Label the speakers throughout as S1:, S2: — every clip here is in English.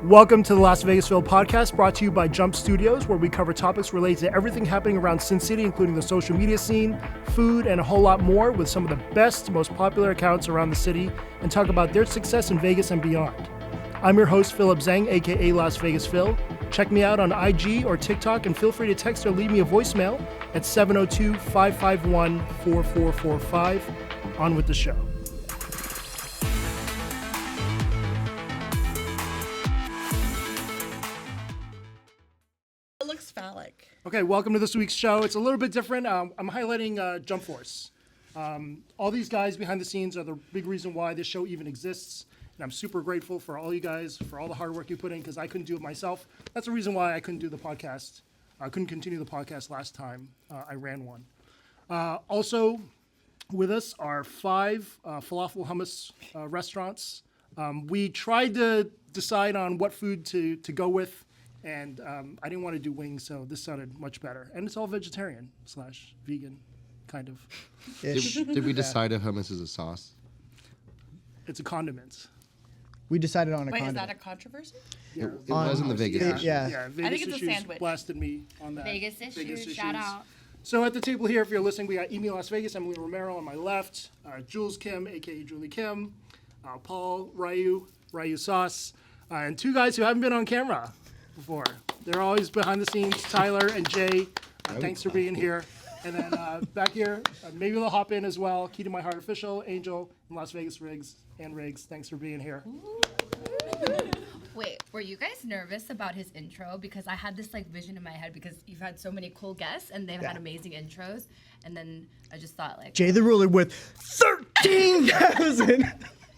S1: Welcome to the Lasvegasfillafel podcast, brought to you by Jump Studios, where we cover topics related to everything happening around Sin City, including the social media scene, food, and a whole lot more, with some of the best, most popular accounts around the city, and talk about their success in Vegas and beyond. I'm your host, Philip Zhang, aka Las Vegas Phil. Check me out on IG or TikTok, and feel free to text or leave me a voicemail at 702-551-4445. On with the show.
S2: It looks phallic.
S1: Okay, welcome to this week's show. It's a little bit different. I'm highlighting JMP Force. All these guys behind the scenes are the big reason why this show even exists. And I'm super grateful for all you guys, for all the hard work you put in, because I couldn't do it myself. That's the reason why I couldn't do the podcast. I couldn't continue the podcast last time I ran one. Also with us are 5 falafel hummus restaurants. We tried to decide on what food to go with, and I didn't want to do wings, so this sounded much better. And it's all vegetarian / vegan, kind of.
S3: Did we decide if hummus is a sauce?
S1: It's a condiment.
S4: We decided on a
S2: Wait,
S4: condiment.
S2: is that a controversy?
S1: Yeah.
S3: It was in the Vegas.
S4: Yeah.
S1: Vegas
S2: I think it's a
S1: issues
S2: sandwich.
S1: blasted me on that.
S5: Vegas issues, shout out.
S1: So at the table here, if you're listening, we got Emi Las Vegas, Emily Romero on my left, Jules Kim, aka Julie Kim, Paul Ryu Sauce, and 2 guys who haven't been on camera before. They're always behind the scenes, Tyler and Jay. Thanks for being here. And then back here, maybe they'll hop in as well. Key to My Heart Official, Angel, and Las Vegas Riggs. Thanks for being here.
S5: Wait, were you guys nervous about his intro? Because I had this vision in my head because you've had so many cool guests and they've had amazing intros. And then I just thought
S4: Jay the Ruler with 13,000.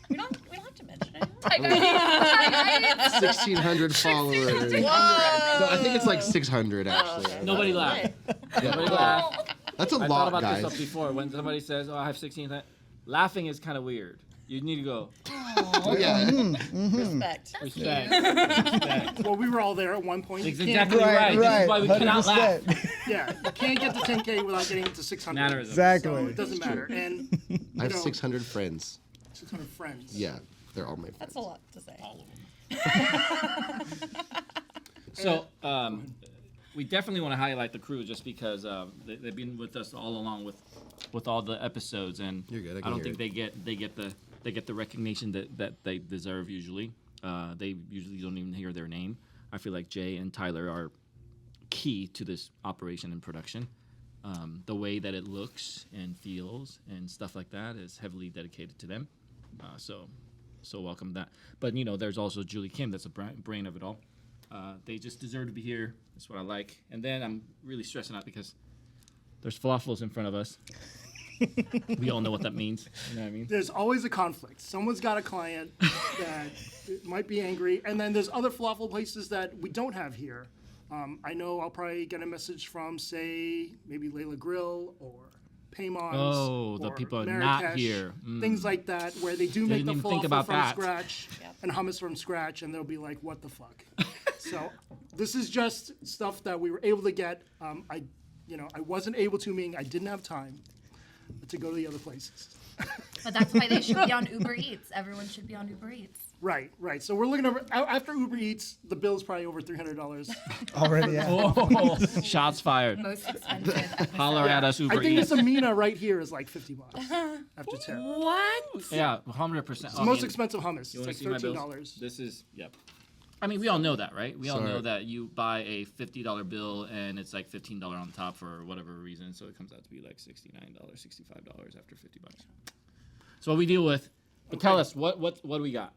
S2: We don't have to mention it.
S3: 1,600 followers. No, I think it's like 600 actually.
S2: Okay.
S6: Nobody laughed. Nobody laughed.
S3: That's a
S6: I thought
S3: lot,
S6: about
S3: guys.
S6: this stuff before. When somebody says, "Oh, I have 16," laughing is kind of weird. You need to go.
S3: Oh yeah.
S2: Respect.
S6: Respect.
S1: Well, we were all there at one point.
S6: That's
S1: You can't-
S6: exactly right. This is why we cannot laugh.
S4: 100%.
S1: Yeah, you can't get to 10K without getting to 600.
S6: Mannerism.
S4: Exactly.
S1: So it doesn't matter. And
S3: I have 600 friends.
S1: 600 friends.
S3: Yeah, they're all my friends.
S2: That's a lot to say.
S6: So we definitely want to highlight the crew just because they've been with us all along with all the episodes, and
S3: You're good, I
S6: I
S3: can
S6: don't
S3: hear
S6: think they get the recognition that they deserve usually. They usually don't even hear their name. I feel like Jay and Tyler are key to this operation and production. The way that it looks and feels and stuff like that is heavily dedicated to them. So welcome that. But there's also Julie Kim, that's the brain of it all. They just deserve to be here. That's what I like. And then I'm really stressing out because there's falafels in front of us. We all know what that means. You know what I mean?
S1: There's always a conflict. Someone's got a client that might be angry, and then there's other falafel places that we don't have here. I know I'll probably get a message from, say, maybe Layla Grill or Paymon's.
S6: Oh, the
S1: or
S6: people are
S1: Marrakesh,
S6: not here.
S1: Things like that, where they do make the
S6: didn't even think
S1: falafel
S6: about
S1: from
S6: that.
S1: scratch and hummus from scratch, and they'll be like, what the fuck? So this is just stuff that we were able to get. I wasn't able to, meaning I didn't have time to go to the other places.
S5: But that's why they should be on Uber Eats. Everyone should be on Uber Eats.
S1: Right. So we're looking over, after Uber Eats, the bill's probably over $300.
S4: Already, yeah.
S6: Oh, shots fired.
S5: Most expensive episode.
S6: Holler at us, Uber
S1: I think
S6: Eats.
S1: this Amina right here is like $50 after tip.
S2: What?
S6: Yeah, 100%.
S1: It's the most expensive hummus.
S6: You
S1: It's
S6: want
S1: like
S6: to see my bills?
S1: $13.
S6: This is, yep. I mean, we all know that, right? We all
S3: Sorry.
S6: know that you buy a $50 bill and it's like $15 on top for whatever reason, so it comes out to be like $69, $65 after $50. So what we deal with, but tell us, what do we got?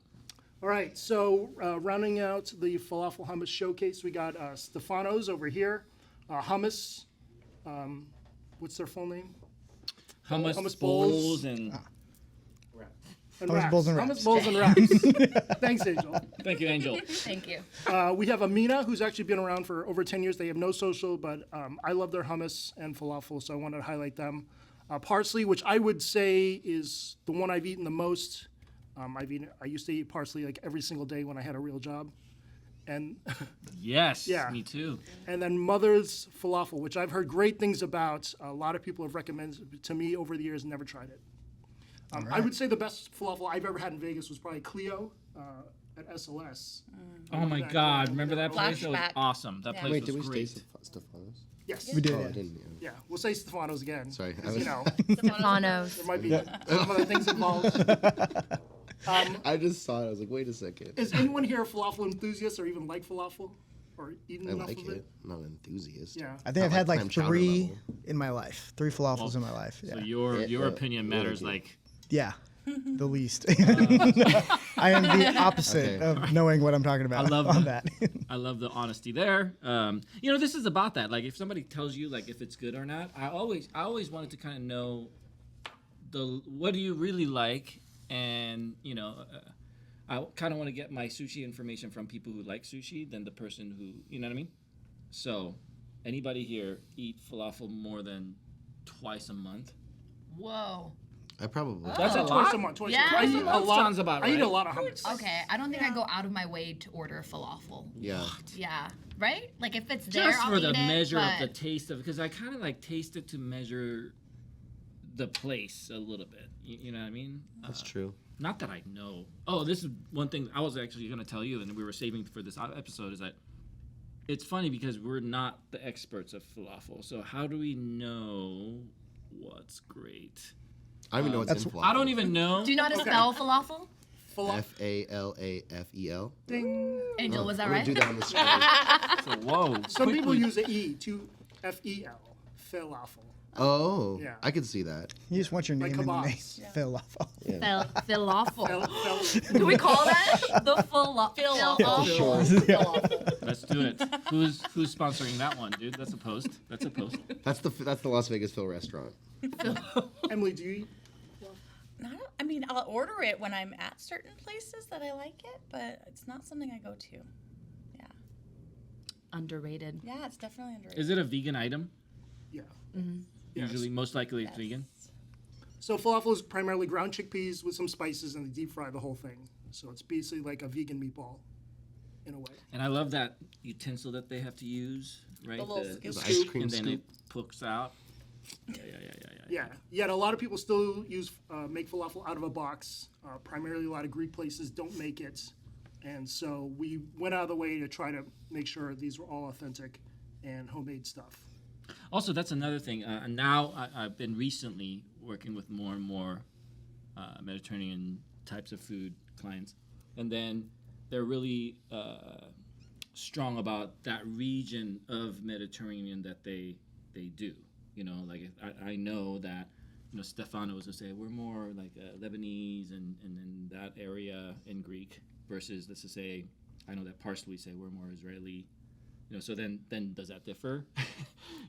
S1: All right, so rounding out the falafel hummus showcase, we got Stefano's over here. Hummus, what's their full name?
S6: Hummus
S1: Hummus
S6: bowls
S1: bowls.
S6: and
S1: And
S4: Hummus
S1: wraps.
S4: bowls and
S1: Hummus
S4: wraps.
S1: bowls and wraps. Thanks, Angel.
S6: thank you, Angel.
S5: Thank you.
S1: We have Amina, who's actually been around for over 10 years. They have no social, but I love their hummus and falafel, so I wanted to highlight them. Parsley, which I would say is the one I've eaten the most. I used to eat parsley like every single day when I had a real job. And
S6: Yes,
S1: Yeah.
S6: me too.
S1: and then Mother's Falafel, which I've heard great things about. A lot of people have recommended it to me over the years, never tried it. I would say the best falafel I've ever had in Vegas was probably Clio at SLS.
S6: Oh my
S1: That
S6: God!
S1: guy,
S6: Remember that place? That was
S2: Flashback.
S6: awesome. That
S2: Yeah.
S6: place
S3: Wait, did we
S6: was
S3: stay
S6: great.
S3: Stefano's?
S1: Yes.
S4: We did.
S3: Oh, I
S4: Yeah.
S3: didn't.
S1: Yeah, we'll say Stefano's again.
S3: Sorry, I
S1: 'cause,
S3: was-
S1: you know,
S5: Stefanos.
S1: there might be some other things involved.
S3: I just saw it. I was like, wait a second.
S1: Is anyone here a falafel enthusiast or even like falafel? Or eaten
S3: I
S1: enough
S3: like
S1: of
S3: it. I'm not an enthusiast.
S1: Yeah.
S4: I think I've
S3: Not
S4: had like
S3: clam chowder
S4: 3
S3: level.
S4: in my life. 3 falafels in my life. Yeah.
S6: So your
S3: Yeah,
S6: opinion
S3: really
S6: matters.
S3: good.
S6: Like
S4: Yeah. The least. I am the opposite
S3: Okay.
S4: of knowing what I'm talking about
S6: I love
S4: on
S6: that.
S4: that.
S6: I love the honesty there. You know, this is about that. Like, if somebody tells you like if it's good or not, I always wanted to kind of know what do you really like, and you know, I kind of want to get my sushi information from people who like sushi than the person who, you know what I mean. So, anybody here eat falafel more than twice a month?
S5: Whoa.
S3: I probably.
S6: That's a
S1: Twice
S6: lot.
S1: a month. Twice
S5: Yeah.
S1: a month. I
S5: Twice
S1: eat
S6: a
S1: a
S6: month
S1: lot.
S6: sounds about
S1: I eat a
S6: right.
S1: lot of hummus.
S5: Okay, I don't think I go out of my way to order falafel.
S3: Yeah.
S5: Yeah, right? Like if it's there,
S6: Just
S5: I'll
S6: for the
S5: eat it,
S6: measure of
S5: but-
S6: the taste of, because I kind of like taste it to measure the place a little bit. You know what I mean?
S3: That's true.
S6: Not that I know. Oh, this is one thing I was actually going to tell you, and we were saving for this episode, is that it's funny because we're not the experts of falafel. So how do we know what's great?
S3: I don't even know what's in
S4: That's-
S3: falafel.
S6: I don't even know.
S5: Do you know how to spell falafel?
S3: Falafel.
S1: Ding.
S5: Angel, was that
S3: I'm gonna
S5: right?
S3: do that on the screen.
S6: So, whoa.
S1: Some people
S6: quickly.
S1: use an E to F-E-L. Falafel.
S3: Oh,
S1: Yeah.
S3: I could see that.
S4: You just want your
S1: Like
S4: name in the name.
S1: kebabs. Yeah.
S4: Falafel.
S5: Falafel.
S1: Fel-
S5: Do we call that the falafel?
S3: Sure.
S6: Let's do it. Who's sponsoring that one, dude? That's a post. That's a post.
S3: That's the Las Vegas Phil restaurant.
S1: Emily, do you eat?
S2: I mean, I'll order it when I'm at certain places that I like it, but it's not something I go to. Yeah.
S5: Underrated.
S2: Yeah, it's definitely underrated.
S6: Is it a vegan item?
S1: Yeah.
S5: Mm-hmm.
S1: Yes.
S6: Usually, most likely it's
S2: Yes.
S6: vegan.
S1: So falafel is primarily ground chickpeas with some spices, and they deep fry the whole thing. So it's basically like a vegan meatball, in a way.
S6: And I love that utensil that they have to use, right?
S2: The little
S3: The
S2: scoop.
S3: ice cream
S6: and then
S3: scoop.
S6: it pokes out. Yeah.
S1: Yeah. Yet a lot of people still make falafel out of a box. Primarily, a lot of Greek places don't make it, and so we went out of the way to try to make sure these were all authentic and homemade stuff.
S6: Also, that's another thing. And now I've been recently working with more and more Mediterranean types of food clients, and then they're really strong about that region of Mediterranean that they do. You know, like I know that, you know, Stefano's will say we're more like Lebanese and in that area in Greek versus, let's just say, I know that Parsley say we're more Israeli. You know, so then does that differ?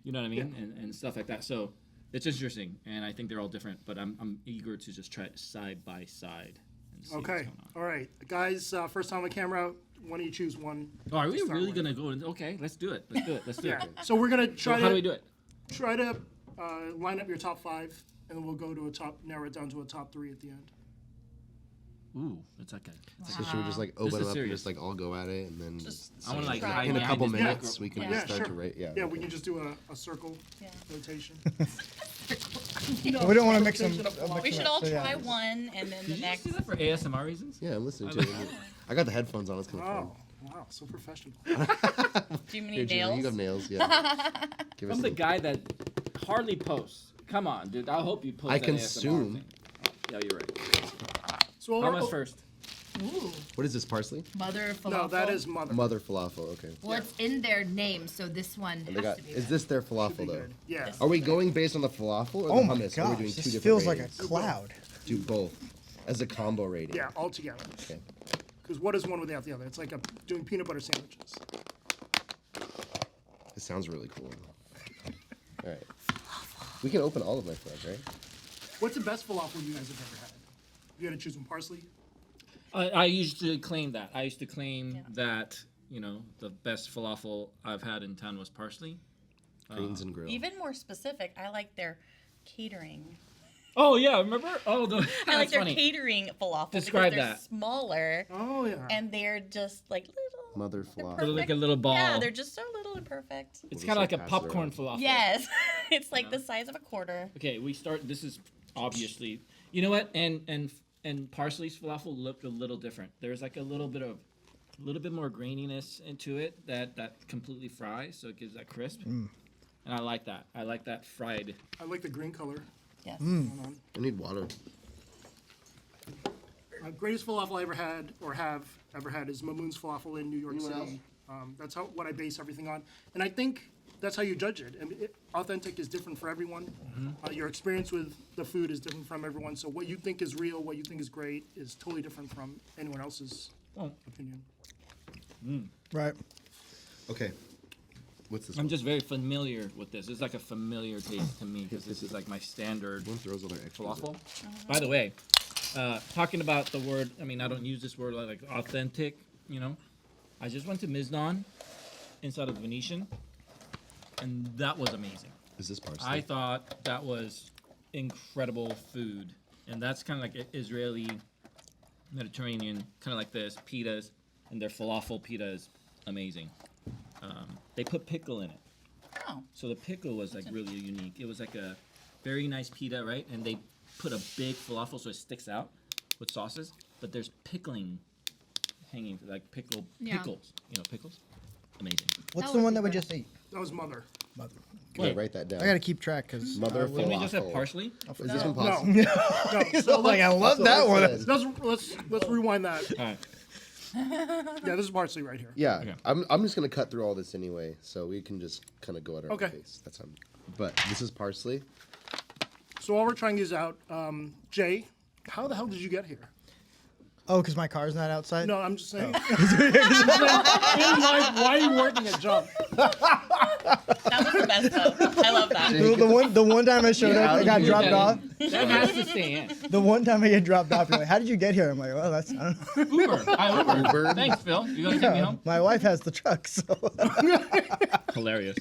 S6: You know what I mean?
S1: Yeah.
S6: And stuff like that. So it's interesting, and I think they're all different. But I'm eager to just try it side by side and see what's
S1: Okay.
S6: going on.
S1: All right, guys. First time on camera. Why don't you choose one?
S6: Oh, are we
S1: to start
S6: really
S1: with?
S6: gonna go? Okay, let's do it. Let's do
S1: Yeah.
S6: it.
S1: So we're gonna
S6: So
S1: try
S6: how do we
S1: to
S6: do it?
S1: line up your top 5, and then we'll go to narrow it down to a top 3 at the end.
S6: Ooh, that's okay.
S3: So should we just like
S6: This
S3: open
S6: is
S3: it up and
S6: serious.
S3: just like all go at it and then
S2: Just
S6: I want to like
S2: try
S6: hide
S3: in a
S6: behind
S3: couple
S6: this
S3: minutes
S6: micro-
S3: we can
S2: Yeah.
S3: just start
S1: sure.
S3: to rate. Yeah.
S1: Yeah, we can just do a circle
S2: Yeah.
S1: rotation.
S4: We don't want to mix them.
S1: Rotation of falafel.
S2: We should all
S4: So, yeah.
S2: try one, and then
S6: Did
S2: the
S6: you
S2: next.
S6: just do that for ASMR reasons?
S3: Yeah, I'm listening to it. I got the headphones on. It's kind of
S1: Oh, wow, so professional.
S2: Do you
S3: fun.
S2: need
S3: Here, Julie,
S2: nails?
S3: you have nails. Yeah. Give us
S6: I'm the
S3: some-
S6: guy that hardly posts. Come on, dude. I hope you post.
S3: I
S6: that
S3: consume.
S6: ASMR thing. Yeah, you're right.
S1: So
S6: How much first?
S5: Ooh,
S3: What is this, parsley?
S5: mother falafel.
S1: No, that is mother.
S3: Mother falafel. Okay.
S5: Well, it's in their name, so this one
S3: And
S5: has
S3: they got.
S5: to be
S3: Is
S5: good.
S3: this their
S1: Should be
S3: falafel though?
S1: good. Yeah.
S3: Are we going based on the falafel or the
S4: Oh my
S3: hummus? Or are we
S4: gosh,
S3: doing two
S4: this
S3: different
S4: feels like a
S3: ratings?
S4: cloud.
S3: Do both as a combo rating.
S1: Yeah, all together.
S3: Okay.
S1: Because what is one without the other? It's like doing peanut butter sandwiches.
S3: This sounds really cool. All right. We can open all of my fries, right?
S1: What's the best falafel you guys have ever had? You got to choose one. Parsley?
S6: I used to claim that. I used to claim that, you know, the best falafel I've had in town was Parsley.
S3: Greens and grill.
S2: Even more specific, I like their catering.
S6: Oh yeah, remember? Oh,
S2: I like
S6: that's
S2: their
S6: funny.
S2: catering falafel
S6: Describe
S2: because they're
S6: that.
S2: smaller
S1: Oh, yeah.
S2: and they're just like little.
S3: Mother
S2: They're
S3: falafel.
S6: They're like a
S2: perfect.
S6: little ball.
S2: Yeah, they're just so little and perfect.
S6: It's
S3: We'll
S6: kind of like
S3: just,
S6: a
S3: like, pass it
S6: popcorn
S3: around.
S6: falafel.
S2: Yes, it's like the size of a quarter.
S6: Okay, we start. This is obviously. You know what? And and Parsley's falafel looked a little different. There's like a little bit more graininess into it that completely fries, so it gives that crisp. And I like that. I like that fried.
S1: I like the green color.
S2: Yes.
S3: I need water.
S1: Greatest falafel I ever had or have ever had is Mamoon's Falafel in New York City. That's what I base everything on, and I think that's how you judge it. I mean, authentic is different for everyone. Your experience with the food is different from everyone. So what you think is real, what you think is great, is totally different from anyone else's opinion.
S4: Right.
S3: Okay. What's this?
S6: I'm just very familiar with this. It's like a familiar taste to me because this is like my standard
S3: One throws all their extras in.
S6: falafel. By the way, talking about the word, I mean, I don't use this word like authentic, you know. I just went to Miznon inside of the Venetian, and that was amazing.
S3: Is this parsley?
S6: I thought that was incredible food, and that's kind of like Israeli, Mediterranean, kind of like this pitas, and their falafel pita is amazing. They put pickle in it,
S2: Oh.
S6: so the pickle was like really unique. It was like a very nice pita, right? And they put a big falafel so it sticks out with sauces, but there's pickling hanging, like pickles, you know, pickles. Amazing.
S4: What's the one that we just ate?
S1: That was Mother.
S4: Mother.
S3: Okay, write that down.
S4: I gotta keep track because
S3: Mother
S6: Can we just have
S3: falafel.
S6: parsley?
S3: Is this one
S1: No,
S3: possible?
S1: no. So
S4: like I love
S3: That's
S4: that
S3: what I
S4: one.
S3: said.
S1: let's rewind that.
S6: All right.
S1: Yeah, this is parsley right here.
S3: Yeah,
S6: Okay.
S3: I'm just gonna cut through all this anyway, so we can just kind of go at our
S1: Okay.
S3: own pace. That's fine. But this is parsley.
S1: So while we're trying these out, Jay, how the hell did you get here?
S4: Oh, because my car's not outside.
S1: No, I'm just saying. why are you working at Jump?
S2: That was the best though. I love that.
S4: The one time I showed up, I got dropped
S6: that
S4: off.
S6: That has to stay in.
S4: The one time I get dropped off, you're like, "How did you get here?" I'm like, "Well, that's I don't know."
S6: Uber. I Uber.
S3: Uber.
S6: Thanks, Phil. You gonna take me home?
S4: My wife has the truck, so
S6: Hilarious.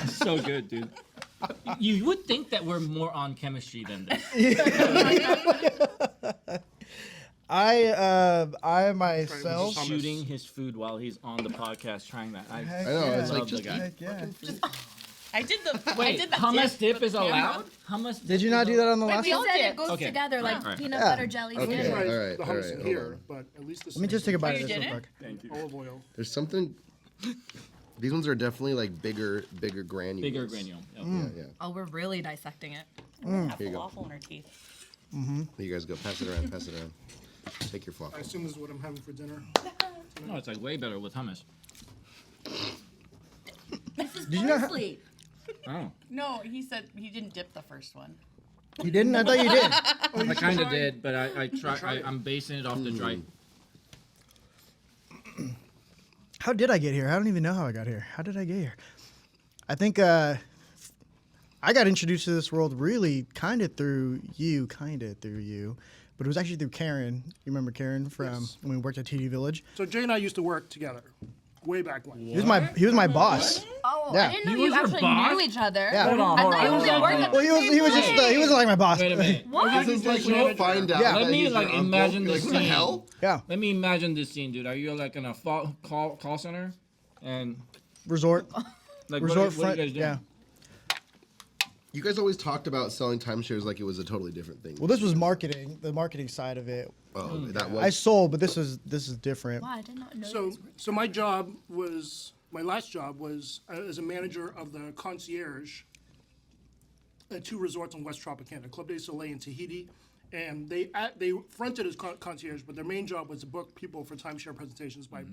S6: So good, dude. You would think that we're more on chemistry than this.
S4: I myself.
S1: Hummus.
S6: Shooting his food while he's on the podcast, trying that. I
S3: know, it's
S6: love
S3: like
S6: the
S3: just
S6: guy.
S4: Heck yeah.
S2: I did the.
S6: Wait,
S2: I did the
S6: hummus dip is
S2: camera.
S6: allowed? Hummus dip
S4: Did you
S6: is
S4: not do that on the
S2: Wait,
S4: last
S2: we
S5: He
S2: all
S4: one?
S5: said
S2: did.
S5: it goes
S6: Okay.
S5: together like
S6: Alright.
S5: peanut
S4: Yeah.
S5: butter jelly
S3: Okay.
S5: sandwich.
S3: All right.
S1: The
S3: All
S1: hummus
S3: right.
S1: in
S3: Hold
S1: here,
S3: on.
S1: but at least this.
S4: Let me just take a bite
S2: you
S4: of this real
S2: didn't?
S4: quick.
S6: Thank you.
S1: olive oil.
S3: There's something. These ones are definitely like bigger granules.
S6: Bigger granule. Yep.
S3: Yeah.
S5: Oh, we're really dissecting it.
S2: Have
S3: Here you go.
S2: falafel in her teeth.
S3: Here you guys go. Pass it around. Pass it around. Take your
S1: I
S3: falafel.
S1: assume this is what I'm having for dinner.
S6: No, it's like way better with hummus.
S5: This is
S4: Did you not-
S5: parsley.
S6: Oh.
S2: No, he said he didn't dip the first one.
S4: You didn't? I thought you did.
S6: I kind of did, but I try. I'm basing it off the dry.
S4: How did I get here? I don't even know how I got here. How did I get here? I think I got introduced to this world really kind of through you, but it was actually through Karen. You remember Karen from
S1: Yes.
S4: when we worked at TD Village?
S1: So Jay and I used to work together, way back when.
S4: He was my boss.
S5: Oh,
S4: Yeah.
S5: I didn't know
S6: He
S5: you
S6: was your
S5: actually
S6: boss?
S5: knew each other.
S4: Yeah. Hold
S6: on,
S5: I
S6: hold
S5: thought
S6: on,
S5: you
S6: hold
S5: were
S6: on,
S5: working
S6: hold on.
S4: Well, he was just he wasn't like my boss.
S6: Wait a minute.
S5: What?
S3: This is like you'll find out.
S4: Yeah.
S3: that
S6: Let me
S3: he's your
S6: like
S3: uncle.
S6: imagine
S3: You're
S6: this
S3: like, what the
S6: scene.
S3: hell?
S4: Yeah,
S6: Let me imagine this scene, dude. Are you like in a call center, and
S4: resort
S6: like
S4: resort
S6: what are
S4: front.
S6: you guys doing?
S4: Yeah.
S3: You guys always talked about selling timeshares like it was a totally different thing.
S4: Well, this was marketing, the marketing side of it.
S3: Oh, that was.
S4: I sold, but this is different.
S5: Wow, I did not know.
S1: So my job was my last job was as a manager of the concierge at two resorts in West Tropicana, Club de Soleil and Tahiti, and they fronted as concierge, but their main job was to book people for timeshare presentations by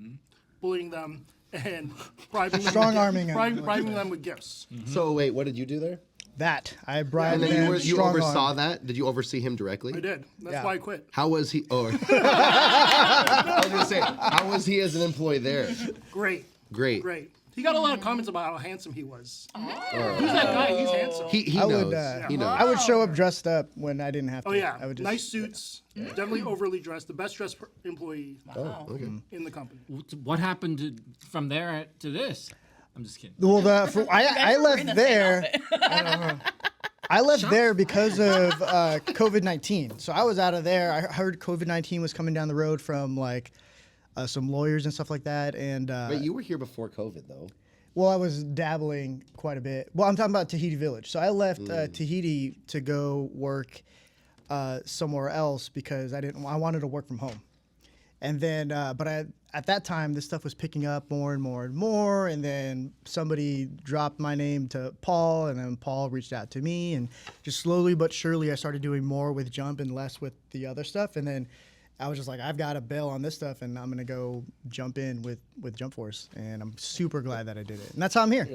S1: bullying them and bribing them,
S4: Strong-arming them.
S1: bribing them with gifts.
S3: So wait, what did you do there?
S4: That I bribed
S3: And then
S4: them.
S3: you
S4: strong
S3: oversaw
S4: arm.
S3: that? Did you oversee him directly?
S1: I did. That's
S4: Yeah.
S1: why I quit.
S3: How was he? Oh, I was gonna say, how was he as an employee there?
S1: Great.
S3: Great.
S1: Great. He got a lot of comments about how handsome he was. Who's that guy? He's handsome.
S3: He
S4: I
S3: knows.
S4: would.
S3: He knows.
S4: I would show up dressed up when I didn't have to.
S1: Oh yeah,
S4: I would just,
S1: nice suits, definitely overly dressed, the best dressed employee
S3: Oh, okay.
S1: in the company.
S6: What happened from there to this? I'm just kidding.
S4: Well, I
S2: You guys were in
S4: left
S2: the same
S4: there.
S2: outfit.
S4: I left there because of COVID-19. So I was out of there. I heard COVID-19 was coming down the road from like some lawyers and stuff like that. And
S3: Wait, you were here before COVID, though.
S4: well, I was dabbling quite a bit. Well, I'm talking about Tahiti Village. So I left Tahiti to go work somewhere else because I wanted to work from home. And then, at that time, this stuff was picking up more and more and more. And then somebody dropped my name to Paul, and then Paul reached out to me. And just slowly but surely, I started doing more with Jump and less with the other stuff. And then I was just like, I've got to bail on this stuff, and I'm going to go jump in with Jump Force. And I'm super glad that I did it. And that's how I'm here.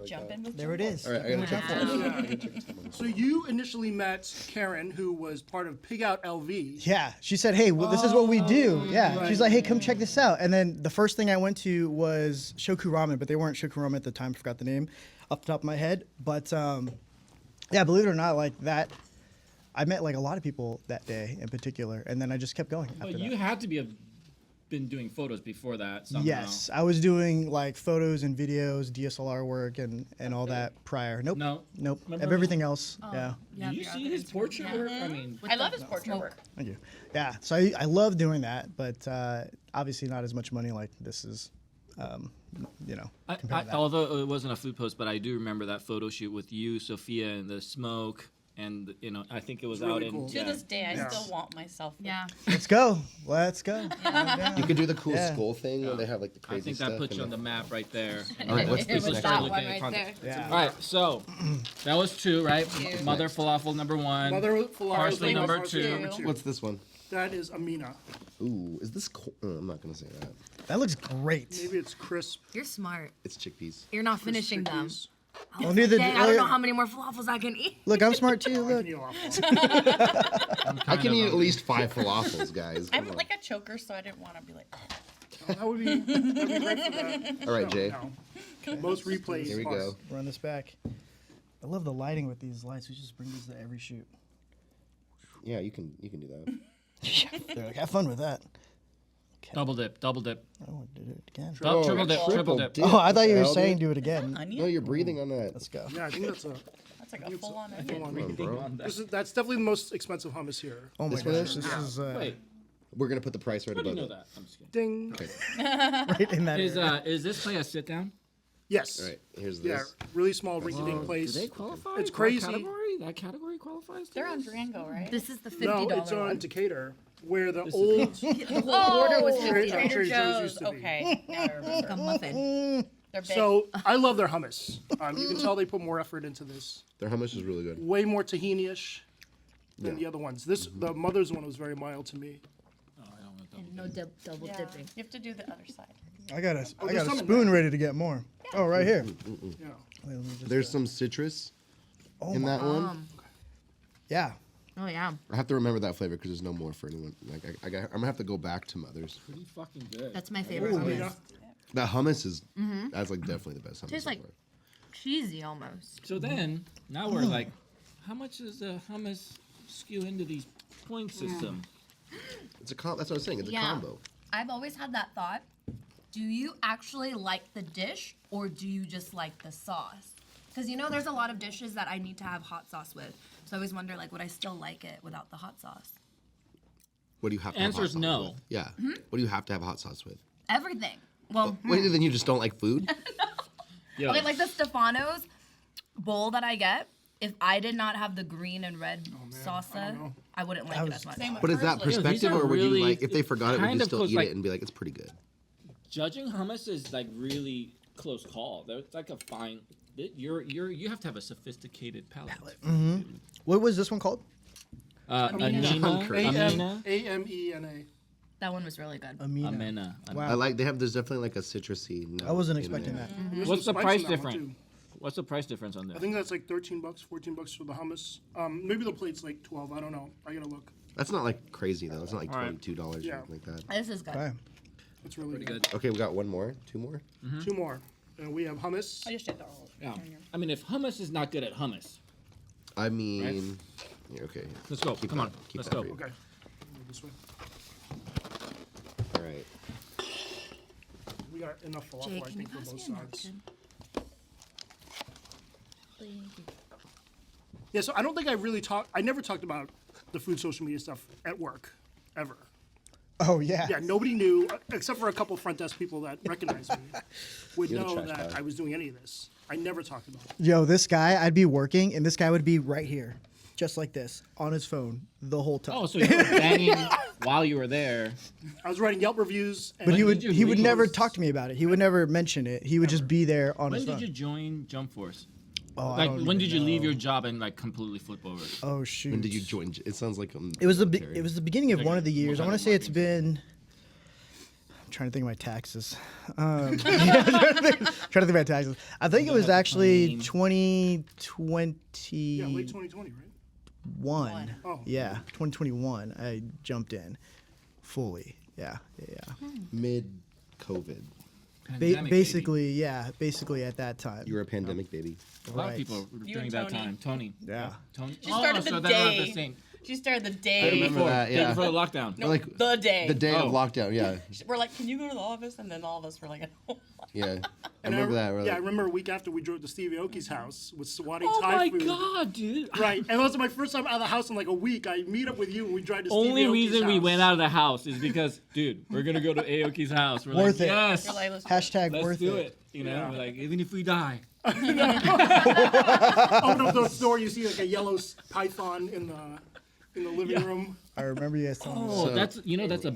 S2: Jump in with
S4: There it is.
S3: All right, I gotta check
S1: So you initially met Karen, who was part of Pig Out LV.
S4: Yeah, she said, "Hey, well, this is what we do." Yeah,
S1: Right.
S4: she's like, "Hey, come check this out." And then the first thing I went to was Shoku Ramen, but they weren't Shoku Ramen at the time. I forgot the name off the top of my head. But yeah, believe it or not, like that, I met like a lot of people that day in particular, and then I just kept going after
S6: But
S4: that.
S6: you had to been doing photos before that somehow.
S4: Yes, I was doing like photos and videos, DSLR work, and all that prior. Nope.
S6: No. Remember
S4: Of everything else. Yeah.
S6: Do you see his portrait work? I mean,
S2: I love his portrait work.
S4: Thank you. Yeah. So I love doing that, but obviously not as much money like this is. Compared to that.
S6: although it wasn't a food post, but I do remember that photo shoot with you, Sophia, and the smoke, and I think it was out
S1: really
S6: in.
S1: cool.
S2: To this day, I
S1: Yeah.
S2: still want myself.
S5: Yeah.
S4: Let's go. Let's go.
S3: You could do the cool
S4: Yeah.
S3: skull thing where they have like the
S6: I
S3: crazy
S6: think
S3: stuff.
S6: that puts
S3: and
S6: you on the map right there.
S3: All right, what's
S5: It
S3: this
S5: was
S3: next
S5: that
S3: one?
S5: one right there.
S4: Yeah.
S6: All right, so that was 2, right?
S2: Two.
S6: Mother falafel number 1.
S1: Mother falafel
S6: Parsley number
S1: parsley
S6: two.
S1: number 2.
S3: What's this one?
S1: That is Amina.
S3: Ooh, is this? I'm not gonna say that.
S4: That looks great.
S1: Maybe it's crisp.
S5: You're smart.
S3: It's chickpeas.
S5: You're not finishing them.
S1: chickpeas.
S4: Well, neither
S5: Dang, I don't know how many more falafels I can eat.
S4: Look, I'm smart too. Look.
S1: You know,
S3: I can eat at least 5 falafels, guys.
S2: I'm
S3: Come on.
S2: like a choker, so I didn't want to be like.
S1: that would be great for that.
S3: All right, Jay.
S1: No. Most replayed.
S3: Here we go.
S4: Run this back. I love the lighting with these lights. We just bring these to every shoot.
S3: Yeah, you can do that.
S4: They're like, have fun with that.
S6: Double dip.
S4: I want to do it again.
S3: Oh,
S6: Triple dip. Triple dip.
S4: Oh, I thought you were
S3: Nailed
S4: saying
S3: it.
S4: do it again.
S2: Onion?
S3: No, you're breathing on that.
S4: Let's go.
S1: Yeah, I think that's
S2: That's like a full on
S1: full
S2: onion.
S1: on.
S3: Come on, bro.
S1: That's definitely the most expensive hummus here.
S4: Oh my
S3: This one
S4: gosh,
S3: is?
S4: this is
S6: Wait,
S3: We're gonna put the price right
S6: how do you
S3: above
S6: know
S3: it.
S6: that? I'm just kidding.
S1: Ding.
S4: right in that area.
S6: Is this play a sit down?
S1: Yes.
S3: All right, here's
S1: Yeah,
S3: this.
S1: really small rinky-dink place.
S6: Do they qualify?
S1: It's
S6: for
S1: crazy.
S6: That category qualifies. To
S2: They're on
S6: this?
S2: Durango, right?
S5: This is the
S1: No,
S5: $50
S1: it's on
S5: one.
S1: Decatur, where the
S6: This is-
S1: old
S5: The whole order was
S1: Trader-
S5: $50.
S1: Trader
S2: Trader
S1: Joe's
S2: Joe's.
S1: used to be.
S2: Okay. Now I remember.
S5: A muffin.
S2: They're big.
S1: So I love their hummus. You can tell they put more effort into this.
S3: Their hummus is really good.
S1: Way more tahini-ish than
S3: Yeah.
S1: the other ones. This the mother's one was very mild to me.
S6: Oh, I don't want double
S5: And no double
S2: yeah.
S5: dipping.
S2: You have to do the other side.
S4: I got
S1: there's
S4: a
S1: some in
S4: spoon ready to get more. Oh, right here.
S1: Yeah.
S4: Wait, let me just,
S3: There's some citrus
S4: oh
S3: in
S4: my-
S3: that one.
S4: Yeah.
S5: Oh, yeah.
S3: I have to remember that flavor because there's no more for anyone. Like I'm gonna have to go back to Mother's.
S6: Pretty fucking good.
S5: That's my favorite
S1: Ooh,
S5: hummus.
S1: yeah.
S3: That hummus is that's like definitely the best hummus.
S5: Tastes like
S3: ever.
S5: cheesy almost.
S6: So then, now we're like, how much does the hummus skew into these point system?
S3: It's a that's what I was saying. It's a combo.
S5: I've always had that thought. Do you actually like the dish or do you just like the sauce? Because there's a lot of dishes that I need to have hot sauce with. So I always wonder, like, would I still like it without the hot sauce?
S3: What do you have to
S6: Answer
S3: have hot
S6: is
S3: sauce
S6: no.
S3: with? Yeah. What do you have to have hot sauce with?
S5: Everything. Well,
S3: What, then you just don't like food?
S6: Yo,
S5: okay, like the Stefano's bowl that I get, if I did not have the green and red salsa, I wouldn't like it as much.
S2: Same with
S3: But is that
S2: parsley.
S3: perspective,
S6: are
S3: or would
S6: really-
S3: you like if they forgot it, would
S6: kind
S3: you
S6: of
S3: still
S6: close,
S3: eat
S6: like-
S3: it and be like, it's pretty good?
S6: judging hummus is like really close call. It's like a fine. You have to have a sophisticated palate.
S4: What was this one called?
S6: Amina.
S3: Concrete.
S6: Amina.
S1: A-M-E-N-A.
S5: That one was really good.
S4: Amina.
S6: Amina.
S4: Wow.
S3: There's definitely like a citrusy note.
S4: I wasn't
S3: in
S4: expecting
S3: there.
S4: that.
S1: There's
S6: What's
S1: some
S6: the
S1: spice
S6: price
S1: in that one,
S6: difference?
S1: too.
S6: What's the price difference on this?
S1: I think that's like $13, $14 for the hummus. Maybe the plate's like 12. I don't know. I gotta look.
S3: That's not like crazy though. It's not like
S6: All right.
S3: $22 or
S1: Yeah.
S3: something like that.
S5: This is good.
S4: Okay.
S1: It's really
S6: Pretty
S1: good.
S6: good.
S3: Okay, we got one more, 2 more.
S1: Two more. And we have hummus.
S2: I just did the whole.
S6: Yeah. I mean, if hummus is not good at hummus,
S3: I mean, yeah, okay.
S6: let's go.
S3: Keep
S6: Come
S3: that-
S6: on.
S3: keep
S6: Let's
S3: that
S6: go.
S3: for you.
S1: Okay. Move this way.
S3: All right.
S1: We got enough falafel,
S5: Jay,
S1: I
S5: can you
S1: think, for
S5: pass
S1: both
S5: me a
S1: sides.
S5: napkin?
S1: Yeah, so I don't think I never talked about the food social media stuff at work, ever.
S4: Oh, yeah.
S1: Yeah, nobody knew, except for a couple front desk people that recognized me, would
S3: You're the
S1: know
S3: trash
S1: that
S3: guy.
S1: I was doing any of this. I never talked about it.
S4: Yo, this guy, I'd be working, and this guy would be right here. just like this on his phone the whole time.
S6: Oh, so you were banging while you were there.
S1: I was writing Yelp reviews. And
S4: but he
S6: did you
S4: would
S6: leave?
S4: never talk to me about it. He would never mention it. He would just be there on
S6: When
S4: his
S6: did
S4: phone.
S6: you join Jump Force?
S4: Oh, I
S6: Like,
S4: don't
S6: when
S4: even
S6: did you leave
S4: know.
S6: your job and like completely flip over?
S4: Oh shoot!
S3: When did you join? It sounds like
S4: It was the
S3: military.
S4: it was the beginning of
S6: Like,
S4: one of the
S6: what
S4: years. I
S6: kind
S4: want to
S6: of
S4: say it's
S6: marketing?
S4: been. I'm trying to think of my taxes. I'm trying to think of my taxes. I think it was actually 2021.
S1: yeah, late 2020, right? Oh.
S4: Yeah, 2021. I jumped in fully. Yeah.
S3: mid-COVID.
S6: Pandemic,
S4: Basically at that time.
S3: You were a pandemic baby.
S6: baby. A lot of
S4: Right.
S6: people were
S2: You
S6: during
S2: and
S6: that
S2: Tony.
S6: time. Tony.
S4: Yeah.
S6: Tony.
S2: She started
S6: so
S2: the
S6: they're around the
S2: day.
S6: same.
S2: She started the
S3: I
S2: day.
S3: remember that,
S6: Day
S3: yeah.
S6: before the lockdown.
S2: No,
S3: Like,
S2: the day.
S3: The day of
S6: Oh.
S3: lockdown, yeah.
S2: We're like, can you go to the office? And then all of us were like, oh.
S3: Yeah. I
S1: And
S3: remember that. We're
S1: Yeah, I
S3: like,
S1: remember a week after we drove to Steve Aoki's house with swatting
S6: Oh
S1: Thai
S6: my
S1: food.
S6: god, dude!
S1: Right, and that was my first time out of the house in like a week. I meet up with you and we drive to Steve
S6: Only
S1: Aoki's
S6: reason we
S1: house.
S6: went out of the house is because, dude, we're gonna go to Aoki's house. We're
S4: Worth
S6: like,
S4: it.
S6: yes,
S2: You're like, let's
S4: Hashtag
S6: let's
S4: worth
S6: do
S4: it.
S6: it. You know,
S1: Yeah.
S6: we're like, even if we die.
S1: Open up the door, you see like a yellow python in the living room.
S4: I remember you guys telling me.
S6: Oh,
S3: So-
S6: that's a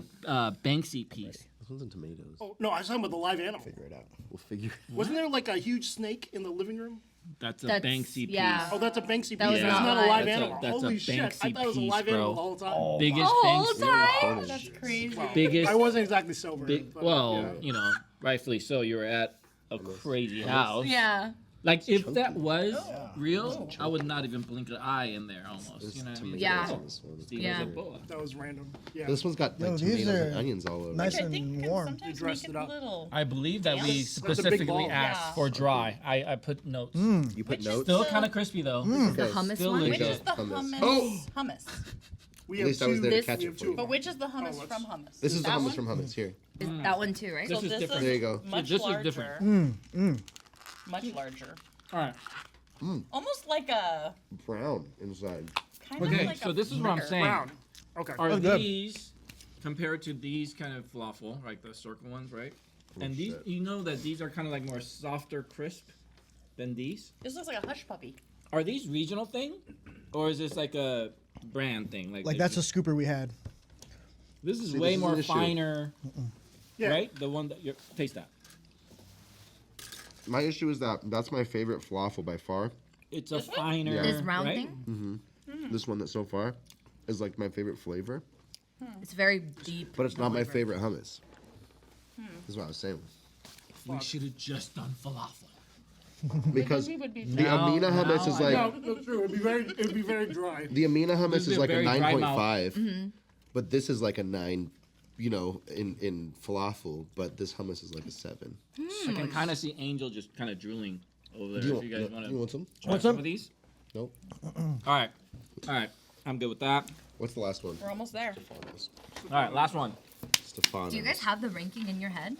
S6: Banksy piece.
S3: this one's in tomatoes.
S1: Oh no, I was talking about the live animal.
S4: Figure it out.
S3: We'll figure.
S1: Wasn't there like a huge snake in the living room?
S6: That's a
S5: That's-
S6: Banksy piece.
S5: yeah.
S1: Oh, that's a Banksy piece.
S5: That was
S1: That's
S5: not
S1: not a
S5: live.
S1: live
S6: That's a-
S1: animal.
S6: that's a
S1: Holy shit! I
S6: Banksy
S1: thought it was a
S6: piece,
S1: live animal
S6: bro.
S1: the whole time.
S6: Biggest
S5: The whole
S6: Banksy.
S5: time?
S2: That's crazy.
S6: Biggest.
S1: I wasn't exactly sober.
S6: Big,
S1: but,
S6: well,
S1: yeah.
S6: you know, rightfully so. You were at a crazy house.
S5: Yeah.
S6: Like if that was real, I would not even blink an eye in there almost. You know what I mean?
S5: Yeah.
S6: Steve
S5: Yeah.
S6: was a bullet.
S1: That was random. Yeah.
S3: This one's got like
S4: No, these
S3: tomatoes and
S4: are
S3: onions all over.
S4: nice
S2: Which I
S4: and
S2: think can
S4: warm.
S2: sometimes
S1: dressed
S2: make
S1: it up.
S2: a little.
S6: I believe that we
S1: That's a big
S6: specifically
S1: ball.
S6: asked
S2: Yeah.
S6: for dry. I put notes.
S3: You put
S2: Which is
S3: notes.
S6: Still
S2: the-
S6: kind of crispy though.
S5: The
S3: Okay.
S5: hummus
S6: Still
S5: one?
S6: legit.
S2: Which is the
S3: Hummus.
S2: hummus?
S3: Oh!
S2: Hummus.
S1: We
S3: At least I was there to
S5: This-
S3: catch
S1: we
S3: it
S1: have
S3: for
S1: two.
S3: you.
S2: But which is the hummus
S1: let's-
S2: from hummus?
S3: This is the
S2: that
S3: hummus
S2: one?
S3: from hummus here.
S5: Is that one too, right?
S6: This
S2: So
S6: is
S2: this
S6: different.
S3: There you go.
S2: Much
S6: This is
S2: larger.
S6: different.
S2: Much larger.
S6: All right.
S2: Almost like a
S3: Brown inside.
S2: kind
S6: Okay,
S2: of like
S6: so
S2: a
S6: this is what I'm
S2: fritter.
S6: saying.
S1: Brown. Okay.
S6: Are
S4: Oh, good.
S6: these compared to these kind of falafel, like the circle ones, right? And these,
S3: shit.
S6: you know that these are kind of like more softer, crisp than these.
S2: This looks like a hush puppy.
S6: Are these regional thing, or is this like a brand thing?
S4: Like
S6: they
S4: that's a
S6: just-
S4: scooper we had.
S6: This is
S3: See,
S6: way
S3: this is
S6: more
S3: an issue.
S6: finer,
S1: Yeah.
S6: right? The one that you taste that.
S3: My issue is that that's my favorite falafel by far.
S6: It's a
S2: This one?
S6: finer.
S3: Yeah.
S5: This round
S6: right?
S5: thing?
S3: This one that's so far is like my favorite flavor,
S5: It's very deep.
S3: but it's not my
S5: flavor.
S3: favorite hummus. That's what I was saying.
S6: We should have just done falafel.
S3: Because
S2: We would be
S3: the
S6: Now-
S3: Amina hummus
S6: now
S3: is
S6: I
S3: like
S1: No, that's true. It'd be very dry.
S3: the Amina hummus
S6: This is
S3: is
S6: a
S3: like a
S6: very dry mouth.
S3: 9.5, but this is like a 9. You know, in falafel, but this hummus is like a 7.
S6: I can kind of see Angel just kind of drooling over there.
S3: Do you,
S6: if you guys
S3: want,
S6: want
S3: you
S6: to
S3: want some?
S6: try some of these?
S3: Nope.
S6: All right, I'm good with that.
S3: What's the last one?
S2: We're almost there.
S6: All right, last one.
S3: Stefano.
S5: Do you guys have the ranking in your head?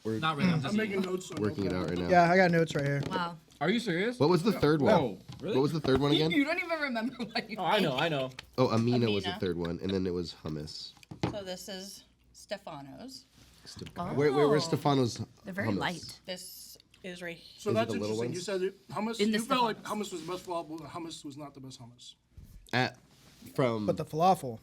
S3: We're
S6: Not really. I'm just
S1: I'm making
S6: eating.
S1: notes. So
S3: working it out right now.
S4: Yeah, I got notes right here.
S5: Wow.
S6: Are you serious?
S3: What was the third one?
S6: Whoa, really?
S3: What was the third one again?
S5: You don't even remember what you
S6: Oh, I know.
S3: Oh, Amina was the
S2: Amina.
S3: third one, and then it was hummus.
S2: So this is Stefano's.
S3: Where's
S5: Oh.
S3: Stefano's
S5: They're very
S3: hummus?
S5: light.
S2: This is right
S1: So
S3: Is it
S1: that's
S3: the little
S1: interesting. You
S3: ones?
S1: said it, hummus.
S5: In the
S1: You felt like
S5: Stefanos.
S1: hummus was the best falafel. But hummus was not the best hummus.
S3: From
S4: But the falafel,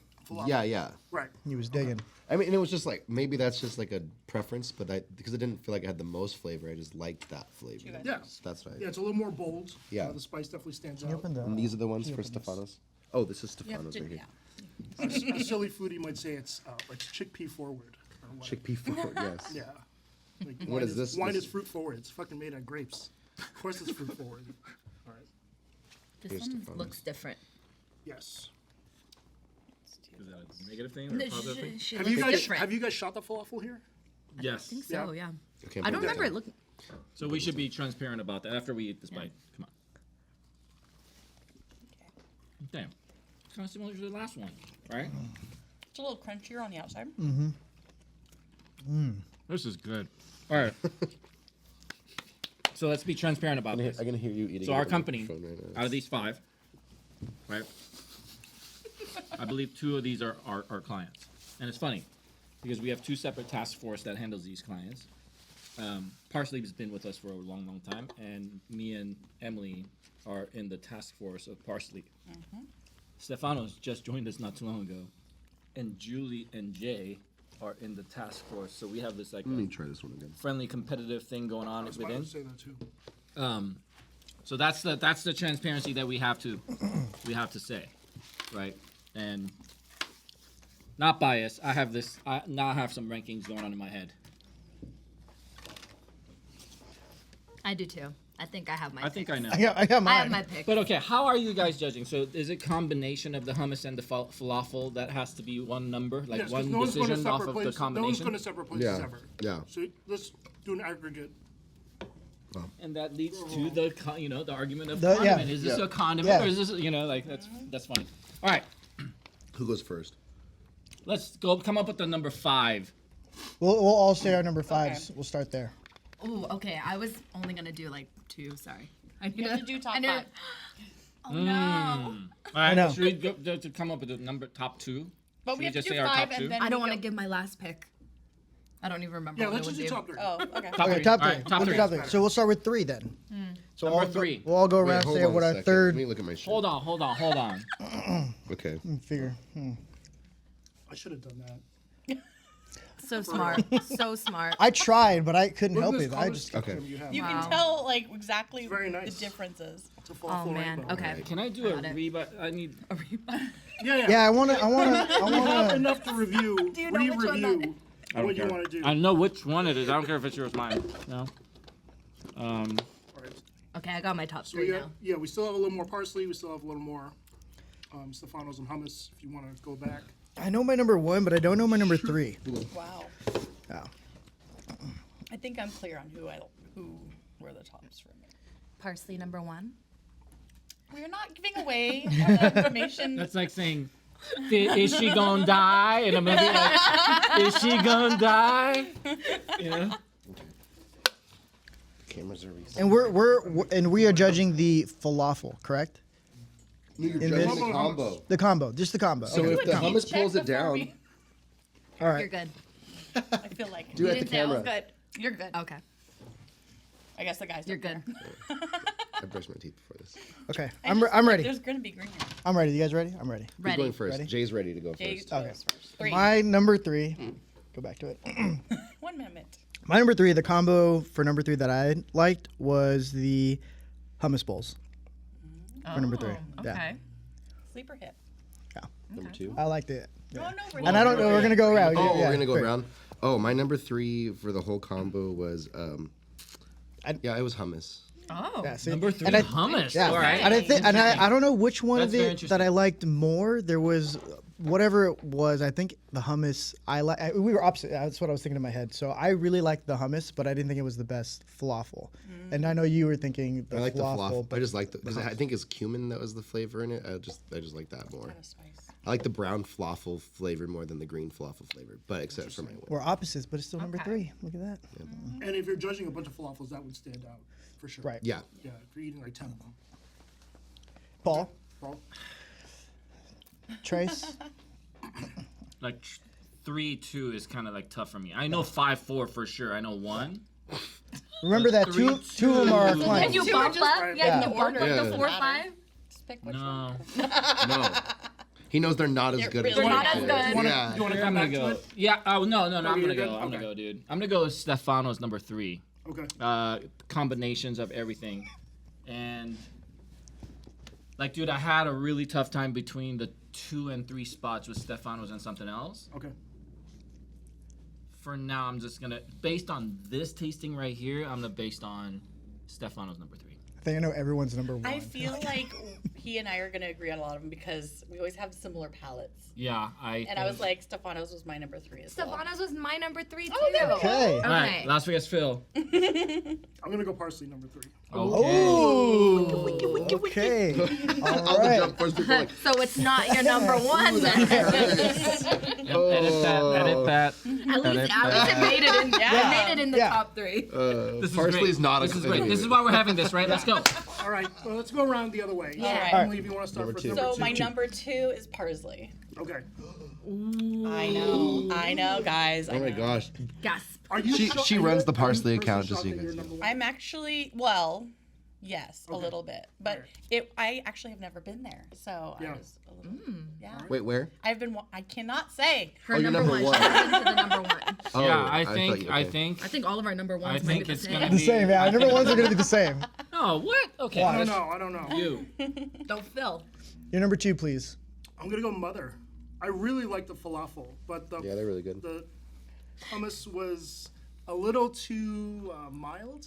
S3: yeah.
S1: Right.
S4: he was digging.
S3: I mean, it was just like maybe that's just like a preference, but because I didn't feel like it had the most flavor, I just liked that flavor.
S1: Yeah.
S3: That's right.
S1: Yeah, it's a little more bold.
S3: Yeah.
S1: The spice definitely stands
S4: Can you
S1: out.
S4: open the-
S3: And these are the ones
S4: can you
S3: for
S4: open this?
S3: Stefano's. Oh, this is
S2: You have
S3: Stefano's
S2: to-
S3: right here.
S2: yeah.
S1: A silly foodie might say it's chickpea forward. Or what.
S3: Chickpea forward, yes.
S1: Yeah. Like,
S3: What
S1: wine
S3: is this?
S1: Wine
S3: This-
S1: is fruit forward. It's fucking made out of grapes. Of course it's fruit forward. All right.
S5: This
S3: Here's
S5: one
S3: Stefano's.
S5: looks different.
S1: Yes.
S6: Is that a negative thing or a positive thing?
S5: She
S1: Have
S5: looks
S1: you guys
S5: different.
S1: have you guys shot the falafel here?
S6: Yes.
S5: I think so, yeah.
S3: Okay,
S5: I don't
S3: put that
S5: remember it
S3: down.
S5: looking.
S6: So we should be transparent about that after we eat this bite. Come on. Damn. It's kind of similar to the last one, right?
S2: It's a little crunchier on the outside.
S6: This is good. All right. So let's be transparent about this.
S3: I'm gonna hear you eating.
S6: So
S3: it
S6: our
S3: on the
S6: company,
S3: phone right now.
S6: out of these 5, right? I believe 2 of these are our clients, and it's funny because we have 2 separate task force that handles these clients. Parsley has been with us for a long, long time, and me and Emily are in the task force of Parsley. Stefanos just joined us not too long ago, and Julie and Jay are in the task force. So we have this like
S3: Let me try this one again.
S6: friendly, competitive thing going on
S1: I was about
S6: within.
S1: to say that too.
S6: So that's the transparency that we have to say, right? And not biased. I now have some rankings going on in my head.
S5: I do too. I think I have my.
S6: I think I know.
S4: I got
S5: I have
S4: mine.
S5: my pick.
S6: But okay, how are you guys judging? So is it combination of the hummus and the falafel that has to be one number, like
S1: Yes, 'cause
S6: one
S1: no one's going to
S6: decision off
S1: separate
S6: of the
S1: places. No one's
S6: combination?
S1: going to separate places
S3: Yeah,
S1: ever.
S3: yeah.
S1: So let's do an aggregate.
S6: And that leads to the the argument of
S4: The- yeah.
S6: condiment. Is this
S3: Yeah.
S6: a condiment
S4: Yeah.
S6: or is this like that's funny. All right,
S3: Who goes first?
S6: let's go come up with the number 5.
S4: We'll all say our number 5s. We'll start there.
S5: Ooh, okay. I was only gonna do like 2. Sorry. I need
S2: You have to do top
S5: I need
S2: 5.
S5: Oh no.
S6: All right,
S4: know.
S6: should we go to come up with the number top 2?
S2: But
S6: Should
S2: we have to
S6: just
S2: do
S6: say our
S2: 5
S6: top 2?
S2: and then
S5: I don't
S2: we
S5: want to
S2: go-
S5: give my last pick. I don't even remember.
S1: Yeah,
S5: what
S1: let's
S5: I
S1: just do
S5: would
S1: top 3.
S2: Oh, okay.
S6: Top
S4: Okay,
S6: three.
S4: top
S6: All
S4: 3.
S6: right, top
S4: We'll do
S6: three.
S4: top 3. So we'll start with 3 then. So
S6: Number
S4: all
S6: 3.
S4: We'll all go
S3: Wait,
S4: around
S3: hold
S4: say
S3: on
S4: what
S3: a
S4: our
S3: second.
S4: third.
S3: Let me look at my shit.
S6: Hold on.
S3: Okay.
S4: Figure.
S1: I should have done that.
S5: So smart. So smart.
S4: I tried, but I couldn't
S1: Look
S4: help
S1: at
S4: it.
S1: this
S4: I
S1: color
S4: just.
S1: spectrum
S3: Okay.
S1: you have.
S2: You
S5: Wow.
S2: can tell like exactly
S1: very nice.
S2: the differences.
S1: It's a
S5: Oh
S1: falafel
S5: man.
S1: rainbow.
S5: Okay.
S6: Can I do a
S5: Got it.
S6: reba? I need.
S4: Yeah, I wanna.
S1: We have enough to review.
S5: Do you know which one
S1: re-review
S6: I don't
S1: what you
S6: care.
S1: want to do.
S6: I know which one it is. I don't care if it's yours, mine. No.
S1: All right.
S5: Okay, I got my top
S1: So
S5: 3
S1: yeah,
S5: now.
S1: yeah, we still have a little more parsley. We still have a little more Stefanos and hummus. If you want to go back.
S4: I know my number 1, but I don't know my number 3.
S2: Wow.
S4: Oh.
S2: I think I'm clear on who were the tops for me.
S5: Parsley number 1.
S2: We're not giving away all the information.
S6: That's like saying, is she gonna die? And I'm gonna be like, is she gonna die? You know?
S3: Cameras are reset.
S4: And we are judging the falafel, correct?
S3: No, you're
S4: In
S3: judging
S4: this-
S3: the combo.
S4: The combo, just the combo.
S3: So
S4: Okay.
S3: if the
S2: Check
S3: hummus pulls it
S2: before
S3: down,
S2: we-
S4: All
S5: You're
S4: right.
S5: good.
S2: I feel like
S3: do it at the
S5: didn't say I was
S3: camera.
S2: good. You're good.
S5: Okay.
S2: I guess the guys.
S5: You're
S2: don't
S5: good.
S2: care.
S3: I brushed my teeth before this.
S4: Okay.
S2: I
S4: I'm
S2: just feel like
S4: ready.
S2: There's gonna be green.
S4: I'm ready. You guys ready? I'm ready.
S3: Who's
S5: Ready.
S3: going first?
S4: Ready?
S3: Jay's ready to go
S2: Jay
S3: first.
S2: goes
S4: Okay.
S2: first. 3.
S4: My number 3. Go back to it.
S2: 1 minute.
S4: My number 3, the combo for number 3 that I liked was the hummus bowls. For number 3. Yeah.
S5: Okay.
S2: Sleeper hit.
S3: Number 2.
S4: I liked it.
S2: Oh no, we're
S4: And I don't know. We're gonna go around.
S3: Oh,
S4: Yeah,
S3: we're gonna go
S4: great.
S3: around. Oh, my number 3 for the whole combo was it was hummus.
S5: Oh.
S4: Yeah, see?
S6: Number 3,
S4: And I-
S6: hummus.
S4: Yeah,
S6: All right.
S4: and I don't know which one
S6: That's
S4: of
S6: very
S4: it
S6: interesting.
S4: that I liked more. There was whatever it was. I think the hummus. We were opposite. That's what I was thinking in my head. So I really liked the hummus, but I didn't think it was the best falafel. And I know you were thinking the
S3: I like the
S4: falafel.
S3: falafel. I
S4: But
S3: just like because I think it's cumin that was the flavor in it. I just like that more.
S2: spice.
S3: I like the brown falafel flavor more than the green falafel flavor, but except for my way.
S4: we're opposites, but it's still number
S5: Okay.
S4: 3. Look at that.
S1: And if you're judging a bunch of falafels, that would stand out for sure.
S4: Right.
S3: Yeah.
S1: Yeah, if you're eating like 10 of them.
S4: Paul,
S1: Paul?
S4: Trace.
S6: Like 3-2 is kind of like tough for me. I know 5-4 for sure. I know 1.
S4: Remember that two of them are our
S5: Can
S4: clients.
S5: you bump up?
S1: right.
S5: Yeah,
S2: The
S5: can you bump
S2: order
S5: up
S3: Yeah.
S5: the 4-5?
S2: Just pick which
S6: No.
S2: one.
S3: No. He knows they're not as
S2: They're
S3: good as
S2: really
S3: we
S2: not as
S3: are.
S5: good.
S1: You want to
S3: Yeah.
S1: come
S6: I'm gonna
S1: back to
S6: go.
S1: it?
S6: Yeah. Oh no. I'm
S1: you're
S6: gonna
S1: good?
S6: go. I'm gonna
S1: Okay.
S6: go, dude. I'm gonna go with Stefano's number 3.
S1: Okay.
S6: Combinations of everything, and like, dude, I had a really tough time between the 2 and 3 spots with Stefano's and something else.
S1: Okay.
S6: For now, I'm just gonna, based on this tasting right here, I'm gonna based on Stefano's number 3.
S4: I think I know everyone's number 1.
S2: I feel like he and I are gonna agree on a lot of them because we always have similar palettes.
S6: Yeah,
S2: And I was like, Stefano's was my number 3 as well.
S5: Stefano's was my number 3 too.
S2: Oh, there we go.
S4: Okay.
S6: all right,
S5: Okay.
S6: Las Vegas Phil.
S1: I'm going to go parsley number 3.
S4: Oh. Okay. All
S3: All the
S4: right.
S3: jump first people like,
S5: So it's not your number 1 then.
S6: Edit that. Edit that.
S5: At least it made it in.
S2: Yeah.
S5: It made it in the
S4: Yeah.
S5: top 3.
S6: This is
S3: parsley
S6: great.
S3: is not
S6: This
S3: a
S6: is great. This is why we're having this, right? Let's go.
S1: All right, well, let's go around the other way.
S2: All right.
S1: Emily, if you want to start
S3: Number
S1: first.
S3: two.
S1: Number
S2: So
S1: two.
S2: my number 2 is parsley.
S1: Okay.
S2: I know, guys.
S3: Oh my gosh.
S5: Gasp.
S1: Are you
S3: She
S1: sure-
S3: she
S1: are
S3: runs
S1: you-
S3: the
S1: are you
S3: parsley
S1: personally
S3: account just
S1: shocked
S3: so you
S1: that
S3: guys
S1: you're
S3: know.
S1: number one?
S2: I'm actually, well, Yes,
S1: Okay.
S2: a little bit. But I actually have never been there, so
S1: Yeah.
S2: I was a little. Yeah.
S3: Wait, where?
S2: I cannot say.
S5: Her
S3: Oh, you're
S5: number
S3: number
S5: one.
S3: one.
S5: She's been to the number one.
S3: Oh,
S6: yeah, I
S3: thought
S6: think
S3: you-
S6: I
S3: okay.
S6: think
S5: I think all of our number ones
S6: I
S5: might
S6: think
S5: be
S6: it's
S5: the
S6: gonna
S5: same.
S6: be
S4: The same, yeah. Number ones are gonna be the same.
S6: Oh, what? Okay.
S1: I don't
S6: let's-
S1: know. I don't know.
S6: You.
S5: Don't fill.
S4: Your number 2, please.
S1: I'm gonna go mother. I really like the falafel, but
S3: Yeah, they're really good.
S1: the hummus was a little too mild,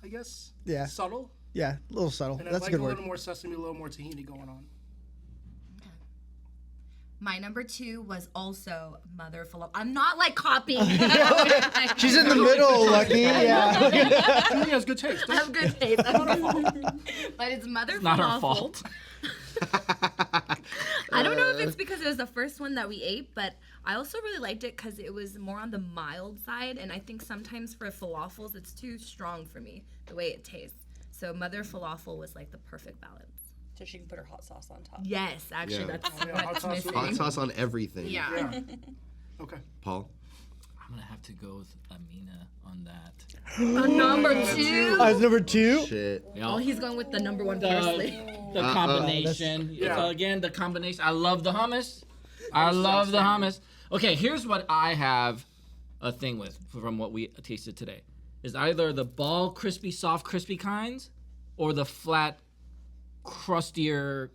S1: I guess.
S4: Yeah.
S1: Subtle.
S4: Yeah, a little subtle.
S1: And
S4: That's
S1: I
S4: a
S1: like
S4: good
S1: a
S4: word.
S1: little more sesame, a little more tahini going on.
S5: My number 2 was also mother falafel. I'm not like copying.
S4: She's in the middle, Lucky. Yeah.
S1: Tahini has good taste.
S5: I have good taste. But it's mother
S6: Not
S5: falafel.
S6: our fault.
S5: I don't know if it's because it was the first one that we ate, but I also really liked it because it was more on the mild side, and I think sometimes for falafels it's too strong for me the way it tastes. So mother falafel was like the perfect balance.
S2: So she can put her hot sauce on top.
S5: Yes, actually,
S3: Yeah.
S5: that's
S1: yeah, hot
S5: what's
S1: sauce
S5: missing.
S3: Hot sauce on everything.
S5: Yeah.
S1: Yeah. Okay.
S3: Paul?
S6: I'm gonna have to go with Amina on that.
S5: Number 2.
S4: As number 2.
S3: Shit.
S5: Oh, he's going with the number 1 parsley.
S6: The combination.
S1: Yeah.
S6: So again, the combination. I love the hummus. I love the hummus. Okay, here's what I have a thing with from what we tasted today. Is either the ball crispy, soft, crispy kinds, or the flat, crustier,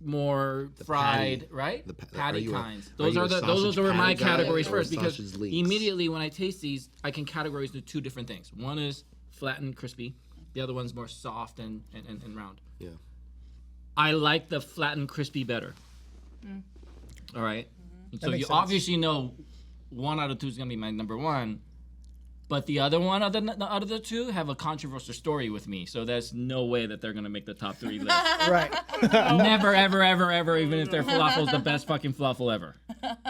S6: more fried,
S3: patty.
S6: right?
S3: The pa-
S6: patty
S3: are you a-
S6: kinds.
S3: are
S6: Those
S3: you
S6: are
S3: a
S6: the those
S3: sausage
S6: are my
S3: patty guy
S6: categories
S3: or
S6: first because
S3: sausage links?
S6: immediately when I taste these, I can categorize into two different things. One is flat and crispy. The other one's more soft and round.
S3: Yeah.
S6: I like the flat and crispy better. All right. So you
S4: makes sense.
S6: obviously know one out of two is gonna be my number one, but the other one out of the two have a controversial story with me. So there's no way that they're gonna make the top 3 list.
S4: Right.
S6: Never, ever, ever, ever. Even if their falafel is the best fucking falafel ever.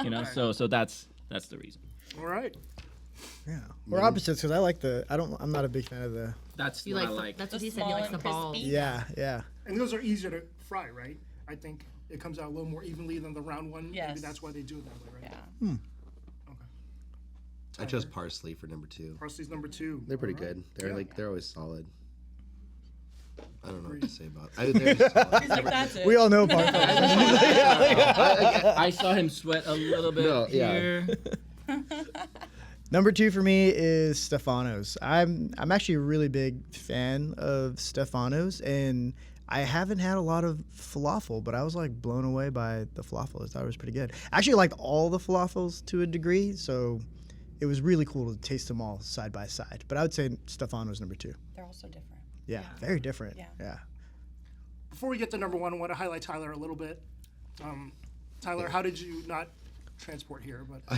S6: You know. So that's the reason.
S1: All right.
S4: Yeah. We're opposites because I like the. I'm not a big fan of the.
S6: That's
S5: You
S6: what
S5: like
S6: I
S5: the-
S6: like.
S5: That's what
S2: The
S5: he said. He
S2: small
S5: likes the
S2: and
S5: balls.
S2: crispy.
S4: Yeah. Yeah.
S1: And those are easier to fry, right? I think it comes out a little more evenly than the round one. Maybe
S2: Yes.
S1: that's why they do it that way, right?
S2: Yeah.
S3: I chose parsley for number 2.
S1: Parsley's number 2.
S3: They're pretty
S1: All right.
S3: good. They're
S1: Yeah.
S3: they're always solid. I don't know what to say about it. They're solid.
S2: He's like, that's it.
S4: We all know part.
S6: I saw him sweat a little bit
S3: No, yeah.
S6: here.
S4: Number 2 for me is Stefano's. I'm actually a really big fan of Stefano's, and I haven't had a lot of falafel, but I was like blown away by the falafel. I thought it was pretty good. I actually liked all the falafels to a degree, so it was really cool to taste them all side by side. But I would say Stefano's number 2.
S2: They're all so different.
S4: Yeah, very different.
S2: Yeah.
S4: Yeah.
S1: Before we get to number 1, I want to highlight Tyler a little bit. Tyler, how did you not transport here? But
S3: I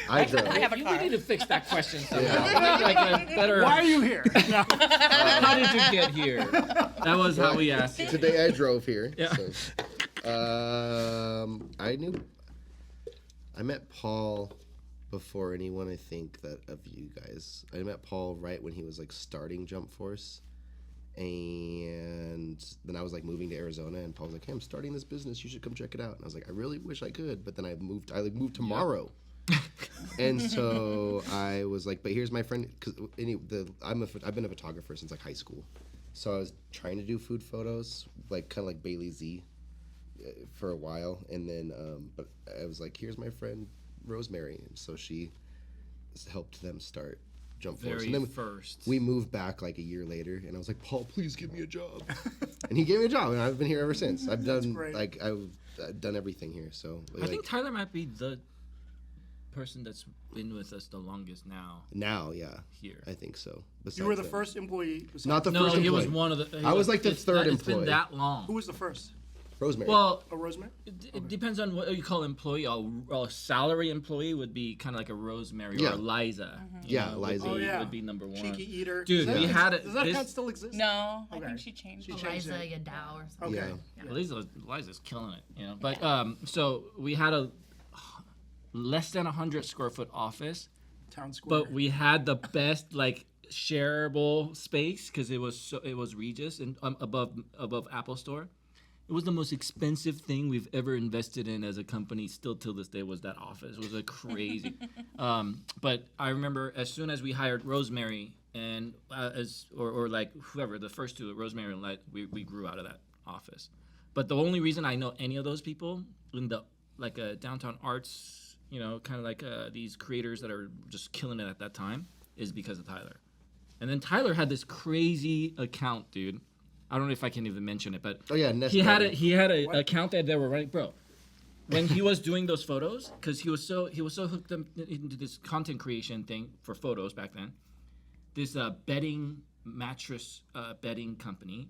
S2: I
S3: drove.
S2: have a
S6: You
S2: car.
S6: need to fix that question somehow. We need, like a better.
S1: why are you here? No.
S6: How did you get here? That was how we asked you.
S3: Today I drove here.
S6: Yeah.
S3: So, I met Paul before anyone, I think, that of you guys. I met Paul right when he was like starting Jump Force. And then I was like moving to Arizona, and Paul was like, "Hey, I'm starting this business. You should come check it out." And I was like, "I really wish I could," but then I moved tomorrow. And so I was like, "But here's my friend, because I've been a photographer since like high school, so I was trying to do food photos, like kind of like Bailey Z, for a while, and then but I was like, here's my friend Rosemary, and so she helped them start Jump Force.
S6: Very
S3: And then
S6: first.
S3: we moved back like a year later, and I was like, Paul, please give me a job. And he gave me a job, and I've been here ever since. I've done
S1: great.
S3: like I've done everything here. So
S6: I
S3: like,
S6: think Tyler might be the person that's been with us the longest now
S3: now, yeah,
S6: here.
S3: I think so.
S1: You were the
S3: Besides
S1: first employee. besides-
S3: Not the
S6: No,
S3: first
S6: he was
S3: employee.
S6: one of the.
S3: I was like the third
S6: It's been
S3: employee.
S6: that long.
S1: Who was the first?
S3: Rosemary.
S6: Well,
S1: Oh, Rosemary?
S6: it depends on what you call employee. A salary employee would be kind of like a Rosemary
S3: Yeah.
S6: or Liza.
S3: Yeah,
S6: would
S3: Liza.
S6: be-
S1: Oh, yeah.
S6: would be number one.
S1: Cheeky eater.
S6: Dude,
S1: Does
S6: we
S1: that-
S6: had it-
S1: Does that
S6: this-
S1: account still exist?
S2: No, I
S1: Okay.
S2: think she changed.
S1: She
S2: it.
S1: changed
S5: Eliza
S1: it.
S5: Yadao or something.
S1: Okay.
S3: Yeah.
S6: Liza's killing it, you know. But so we had a less than 100 square foot office,
S1: Town Square.
S6: but we had the best like shareable space because it was Regis and above Apple Store. It was the most expensive thing we've ever invested in as a company. Still till this day was that office. It was a crazy. But I remember as soon as we hired Rosemary and or like whoever the first two, Rosemary and Light, we grew out of that office. But the only reason I know any of those people in the like downtown arts, you know, kind of like these creators that are just killing it at that time is because of Tyler. And then Tyler had this crazy account, dude. I don't know if I can even mention it, but he had a account that they were running, bro. When he was doing those photos, because he was so hooked up into this content creation thing for photos back then. This mattress bedding company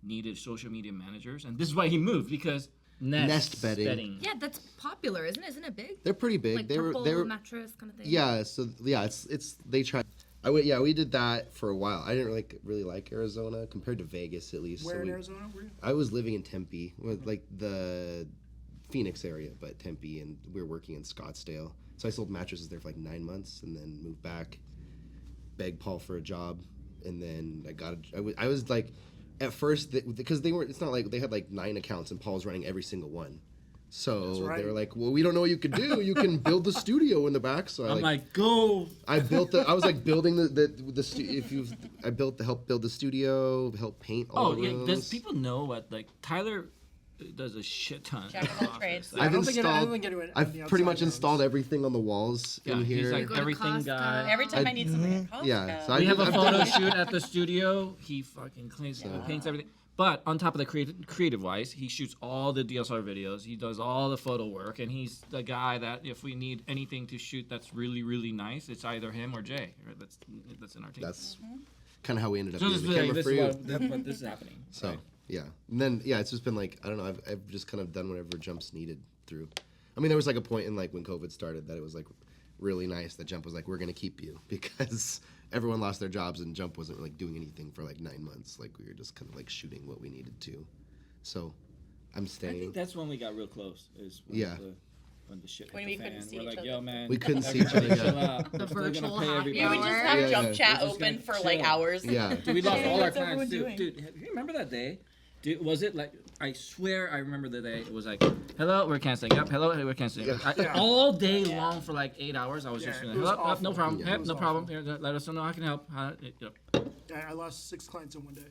S6: needed social media managers, and this is why he moved, because Nest bedding.
S5: Yeah, that's popular, isn't it? Isn't it big?
S3: They're pretty big.
S5: Like
S3: they were
S5: mattress kind of thing.
S3: Yeah, so yeah, it's they tried. We did that for a while. I didn't really like Arizona compared to Vegas, at least.
S1: Where in Arizona were you?
S3: I was living in Tempe, like the Phoenix area, but Tempe, and we were working in Scottsdale. So I sold mattresses there for like 9 months, and then moved back, begged Paul for a job, and then I was like, at first, because they weren't. It's not like they had like 9 accounts, and Paul's running every single one. So they were like, "Well, we don't know what you could do. You can build the studio in the back." So
S6: I'm like, "Go!"
S3: I was like building help build the studio, help paint all the rooms.
S6: Does people know what like Tyler does a shit ton?
S2: Jack of all trades.
S3: I've
S1: anyone
S3: pretty much installed everything on the walls in here.
S6: He's like
S5: Go to
S6: everything
S5: Costco.
S6: guy.
S2: Every time I need something at Costco.
S3: Yeah, so
S6: We have a
S3: I've
S6: photo
S3: done-
S6: shoot at the studio. He fucking cleans, paints everything. But on top of the creative wise, he shoots all the DSLR videos. He does all the photo work, and he's the guy that if we need anything to shoot that's really really nice, it's either him or Jay. Right? That's in our team.
S3: That's kind of how we ended up
S6: So
S3: being
S6: this
S3: the camera
S6: is
S3: for you.
S6: what this is happening.
S3: So
S6: Right.
S3: yeah, and then it's just been like I don't know. I've just kind of done whatever Jump's needed through. I mean, there was like a point in like when COVID started that it was like really nice that Jump was like, we're gonna keep you because everyone lost their jobs and Jump wasn't like doing anything for like 9 months. Like we were just kind of like shooting what we needed to. So I'm
S6: I
S3: staying.
S6: think that's when we got real close. Is when
S3: Yeah.
S6: when the shit
S2: When
S6: hit
S2: we
S6: the
S2: couldn't
S6: fan.
S2: see
S6: We're
S2: each
S6: like,
S2: other.
S6: yo, man.
S3: We couldn't see each other,
S6: everybody
S3: yeah.
S6: chill out.
S5: The
S6: They're gonna
S5: virtual
S6: pay
S5: happy
S6: everybody.
S2: You would just have
S3: Yeah,
S2: jump
S3: yeah.
S2: chat
S6: We're just
S2: open
S6: gonna
S2: for like
S6: chill.
S2: hours.
S3: Yeah.
S6: Dude, we lost all our
S2: What's everyone
S6: clients.
S2: doing?
S6: Dude, you remember that day? Dude, was it like, I swear I remember the day. It was like, hello, we're canceling. Yep, hello, we're canceling. All day long for like 8 hours, I was just
S1: Yeah,
S6: doing,
S1: it was
S6: hello,
S1: awful.
S6: no problem.
S3: Yeah,
S6: Yep,
S1: it was
S6: no problem.
S1: awful.
S6: Here, let us know how I can help.
S1: I lost 6 clients in one day.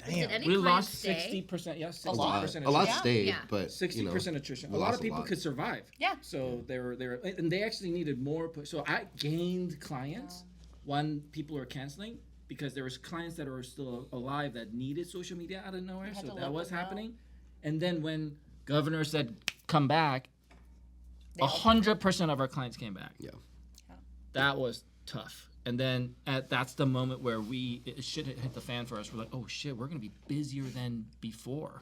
S5: Did any
S6: We
S5: clients
S6: lost
S5: stay?
S6: 60%. Yeah, 60%
S3: A lot
S6: attrition.
S3: stayed,
S5: Yeah.
S3: but
S6: 60% attrition. A lot of people could survive.
S2: Yeah.
S6: So they were, and they actually needed more. So I gained clients when people were canceling because there was clients that were still alive that needed social media out of nowhere.
S2: had
S6: So
S2: to
S6: that
S2: let
S6: was
S2: them know.
S6: happening. And then when governor said come back,
S2: They all-
S6: 100% of our clients came back.
S3: Yeah.
S6: That was tough. And then that's the moment where shit hit the fan for us. We're like, oh shit, we're gonna be busier than before.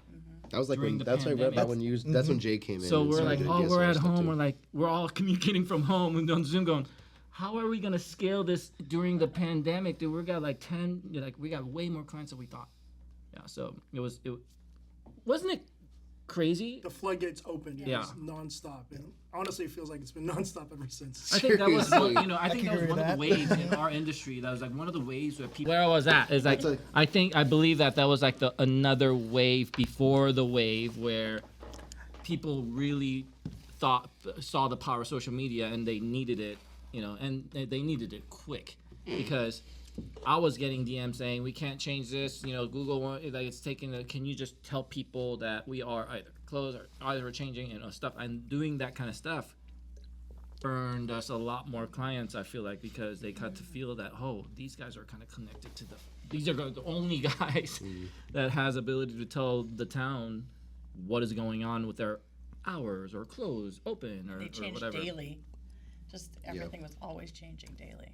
S3: That was like
S6: During
S3: when
S6: the
S3: that's why
S6: pandemic.
S3: that when you that's when Jay came in.
S6: So
S3: and
S6: we're
S3: started
S6: like,
S3: doing
S6: oh, we're
S3: DSLR
S6: at
S3: stuff
S6: home.
S3: too.
S6: We're all communicating from home and on Zoom going, how are we gonna scale this during the pandemic? Dude, we got like 10, we got way more clients than we thought. Yeah, so wasn't it crazy?
S1: The floodgates opened. It
S6: Yeah.
S1: was nonstop. And honestly, it feels like it's been nonstop ever since.
S6: I think that was
S3: Seriously.
S6: I think
S4: can
S6: that was
S4: agree
S6: one
S4: with
S6: of the
S4: that.
S6: waves in our industry. That was like one of the waves where people. Where I was at is like
S3: That's
S6: I believe that was like another wave before the wave where people really saw the power of social media and they needed it, and they needed it quick because I was getting DMs saying we can't change this, Google like it's taking can you just tell people that we are either closed or either we're changing stuff, and doing that kind of stuff earned us a lot more clients, I feel like, because they got to feel that these guys are kind of connected to these are the only guys that has ability to tell the town what is going on with their hours or close, open or
S2: They changed
S6: whatever.
S2: daily. Just everything was always changing daily.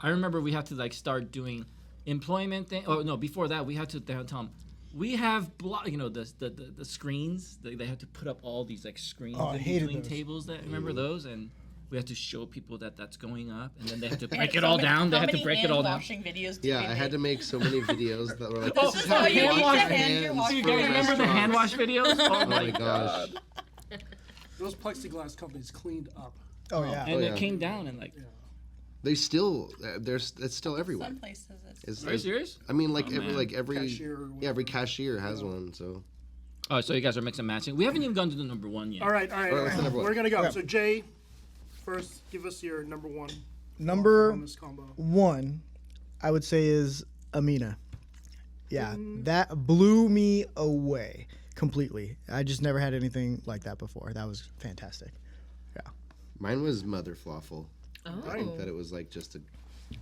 S6: I remember we had to start doing employment thing. Oh no, before that we had to tell them we have the screens. They had to put up all these screens
S4: Oh, I
S6: in
S4: hated
S6: between
S4: those.
S6: tables. That remember those, and we had to show people that that's going up, and then they had to
S2: And
S6: break it
S2: so
S6: all
S2: many-
S6: down. They
S2: how
S6: had to
S2: many
S6: break it all down.
S2: hand-washing videos do
S3: Yeah,
S2: we
S3: I had to make so many videos that were like,
S6: Oh,
S3: this is
S6: oh,
S3: how
S6: you
S3: you
S6: need
S3: wash
S6: to
S3: your
S2: hand your
S3: hands
S2: wash
S6: Do you
S3: for
S6: guys remember the hand
S3: restaurants.
S6: wash videos? Oh
S3: Oh my gosh.
S1: Those plexiglass companies cleaned up.
S4: Oh yeah.
S6: And
S3: yeah.
S6: it came down and
S3: They still it's still everywhere.
S2: Some places it's
S3: It's-
S6: Are you serious?
S3: I mean, like
S6: Oh, man.
S3: every
S1: Cashier or
S3: every cashier has one. So
S6: Oh, so you guys are mixing and matching. We haven't even gone to the number one yet.
S1: All right.
S3: what's the number one?
S1: We're gonna go. So Jay, first, give us your number one
S4: Number
S1: on this combo.
S4: 1 I would say is Amina. Yeah, that blew me away completely. I just never had anything like that before. That was fantastic. Yeah.
S3: Mine was mother falafel. I think that it was like just a,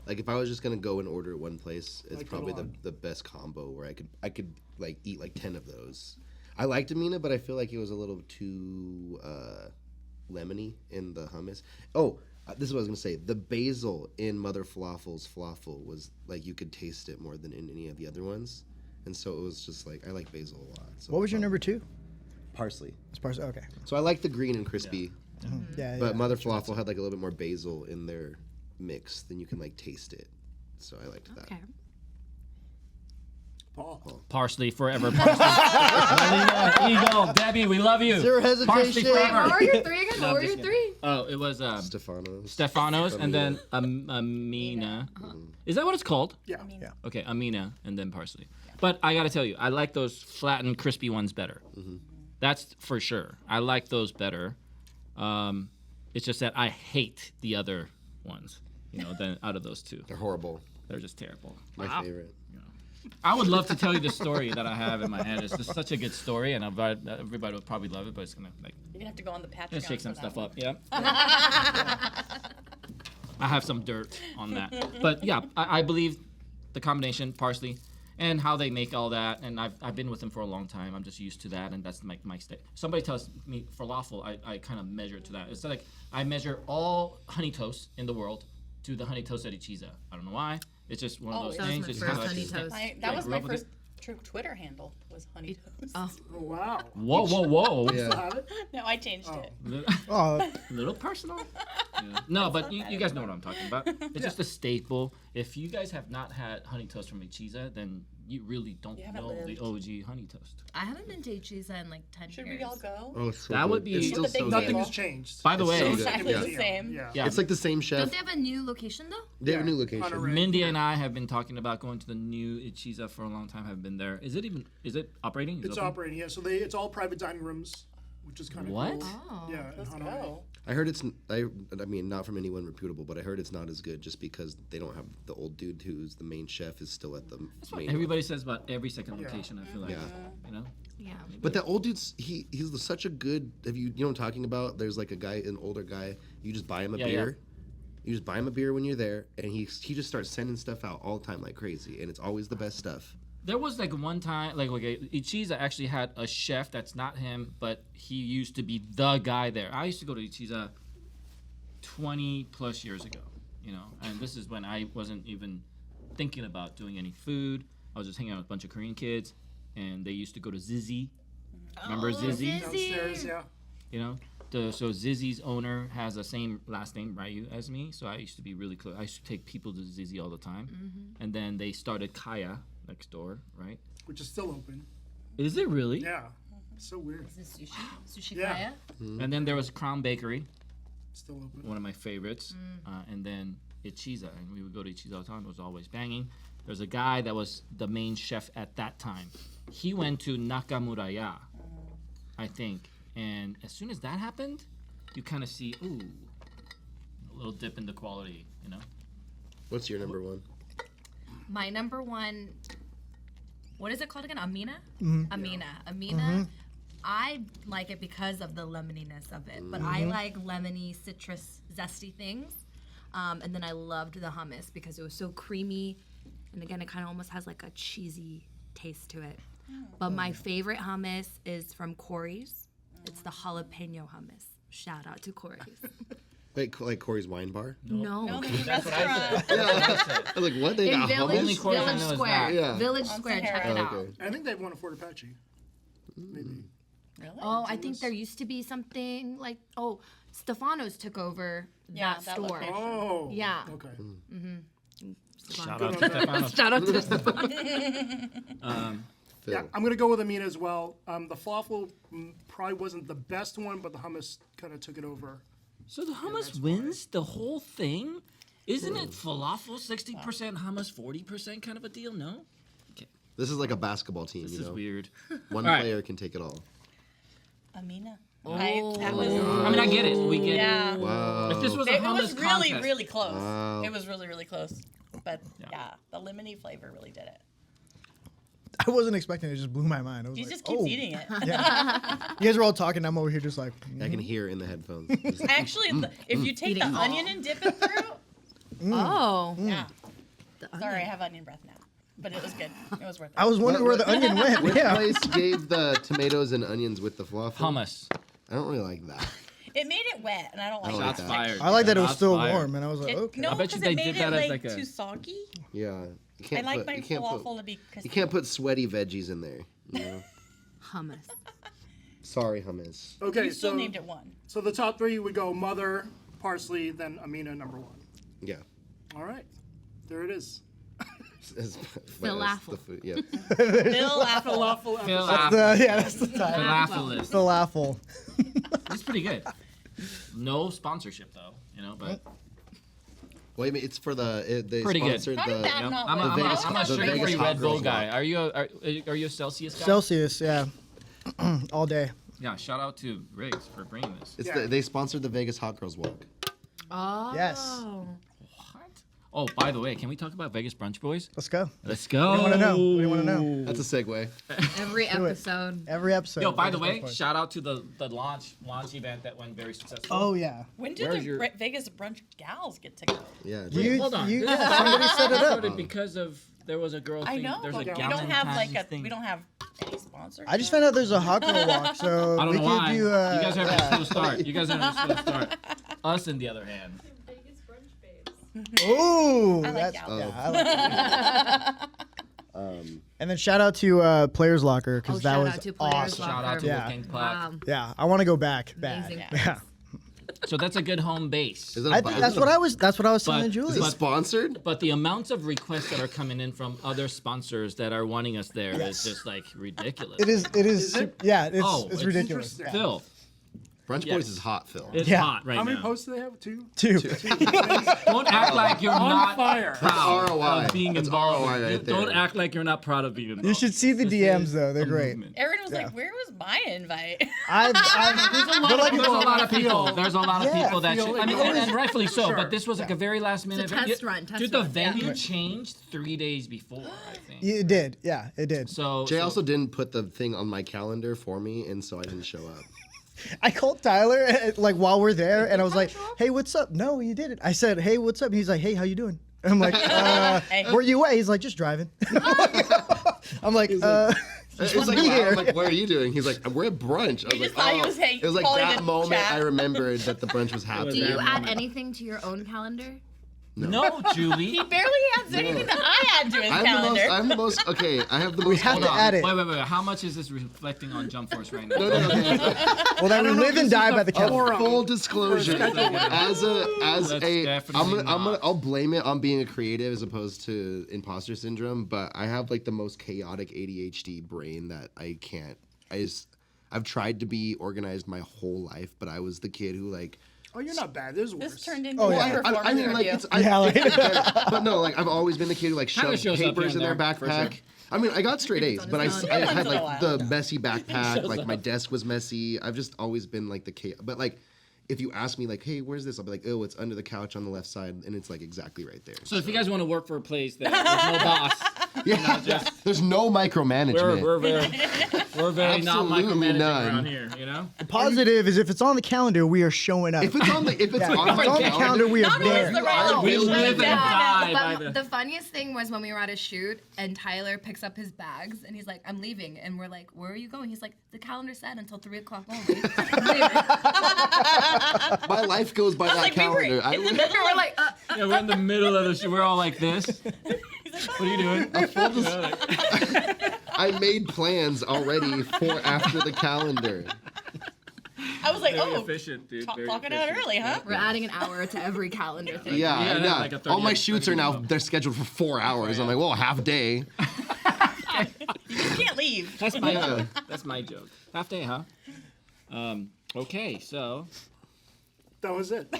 S3: like if I was just gonna go and order at one place, it's
S1: Like,
S3: probably
S1: go on.
S3: the best combo where I could like eat like 10 of those. I liked Amina, but I feel like it was a little too lemony in the hummus. Oh, this is what I was gonna say. The basil in Mother Falafel's falafel was like you could taste it more than in any of the other ones, and so it was just like I like basil a lot. So
S4: What was your number 2?
S3: parsley.
S4: It's parsley. Okay.
S3: So I like the green and crispy,
S4: Yeah.
S3: but Mother Falafel had like a little bit more basil in their mix, then you can like taste it. So I liked that.
S5: Okay.
S1: Paul.
S6: Parsley forever. Parsley. Eagle, Debbie, we love you.
S4: Zero
S6: Parsley
S4: hesitation.
S6: forever.
S5: What were your 3 again?
S6: No,
S5: What were
S6: I'm
S5: your
S6: just
S5: 3?
S6: Oh, it was
S3: Stefano's.
S6: Stefano's and then Amina. Is that what it's called?
S1: Yeah.
S6: Okay, Amina and then parsley. But I gotta tell you, I like those flattened, crispy ones better. That's for sure. I like those better. It's just that I hate the other ones. Than out of those two,
S3: They're horrible.
S6: they're just terrible.
S3: My favorite.
S6: I would love to tell you the story that I have in my head. It's just such a good story, and everybody would probably love it. But it's gonna
S2: You're gonna have to go on the Patreon.
S6: Let's shake some
S2: for that
S6: stuff
S2: one.
S6: up. Yeah. I have some dirt on that. But yeah, I believe the combination parsley and how they make all that. And I've been with them for a long time. I'm just used to that. And that's my stay. Somebody tells me falafel, I kind of measure to that. It's like I measure all honey toast in the world to the honey toast at Ichiza. I don't know why. It's just one of
S2: Oh,
S6: those
S2: that
S5: was
S6: things.
S5: my
S6: It's
S5: first
S6: kinda
S5: honey
S6: like-
S5: toast.
S2: That
S6: I
S2: was
S6: grew
S2: my
S6: up with
S2: first true Twitter handle was honey toast.
S5: Oh.
S1: Oh, wow.
S6: Whoa, whoa, whoa.
S3: Yeah.
S1: Still have it?
S2: No, I changed it.
S4: Oh,
S6: Little personal. Yeah. No, but you guys know what I'm talking about. It's just a staple. If you guys have not had honey toast from Ichiza, then you really don't
S2: You haven't
S6: know the
S2: lived.
S6: OG honey toast.
S5: I haven't been to Ichiza in like 10
S2: Should
S5: years.
S2: we all go?
S3: Oh, it's so
S6: That
S3: good.
S6: would be-
S3: It's still
S2: With the
S3: so
S2: big
S3: good.
S1: Nothing
S2: table.
S1: has changed.
S6: By the way,
S3: so good.
S2: Exactly
S3: Yeah.
S2: the same.
S1: Yeah.
S6: yeah,
S3: It's like the same chef.
S5: Don't they have a new location though?
S3: They have a new
S1: On a
S3: location.
S1: ring.
S6: Mindy and I have been talking about going to the new Ichiza for a long time. Have been there. Is it operating? Is it
S1: It's
S6: open?
S1: operating, yeah. So it's all private dining rooms, which is kind of
S6: What?
S1: cool.
S5: Oh.
S1: Yeah, in
S2: Let's
S1: Hanoi.
S2: go.
S3: I heard I mean, not from anyone reputable, but I heard it's not as good just because they don't have the old dude who's the main chef is still at the
S6: That's what
S3: main.
S6: everybody says about every second
S1: Yeah.
S6: location. I feel like,
S3: Yeah.
S6: you know.
S5: Yeah.
S3: But that old dude's he's such a good. Have you know what I'm talking about? There's like an older guy. You just buy him a
S6: Yeah,
S3: beer. You just buy him a beer when you're there, and he just starts sending stuff out all the time like crazy, and it's always the best stuff.
S6: There was like one time, like Ichiza actually had a chef that's not him, but he used to be the guy there. I used to go to Ichiza 20 plus years ago, and this is when I wasn't even thinking about doing any food. I was just hanging out with a bunch of Korean kids, and they used to go to Zizi. Remember Zizi?
S1: Downstairs, yeah.
S6: So Zizi's owner has the same last name, Ryu, as me. So I used to be really close. I used to take people to Zizi all the time. And then they started Kaya next door, right?
S1: Which is still open.
S6: Is it really?
S1: Yeah. So weird.
S5: Is this sushi? Sushi
S1: Yeah.
S5: Kaya?
S6: And then there was Crown Bakery,
S1: Still open.
S6: one of my favorites. And then Ichiza. And we would go to Ichiza all the time. It was always banging. There's a guy that was the main chef at that time. He went to Nakamuraya, I think. And as soon as that happened, you kind of see, a little dip in the quality,
S3: What's your number one?
S5: My number one, what is it called again? Amina?
S4: Mhm.
S5: Amina. Amina. I like it because of the lemoniness of it, but I like lemony, citrus, zesty things. And then I loved the hummus because it was so creamy. And again, it kind of almost has like a cheesy taste to it. But my favorite hummus is from Corey's. It's the jalapeno hummus. Shout out to Corey's.
S3: Like Corey's Wine Bar?
S5: No.
S2: No, there's a
S6: That's what I
S2: restaurant.
S3: I was like, what? They
S5: In
S3: got
S5: Village,
S6: Only
S3: hummus?
S6: Corey's I
S5: Village
S6: know is
S5: Square.
S6: that.
S3: Yeah.
S5: Village
S2: On
S5: Square, check
S2: Sahara.
S5: it
S3: Oh,
S5: out.
S3: okay.
S1: I think they've won a Fort Apache. Maybe.
S2: Really?
S5: Oh, I think there used to be something like Stefano's took over
S2: Yeah,
S5: that
S2: that
S5: store.
S2: location.
S1: Oh.
S5: Yeah.
S1: Okay.
S6: Shout
S1: Good
S6: out
S1: on
S6: to
S1: them.
S6: Stefano.
S5: Shout out to Stefano.
S3: Phil.
S1: Yeah, I'm gonna go with Amina as well. The falafel probably wasn't the best one, but the hummus kind of took it over.
S6: So the hummus wins the whole thing? Isn't it falafel 60% hummus 40% kind of a deal? No?
S3: This is like a basketball team,
S6: This
S3: you
S6: is
S3: know?
S6: weird.
S3: One
S6: All right.
S3: player can take it all.
S2: Amina.
S5: Oh.
S2: That was.
S6: I mean, I get it. We get
S2: Yeah.
S6: it.
S3: Wow.
S6: If this was a
S2: It
S6: hummus
S2: was really,
S6: contest,
S2: really close.
S3: Wow.
S2: It was really, really close. But yeah, Yeah, the lemony flavor really did it.
S4: I wasn't expecting it. It just blew my mind. I was
S2: He
S4: like,
S2: just keeps
S4: oh.
S2: eating it.
S4: Yeah. You guys are all talking. I'm over here just like.
S3: I can hear in the headphones.
S2: Actually, if you take the
S5: Eating
S2: onion and dip it through,
S5: Oh.
S2: yeah.
S5: The
S2: Sorry, I
S5: onion.
S2: have onion breath now, but it was good. It was worth it.
S4: I was wondering where the onion went.
S3: Which
S4: Yeah.
S3: place gave the tomatoes and onions with the falafel?
S6: Hummus.
S3: I don't really like that.
S2: It made it wet, and I don't like
S3: I
S2: it.
S3: like
S6: Shots
S3: that.
S6: fired.
S4: I like that it was
S6: Shots
S4: still
S6: fired.
S4: warm, and I was like, okay.
S2: No,
S6: I bet you
S2: because
S6: they
S2: it
S6: did
S2: made
S6: that
S2: it
S6: as
S2: like
S6: like a-
S2: too soggy.
S3: Yeah. You
S2: I
S3: can't
S2: like
S3: put,
S2: my
S3: you can't
S2: falafel
S3: put,
S2: to be crispy.
S3: you can't put sweaty veggies in there. You know?
S5: Hummus.
S3: Sorry, hummus.
S1: Okay,
S2: You still
S1: so
S2: named it one.
S1: so the top three would go mother, parsley, then Amina number 1.
S3: Yeah.
S1: All right, there it is.
S5: Falafel.
S3: The food, yeah.
S2: Bill Apple.
S1: Falafel episode.
S4: Yeah, that's the title.
S6: Falafelist.
S4: Falafel.
S6: It's pretty good. No sponsorship though, you know, but
S3: Well, I mean, it's for the they
S6: Pretty good.
S3: sponsored
S2: How did that
S3: the.
S2: not
S6: I'm a,
S2: work?
S6: I'm a,
S3: Vegas-
S6: I'm a
S3: the
S6: straight
S3: Vegas
S6: free
S3: hot
S6: Red Bull
S3: girls
S6: guy.
S3: walk.
S6: Are you a Celsius guy?
S4: Celsius, yeah. All day.
S6: Yeah, shout out to Riggs for bringing this.
S3: It's
S1: Yeah.
S3: they sponsored the Vegas Hot Girls Walk.
S5: Oh.
S4: Yes.
S6: What? Oh, by the way, can we talk about Vegas Brunch Boys?
S4: Let's go.
S6: Let's go.
S4: What do you want to know? What do you want to know?
S3: That's a segue.
S5: Every
S4: Do it.
S5: episode.
S4: Every episode.
S6: Yo, by the
S4: Vegas
S6: way,
S4: Brunch Boys.
S6: shout out to the launch event that went very successful.
S4: Oh yeah.
S2: When do
S6: Where's
S2: the
S6: your-
S2: Vegas brunch gals get to go?
S3: Yeah.
S4: You,
S6: hold on.
S4: you,
S6: This is-
S4: somebody set it up.
S6: started because of there was a girl
S2: I
S6: thing.
S2: know,
S6: There's
S2: but
S6: a
S2: we
S6: gallon
S2: don't have like
S6: times
S2: a
S6: thing.
S2: we don't have any sponsors.
S4: I just found out there's a hot girl walk, so
S6: I don't
S4: we
S6: know
S4: could
S6: why.
S4: do.
S6: You guys have
S4: yeah.
S6: a slow start. You guys have a slow start. Us, on the other hand.
S7: Vegas brunch babes.
S4: Ooh,
S2: I like
S4: that's
S2: y'all.
S4: yeah, I like that. And then shout out to Players Locker because
S5: Oh,
S4: that
S5: shout
S4: was
S5: out to Players
S4: awesome.
S6: Shout out to
S4: Yeah.
S6: Looking Plaque.
S5: Wow.
S4: Yeah, I want to go back. Bad.
S5: Amazing.
S4: Yeah.
S6: So that's a good home base.
S3: Is it a
S4: I
S3: bu-
S4: think
S3: is
S4: that's
S3: it
S4: what
S3: a-
S4: I was. That's what I was telling
S6: But-
S3: Is
S4: Julie.
S3: it sponsored?
S6: But the amounts of requests that are coming in from other sponsors that are wanting us there is just like ridiculous.
S4: It is. It is.
S1: Is it?
S4: Yeah, it's
S6: Oh,
S4: it's
S6: it's
S4: ridiculous.
S1: interesting.
S4: Yeah.
S6: Phil,
S3: Brunch
S6: Yes.
S3: Boys is hot, Phil.
S6: it's
S4: Yeah.
S6: hot right
S1: How many
S6: now.
S1: posts do they have? 2?
S4: Two.
S6: Don't act like you're
S1: On
S6: not
S1: fire.
S6: proud
S3: ROI.
S6: of being
S3: That's
S6: involved.
S3: ROI right
S6: Don't
S3: there.
S6: act like you're not proud of being involved.
S4: You should see the
S6: This
S4: DMs
S6: is
S4: though. They're
S6: a
S4: great.
S6: movement.
S2: Aaron was
S4: Yeah.
S2: like, "Where was my invite?"
S4: I've
S6: There's a lot of people. There's a lot of
S4: Yeah.
S6: people that
S1: Feel
S6: should. I mean,
S1: ignored.
S6: and rightfully so.
S1: Sure.
S6: But this was like a very last minute.
S5: test
S6: event.
S5: run, test
S6: Dude, the
S5: run.
S6: venue
S5: Yeah.
S6: changed 3 days before. I think.
S4: It did. Yeah, it did.
S6: So
S3: Jay
S6: so-
S3: also didn't put the thing on my calendar for me, and so I didn't show up.
S4: I called Tyler like while we're there, and I was like, "Hey, what's up?" No, he didn't. I said, "Hey, what's up?" And he's like, "Hey, how you doing?" And I'm like,
S2: Hey.
S4: "Where you at?" He's like, "Just driving." I'm like,
S3: It's
S4: "Just
S3: like,
S4: be
S3: wow.
S4: here."
S3: I'm like, where are you doing? He's like, we're at brunch. I was
S2: You
S3: like,
S2: just thought he
S3: oh.
S2: was, hey,
S3: It was like
S2: calling
S3: that
S2: to
S3: moment
S2: chat.
S3: I remembered that the brunch was happening.
S5: Do you
S6: that
S5: add
S6: moment.
S5: anything to your own calendar?
S6: No, Julie.
S2: He barely adds anything that I add to his calendar.
S3: I'm the most. Okay, I have the most.
S4: We have
S6: Hold
S4: to
S6: on.
S4: add it.
S6: Wait. How much is this reflecting on Jump Force right now?
S3: No.
S4: Well, that we
S1: don't know
S4: live
S1: if
S4: and
S1: this
S4: die
S1: is
S4: by
S1: the
S4: the calendar.
S1: forum.
S3: Full disclosure, as
S6: Let's
S3: a,
S6: definitely not.
S3: I'll blame it on being a creative as opposed to imposter syndrome. But I have like the most chaotic ADHD brain that I can't. I've tried to be organized my whole life, but I was the kid who like.
S1: Oh, you're not bad. There's worse.
S2: This turned into
S4: Oh,
S2: a
S4: yeah.
S2: performance
S3: I mean, like
S2: review.
S3: it's.
S4: Yeah, like-
S3: But no, like I've always been the kid who like
S6: Kinda
S3: shoved
S6: shows up
S3: papers
S6: here
S3: in
S6: and
S3: their
S6: there, for
S3: backpack.
S6: sure.
S3: I mean, I got straight
S5: It's
S3: A's,
S5: on
S3: but I,
S5: his own.
S3: I
S2: Once
S3: had
S2: in a
S3: like
S2: while.
S3: the messy backpack. Like my desk was messy. I've just always been like the chaos. But like, if you ask me like, hey, where's this? I'll be like, oh, it's under the couch on the left side, and it's like exactly right there.
S6: So if you guys want to work for a place that there's no boss,
S3: Yeah, there's no micromanagement.
S6: we're very not
S3: Absolutely
S6: micromanaging
S3: none.
S6: around here. You know.
S4: The positive is if it's on the calendar, we are showing up.
S3: If it's on the
S4: Yeah,
S3: on
S4: if it's
S3: my
S4: on the
S3: calendar,
S4: calendar, we are
S2: Not always
S4: there.
S2: the right
S6: We
S2: location.
S6: live and die by
S5: But
S6: the.
S5: the funniest thing was when we were at a shoot and Tyler picks up his bags and he's like, "I'm leaving," and we're like, "Where are you going?" He's like, "The calendar said until 3:00 only." I'm leaving.
S3: my life goes by that
S2: like, we were
S3: calendar. I
S2: in the
S3: would-
S2: middle
S5: We're like,
S6: Yeah, we're in the middle of the show. We're all like this. What are you doing? You know, like-
S3: I made plans already for after the calendar.
S2: I was like,
S6: Very
S2: "Oh,
S6: efficient, dude. Very
S2: clocking out
S6: efficient.
S2: early, huh?"
S5: We're adding an hour to every calendar thing.
S3: Yeah,
S6: Yeah,
S3: yeah.
S6: like a 30
S3: All my
S6: minute-
S3: shoots
S6: 30
S3: are now
S6: minute.
S3: they're scheduled for 4 hours. I'm like, well, half day.
S2: You can't leave.
S6: That's my
S3: Yeah.
S6: joke. That's my joke. Half day, huh? Okay, so
S1: That was it. The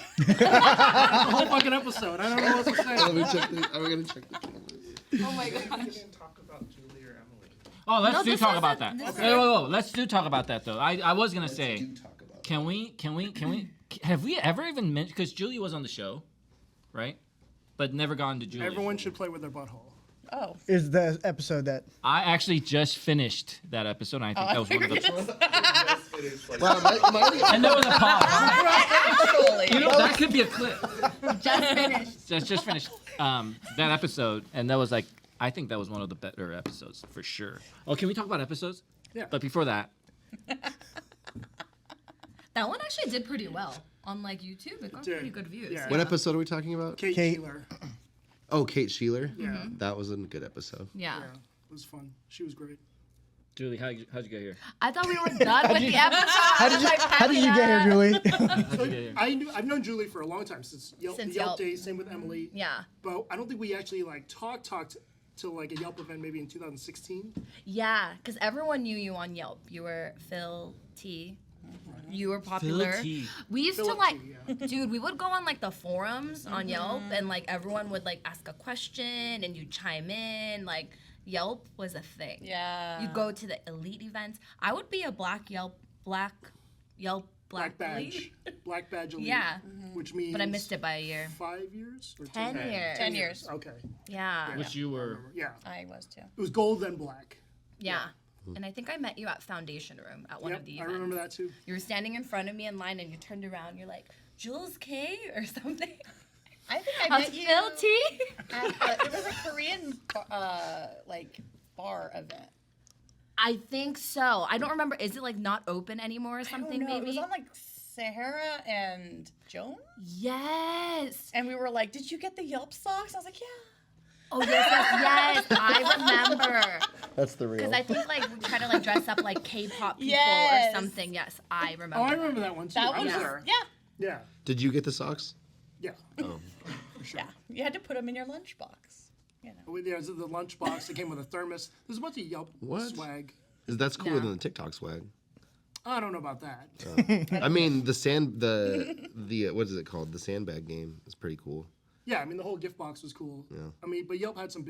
S1: whole fucking episode. I don't know what to say.
S3: Let me check. I'm gonna check the cameras.
S5: Oh my gosh.
S7: Talk about Julie or Emily.
S6: oh, let's
S5: No,
S6: do
S5: this
S6: talk
S5: isn't-
S6: about that.
S5: this
S6: Whoa. Let's do talk about that though. I was gonna say,
S3: Do talk about it.
S6: can we have we ever even mentioned because Julie was on the show, right? but never gone to Julie.
S1: Everyone should play with their butthole.
S2: Oh.
S4: Is the episode that
S6: I actually just finished that episode. And I think that was one of the.
S3: Wow,
S6: And there was a pause.
S2: Actually.
S6: You know, that could be a clip.
S5: Just finished.
S6: Just finished that episode, and that was like, I think that was one of the better episodes for sure. Oh, can we talk about episodes?
S1: Yeah.
S6: But before that,
S5: That one actually did pretty well on like YouTube. It got
S1: did.
S5: pretty good views.
S1: Yeah.
S3: what episode are we talking about?
S1: Kate
S4: Kate.
S1: Sheeler.
S3: Oh, Kate Sheeler.
S1: Yeah.
S3: That was a good episode.
S5: Yeah.
S1: Yeah. It was fun. She was great.
S6: Julie, how'd you get here?
S5: I thought we were done with the episode.
S4: how did you get here, Julie?
S6: How'd you get here?
S1: I've known Julie for a long time since Yelp,
S5: Since
S1: the Yelp
S5: Yelp.
S1: days. Same with Emily.
S5: Yeah.
S1: But I don't think we actually like talked till like a Yelp event maybe in 2016.
S5: Yeah, because everyone knew you on Yelp. You were Phil T. You were popular.
S6: T.
S5: We used to
S1: Phil
S5: like,
S1: T, yeah.
S5: dude, we would go on like the forums on Yelp and like everyone would like ask a question and you'd chime in. Like Yelp was a thing.
S2: Yeah.
S5: You go to the elite events. I would be a black
S1: Black
S5: elite.
S1: badge. Black badge elite.
S5: Yeah.
S1: Which means.
S5: But I missed it by a year.
S1: 5 years or
S5: 10 years.
S2: 10 years.
S1: Okay.
S5: Yeah.
S6: Which you were.
S1: Yeah.
S2: I was too.
S1: It was gold then black.
S5: Yeah. And I think I met you at Foundation Room at one
S1: Yep,
S5: of the
S1: I
S5: events.
S1: remember that too.
S5: You were standing in front of me in line and you turned around. You're like, Jules K or something.
S2: I think I
S5: How's
S2: met you
S5: Phil T?
S2: at it was a Korean like bar event.
S5: I think so. I don't remember. Is it like not open anymore or something?
S2: I don't know.
S5: Maybe.
S2: It was on like Sahara and Joan,
S5: Yes.
S2: and we were like, "Did you get the Yelp socks?" I was like, "Yeah."
S5: Oh yes. I remember.
S3: That's the real.
S5: Because I think like we try to like dress up like K-pop people
S2: Yes.
S5: or something. Yes, I remember.
S1: Oh, I remember that one too.
S2: That
S1: I was
S2: was
S1: there.
S2: yeah.
S1: Yeah.
S3: Did you get the socks?
S1: Yeah.
S3: Oh.
S2: Yeah, you had to put them in your lunchbox. You know.
S1: There was the lunchbox that came with a thermos. There's a bunch of Yelp
S3: What?
S1: swag.
S3: That's cooler
S5: Yeah.
S3: than the TikTok swag.
S1: I don't know about that.
S3: I mean, the what is it called? The sandbag game is pretty cool.
S1: Yeah, I mean the whole gift box was cool.
S3: Yeah.
S1: I mean, but Yelp had some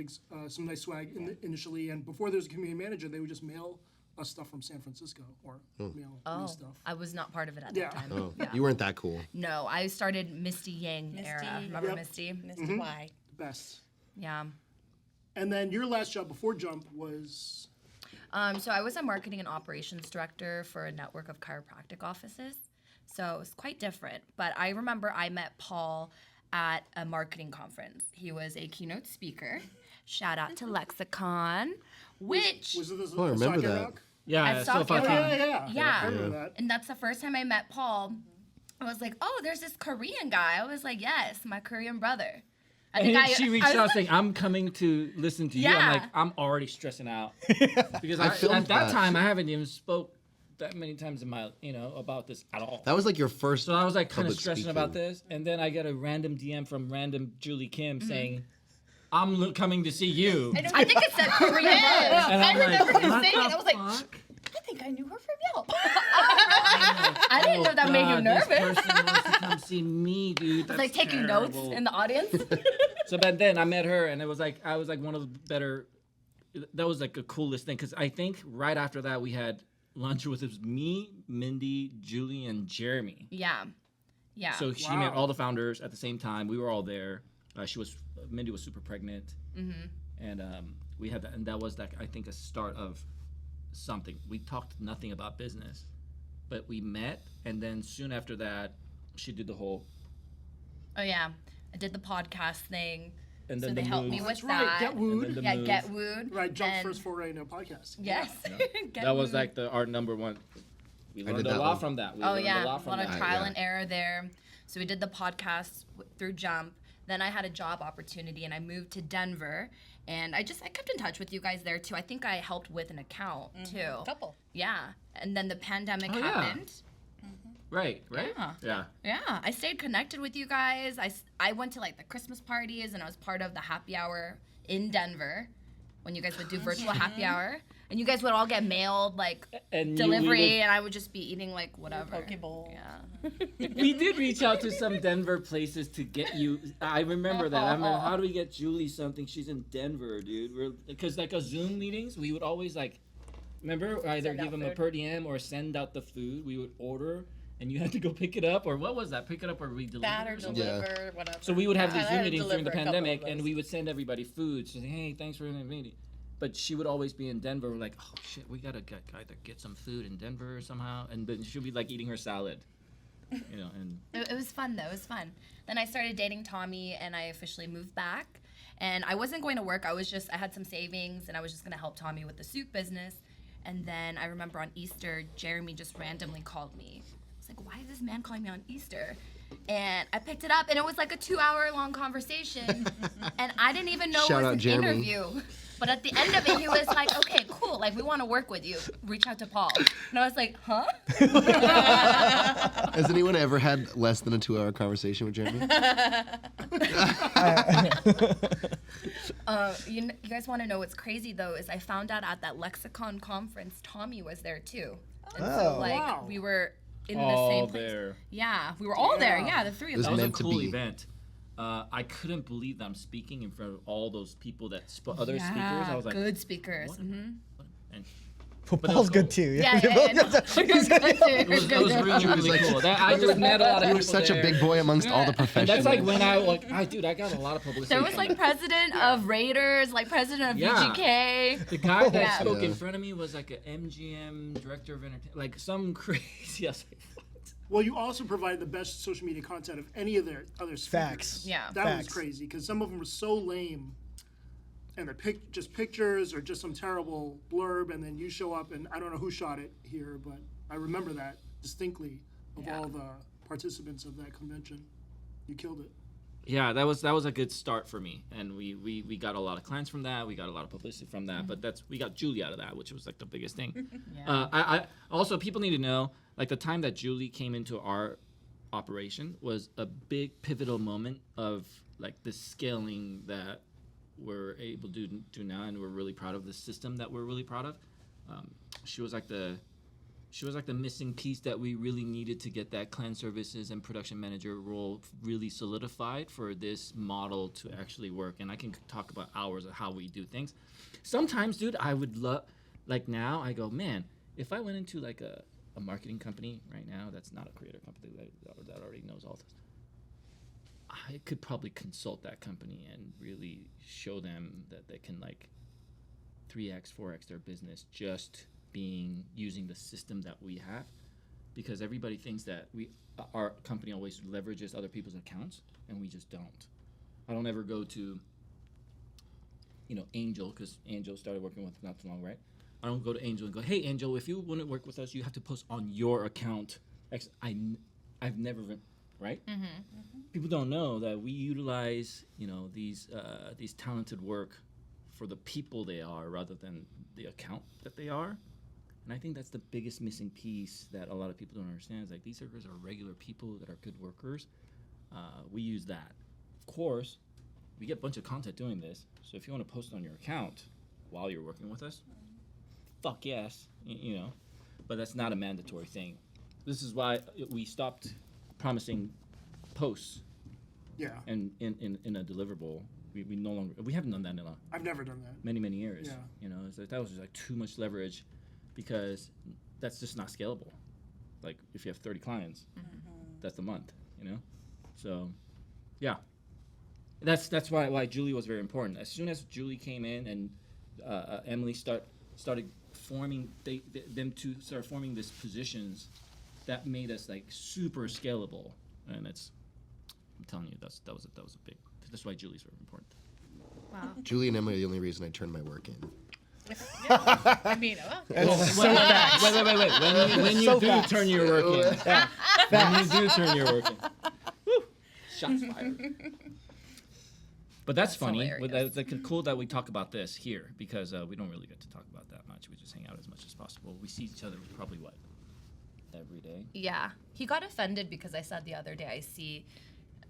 S1: some nice swag initially, and before there was a community manager, they would just mail us stuff from San Francisco or mail me
S5: Oh,
S1: stuff.
S5: I was not part of it at
S1: Yeah.
S5: that time.
S3: Oh,
S5: Yeah.
S3: you weren't that cool.
S5: No, I started Misty Yang era.
S2: Misty.
S5: Remember
S1: Yep.
S5: Misty?
S2: Mr. Y.
S1: The best.
S5: Yeah.
S1: And then your last job before Jump was
S5: So I was a marketing and operations director for a network of chiropractic offices. So it was quite different. But I remember I met Paul at a marketing conference. He was a keynote speaker. Shout out to Lexicon, which
S1: was it this
S3: Oh, I remember
S1: Sake
S3: that.
S1: Rock?
S6: Yeah,
S5: I
S6: it's
S5: saw
S6: so fucking.
S1: Yeah.
S5: Yeah.
S1: I remember that.
S5: and that's the first time I met Paul. I was like, oh, there's this Korean guy. I was like, yes, my Korean brother. I
S6: And she reached
S5: was
S6: out
S5: like-
S6: saying, "I'm coming to listen to you."
S5: Yeah.
S6: I'm like, I'm already stressing out because
S3: I filmed
S6: at that
S3: that.
S6: time I haven't even spoke that many times in my about this at all.
S3: That was like your first.
S6: So I was like kind of
S3: public
S6: stressing
S3: speaking.
S6: about this, and then I get a random DM from random Julie Kim
S5: Mm-hmm.
S6: saying, "I'm coming to see you."
S5: I think it said Korean.
S6: And
S2: I
S6: I'm like,
S2: remember him
S6: "What
S2: saying
S6: the
S2: it. I was like,
S6: fuck?"
S2: I think I knew her from Yelp.
S5: I didn't know that made you
S6: God,
S5: nervous.
S6: This person wants to come see me, dude.
S5: It's
S6: That's
S5: like taking notes
S6: terrible.
S5: in the audience.
S6: So but then I met her, and it was like I was like one of the better. That was like the coolest thing because I think right after that we had lunch with me, Mindy, Julie, and Jeremy.
S5: Yeah. Yeah.
S6: So she
S1: Wow.
S6: met all the founders at the same time. We were all there. Mindy was super pregnant, and we had that, and that was I think a start of something. We talked nothing about business, but we met, and then soon after that, she did the whole.
S5: Oh yeah. I did the podcast thing.
S6: And
S5: So
S6: then
S5: they
S6: the
S5: helped
S6: move.
S5: me with
S1: That's right.
S5: that.
S1: Get
S6: And
S1: wooed.
S6: then the
S5: Yeah,
S6: move.
S5: get wooed.
S1: Right, Jump's
S5: and-
S1: first foray into a podcast.
S5: Yes. Get
S6: That was
S5: wooed.
S6: like our number one. We
S3: I
S6: learned
S3: did
S6: a
S3: that
S6: lot
S3: one.
S6: from that. We
S5: Oh
S6: learned
S5: yeah,
S6: a lot from
S5: of
S6: that.
S5: trial
S3: Yeah.
S5: and error there. So we did the podcast through Jump. Then I had a job opportunity and I moved to Denver. And I kept in touch with you guys there too. I think I helped with an account too.
S2: Couple.
S5: Yeah. And then the pandemic
S6: Oh, yeah.
S5: happened.
S6: Right.
S5: Yeah.
S6: Yeah.
S5: Yeah, I stayed connected with you guys. I went to like the Christmas parties and I was part of the happy hour in Denver when you guys would do virtual happy hour. And you guys would all get mailed like
S6: And
S5: delivery and I would just be eating like whatever.
S2: Poke bowl.
S5: Yeah.
S6: We did reach out to some Denver places to get you. I remember that. I'm like, how do we get Julie something? She's in Denver, dude. Because like a Zoom meetings, we would always like, remember either
S2: Send
S6: give
S2: out
S6: them a
S2: food.
S6: per diem or send out the food. We would order, and you had to go pick it up, or what was that? Pick it up or we deliver
S2: That or
S6: or something?
S2: deliver, whatever.
S6: So we would have
S2: Yeah,
S6: these
S2: I had
S6: Zoom
S2: to
S6: meetings during the
S2: deliver a couple of
S6: pandemic, and
S2: those.
S6: we would send everybody food. She'd say, "Hey, thanks for the meeting." But she would always be in Denver. We're like, "Oh shit, we gotta either get some food in Denver somehow," and then she'll be like eating her salad, you know. And
S5: It was fun though. It was fun. Then I started dating Tommy, and I officially moved back. And I wasn't going to work. I had some savings, and I was just gonna help Tommy with the soup business. And then I remember on Easter, Jeremy just randomly called me. I was like, why is this man calling me on Easter? And I picked it up, and it was like a 2-hour-long conversation. And I didn't even know
S3: Shout
S5: it was
S3: out
S5: an
S3: Jeremy.
S5: interview. But at the end of it, he was like, okay, cool. Like, we want to work with you. Reach out to Paul. And I was like, huh?
S3: Has anyone ever had less than a 2-hour conversation with Jeremy?
S5: You guys want to know what's crazy, though, is I found out at that Lexicon conference, Tommy was there, too. And so,
S4: Oh.
S5: like,
S1: Wow.
S5: we were in
S6: all
S5: the same place.
S6: there.
S5: Yeah, we were all there.
S1: Yeah.
S5: Yeah, the three
S3: It
S5: of
S3: was
S6: That
S5: us.
S6: was a
S3: meant to
S6: cool
S3: be.
S6: event. I couldn't believe that I'm speaking in front of all those people other speakers. I was like,
S5: good speakers.
S6: what?
S5: Mm-hmm.
S6: And
S4: Well,
S6: But that
S4: Paul's
S6: was
S4: good
S6: cool.
S4: too.
S5: Yeah, yeah, no.
S6: it was really cool. I just met a lot of
S3: You
S6: people
S3: were such a
S6: there.
S3: big boy amongst all the
S6: And
S3: professionals.
S6: that's like when dude, I got a lot of publicity.
S5: There was
S6: from
S5: like
S6: it.
S5: president of Raiders, like president of
S6: Yeah.
S5: VGK.
S6: The guy that
S5: Yeah.
S6: spoke in
S3: Yeah.
S6: front of me was like an MGM director of entertainment, like some crazy. I was like, what?
S1: Well, you also provide the best social media content of any of their other speakers.
S4: Facts.
S5: Yeah.
S1: That was
S4: Facts.
S1: crazy because some of them were so lame, and they're just pictures or just some terrible blurb, and then you show up, and I don't know who shot it here, but I remember that distinctly of all the participants of that convention. You killed it.
S6: Yeah, that was a good start for me, and we got a lot of clients from that. We got a lot of publicity from that, but we got Julie out of that, which was like the biggest thing. I also, people need to know, like, the time that Julie came into our operation was a big pivotal moment of like the scaling that we're able to do now, and we're really proud of the system that we're really proud of. She was like the missing piece that we really needed to get that client services and production manager role really solidified for this model to actually work. And I can talk about hours of how we do things. Sometimes, dude, I would love, like now I go, man, if I went into like a marketing company right now that's not a creator company that already knows all this, I could probably consult that company and really show them that they can like 3x, 4x their business just using the system that we have, because everybody thinks that our company always leverages other people's accounts, and we just don't. I don't ever go to, Angel, because Angel started working with us not too long, right? I don't go to Angel and go, hey, Angel, if you want to work with us, you have to post on your account. I've never been, right? People don't know that we utilize, these talented work for the people they are rather than the account that they are. And I think that's the biggest missing piece that a lot of people don't understand, is like these workers are regular people that are good workers. We use that. Of course, we get a bunch of content doing this. So if you want to post it on your account while you're working with us, fuck yes, but that's not a mandatory thing. This is why we stopped promising posts
S1: Yeah,
S6: and in a deliverable. We no longer, we haven't done that in
S1: I've never done that.
S6: many years.
S1: Yeah.
S6: It's like, that was just like too much leverage, because that's just not scalable. Like if you have 30 clients, that's a month, So, yeah, that's why Julie was very important. As soon as Julie came in and Emily started forming, them two started forming these positions, that made us like super scalable. And I'm telling you, that was a big. That's why Julie's very important.
S5: Wow.
S3: Julie and Emily are the only reason I turned my work in.
S2: I mean,
S6: Wait. When you
S4: So
S6: do
S4: fast.
S6: turn your work in. When you do turn your work in. Woo! Shots fired. But that's funny.
S5: hilarious.
S6: It's cool that we talk about this here, because we don't really get to talk about that much. We just hang out as much as possible. We see each other probably, every day?
S5: Yeah. He got offended because I said the other day, I see